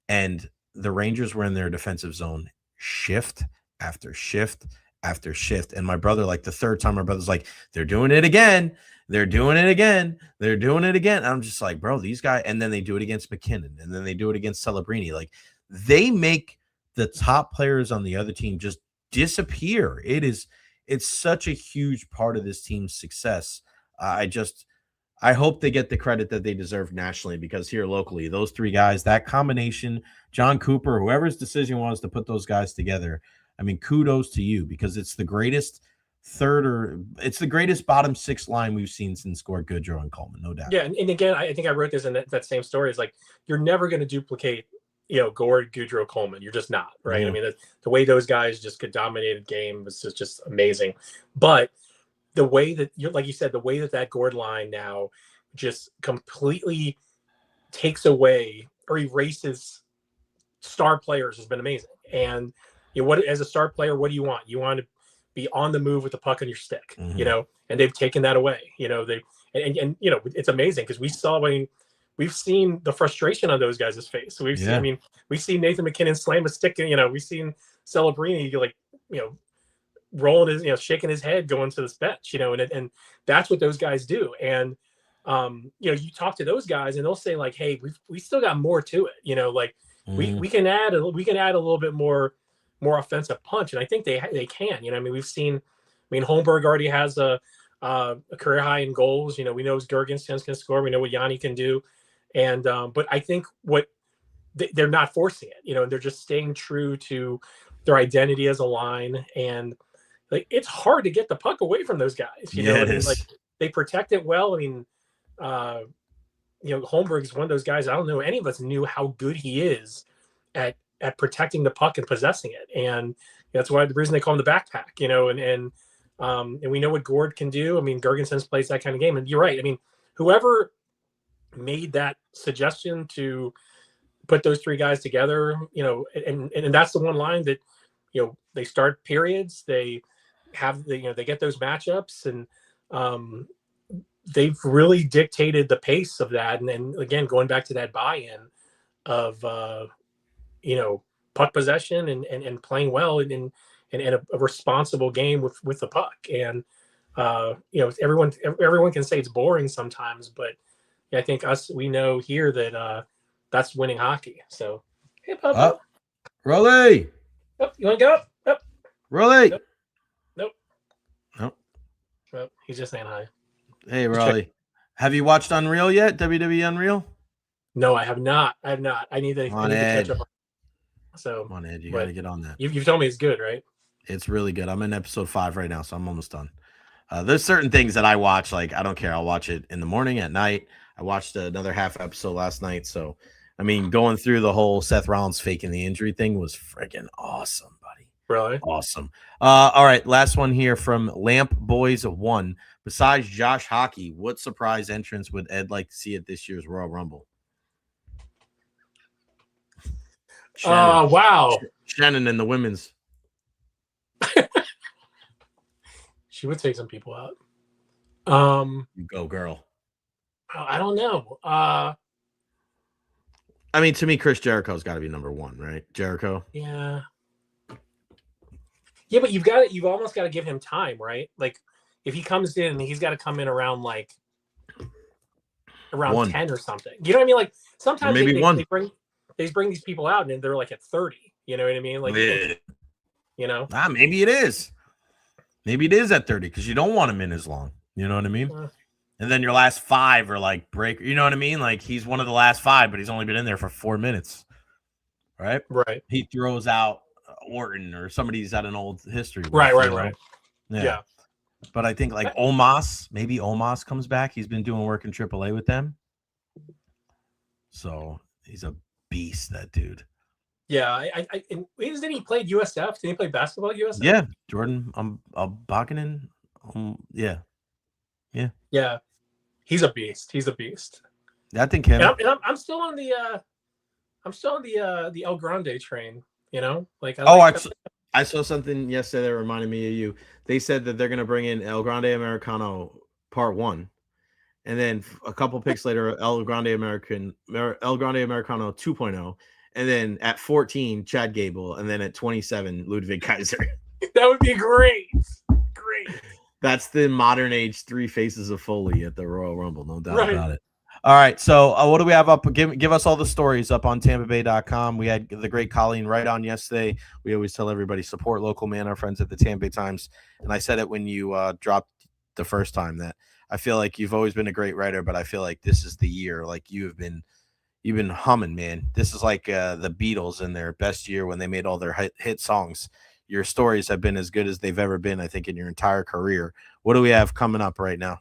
A: And the Rangers were in their defensive zone shift after shift after shift. And my brother, like the third time, my brother's like, they're doing it again. They're doing it again. They're doing it again. And I'm just like, bro, these guys. And then they do it against McKinnon. And then they do it against Celebrini. Like they make the top players on the other team just disappear. It's such a huge part of this team's success. I hope they get the credit that they deserve nationally because here locally, those 3 guys, that combination, John Cooper, whoever's decision was to put those guys together, I mean, kudos to you because it's the greatest it's the greatest bottom 6 line we've seen since Gord, Goodrow, and Coleman, no doubt.
D: Yeah, and again, I think I wrote this in that same story. It's like you're never going to duplicate, Gord, Goodrow, Coleman. You're just not, right?
A: Mm-hmm.
D: I mean, the way those guys just could dominate a game was just amazing. But the way that like you said, the way that Gord line now just completely takes away or erases star players has been amazing. And as a star player, what do you want? You want to be on the move with the puck on your stick, and they've taken that away. It's amazing because we've seen the frustration on those guys' face. We've seen Nathan McKinnon slam a stick. We've seen Celebrini rolling his, shaking his head going to this bench, and that's what those guys do. And you talk to those guys and they'll say like, hey, we still got more to it. We can add a little bit more offensive punch, and I think they can. We've seen. Holmberg already has a career high in goals. We know Gergensen can score. We know what Yanni can do, and but I think what they're not forcing it. And they're just staying true to their identity as a line, and like it's hard to get the puck away from those guys. Like they protect it well. Holmberg is one of those guys. I don't know any of us knew how good he is at protecting the puck and possessing it, and that's why the reason they call him the backpack. And we know what Gord can do. Gergensen's plays that kind of game, and you're right. Whoever made that suggestion to put those 3 guys together, and that's the one line that they start periods. They have they get those matchups, and they've really dictated the pace of that. And then again, going back to that buy-in of puck possession and playing well and a responsible game with the puck. And everyone can say it's boring sometimes, but I think we know here that that's winning hockey. So hey, Papa.
A: Rolly.
D: Oh, you want to go up? Oh.
A: Rolly.
D: Nope. Well, he's just saying hi.
A: Hey, Rolly. Have you watched Unreal yet? WWE Unreal?
D: No, I have not. I need to catch up. So
A: come on, Ed. You got to get on that.
D: You've told me it's good, right?
A: It's really good. I'm in episode 5 right now, so I'm almost done. There's certain things that I watch. Like, I don't care. I'll watch it in the morning, at night. I watched another half episode last night. So, going through the whole Seth Rollins faking the injury thing was freaking awesome, buddy.
D: Really?
A: Awesome. All right. Last one here from Lamp Boys 1. Besides Josh Hockey, what surprise entrance would Ed like to see at this year's Royal Rumble?
D: Wow.
A: Shannon and the women's.
D: She would take some people out.
A: You go, girl.
D: I don't know.
A: To me, Chris Jericho's got to be number 1, right? Jericho.
D: Yeah. Yeah, but you've almost got to give him time, right? Like, if he comes in, he's got to come in around 10 or something. You know what I mean? Like sometimes
A: maybe
D: they they bring these people out and they're like at 30. You know what I mean? Like, you know,
A: maybe it is. Maybe it is at 30 because you don't want him in as long. You know what I mean? And then your last 5 are like break. You know what I mean? Like he's one of the last 5, but he's only been in there for 4 minutes. Right?
D: Right.
A: He throws out Orton or somebody's at an old history.
D: Right. Yeah.
A: But I think like Omos, maybe Omos comes back. He's been doing work in AAA with them. So he's a beast, that dude.
D: Yeah, isn't he played USF? Did he play basketball at USF?
A: Yeah, Jordan. I'm Bakinen. Yeah.
D: He's a beast.
A: I think him.
D: I'm still on the El Grande train. You know, like
A: I saw something yesterday that reminded me of you. They said that they're going to bring in El Grande Americano Part 1, and then a couple picks later, El Grande Americano 2.0. And then at 14, Chad Gable. And then at 27, Ludwig Kaiser.
D: That would be great.
A: That's the modern age 3 faces of Foley at the Royal Rumble. No doubt about it. All right. So what do we have up? Give us all the stories up on TampaBay.com. We had the great Colleen Wright on yesterday. We always tell everybody support local, man, our friends at the Tampa Bay Times. And I said it when you dropped the first time that I feel like you've always been a great writer, but I feel like this is the year. Like you've been humming, man. This is like the Beatles in their best year when they made all their hit songs. Your stories have been as good as they've ever been, I think, in your entire career. What do we have coming up right now?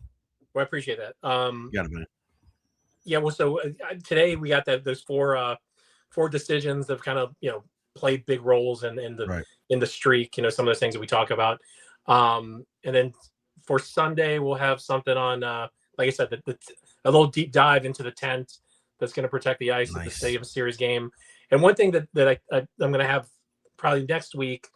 D: Well, I appreciate that.
A: You got a minute.
D: Yeah. Well, so today we got those four decisions that have kind of, played big roles in the streak, some of those things that we talk about. And then for Sunday, we'll have something on, like I said, a little deep dive into the tent that's going to protect the ice at the State of a Series game. And one thing that I'm going to have probably next week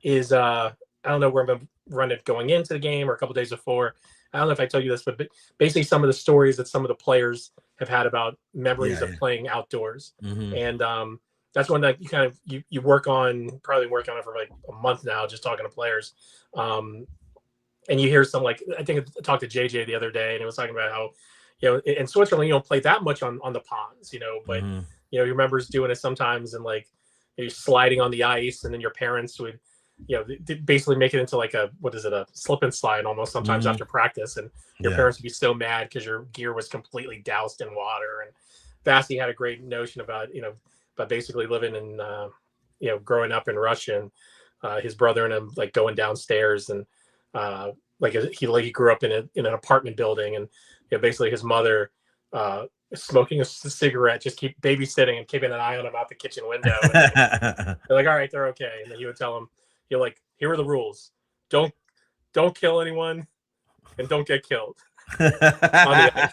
D: is I don't know where I'm going to run it going into the game or a couple days before. I don't know if I told you this, but basically some of the stories that some of the players have had about memories of playing outdoors. Mm-hmm. And that's one that you kind of you work on, probably work on it for like a month now, just talking to players. And you hear some, like, I think I talked to JJ the other day, and he was talking about how, in Switzerland, you don't play that much on the ponds, but, he remembers doing it sometimes, and like you're sliding on the ice, and then your parents would, basically make it into like a slip and slide almost sometimes after practice. And your parents would be so mad because your gear was completely doused in water. And Vassy had a great notion about, about basically living in, growing up in Russia, and his brother and him like going downstairs, and he grew up in an apartment building, and basically his mother smoking a cigarette, just keep babysitting and keeping an eye on him out the kitchen window. And they're like, all right, they're okay. And then he would tell him, here are the rules: don't kill anyone, and don't get killed on the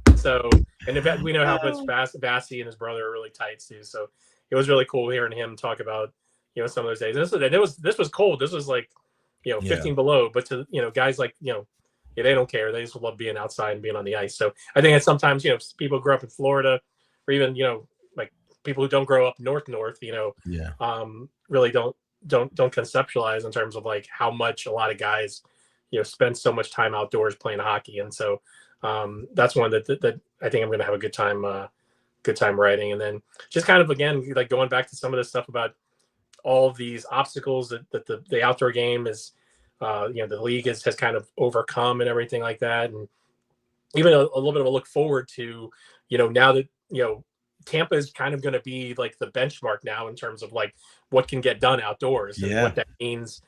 D: ice. So, and we know how much Vassy and his brother are really tight too. So it was really cool hearing him talk about some of those days. This was cold. This was like 15 below, but to guys like they don't care. They just love being outside and being on the ice. So I think that sometimes people grow up in Florida, or even like people who don't grow up north, really don't conceptualize in terms of like how much a lot of guys spend so much time outdoors playing hockey. And so that's one that I think I'm going to have a good time writing. And then just kind of, again, like going back to some of the stuff about all of these obstacles that the outdoor game is, the league has kind of overcome and everything like that. And even a little bit of a look forward to, now that, Tampa is kind of going to be like the benchmark now in terms of like what can get done outdoors and what that means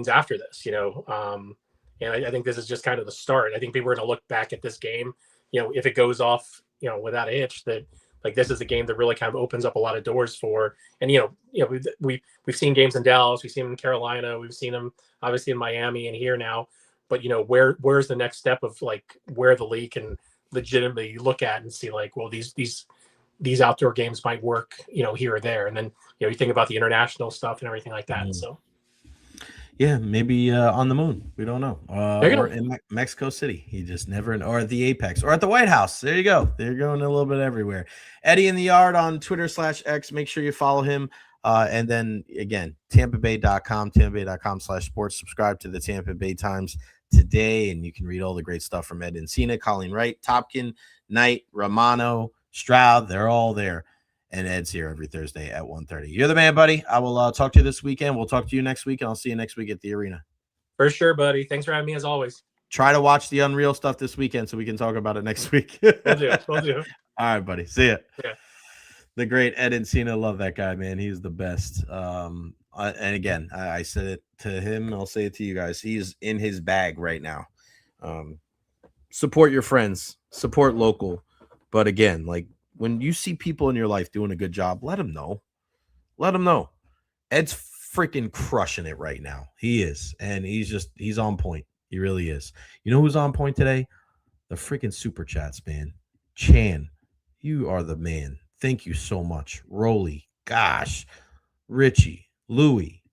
D: after this, and I think this is just kind of the start. I think people are going to look back at this game, if it goes off, without a hitch, that like this is a game that really kind of opens up a lot of doors for. And we've seen games in Dallas, we've seen them in Carolina, we've seen them obviously in Miami and here now. But where's the next step of like where the league can legitimately look at and see like, well, these outdoor games might work, here or there. And then you think about the international stuff and everything like that. So.
A: Yeah, maybe on the moon. We don't know. Or in Mexico City. He just never, or at the Apex, or at the White House. There you go. They're going a little bit everywhere. Eddie in the Yard on Twitter/X. Make sure you follow him. And then again, TampaBay.com, TampaBay.com/sports. Subscribe to the Tampa Bay Times today, and you can read all the great stuff from Ed Encina, Colleen Wright, Topkin, Knight, Romano, Stroud. They're all there. and Ed's here every Thursday at 1:30. You're the man, buddy. I will talk to you this weekend. We'll talk to you next week, and I'll see you next week at the arena.
D: For sure, buddy. Thanks for having me as always.
A: Try to watch the Unreal stuff this weekend so we can talk about it next week.
D: We'll do.
A: All right, buddy. See ya.
D: Yeah.
A: The great Ed Encina. Love that guy, man. He's the best. And again, I said it to him. I'll say it to you guys. He's in his bag right now. Support your friends. Support local. But again, like when you see people in your life doing a good job, let them know. Let them know. Ed's freaking crushing it right now. He is. And he's on point. He really is. You know who's on point today? The freaking super chats, man. Chan, you are the man. Thank you so much. Rolly, gosh, Richie, Louie,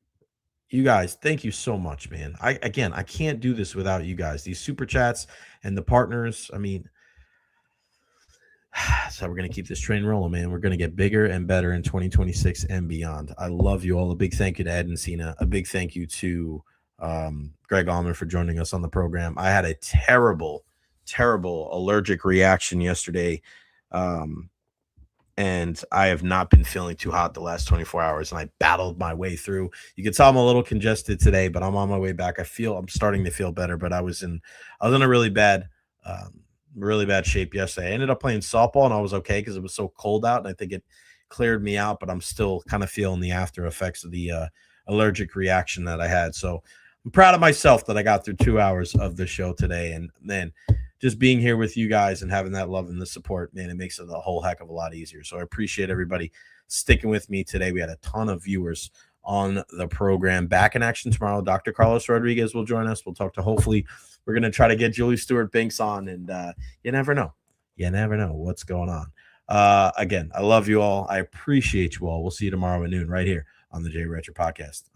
A: you guys, thank you so much, man. I can't do this without you guys. These super chats and the partners. I mean, so we're going to keep this train rolling, man. We're going to get bigger and better in 2026 and beyond. I love you all. A big thank you to Ed Encina. A big thank you to Greg Auman for joining us on the program. I had a terrible allergic reaction yesterday. And I have not been feeling too hot the last 24 hours, and I battled my way through. You can tell I'm a little congested today, but I'm on my way back. I'm starting to feel better, but I was in a really bad shape yesterday. I ended up playing softball, and I was okay because it was so cold out, and I think it cleared me out, but I'm still kind of feeling the after effects of the allergic reaction that I had. So I'm proud of myself that I got through 2 hours of the show today, and then just being here with you guys and having that love and the support, man, it makes it a whole heck of a lot easier. So I appreciate everybody sticking with me today. We had a ton of viewers on the program. Back in action tomorrow. Dr. Carlos Rodriguez will join us. We'll talk to, hopefully, we're going to try to get Julie Stewart-Binks on, and you never know. You never know what's going on. Again, I love you all. I appreciate you all. We'll see you tomorrow at noon right here on the Jay Recher podcast.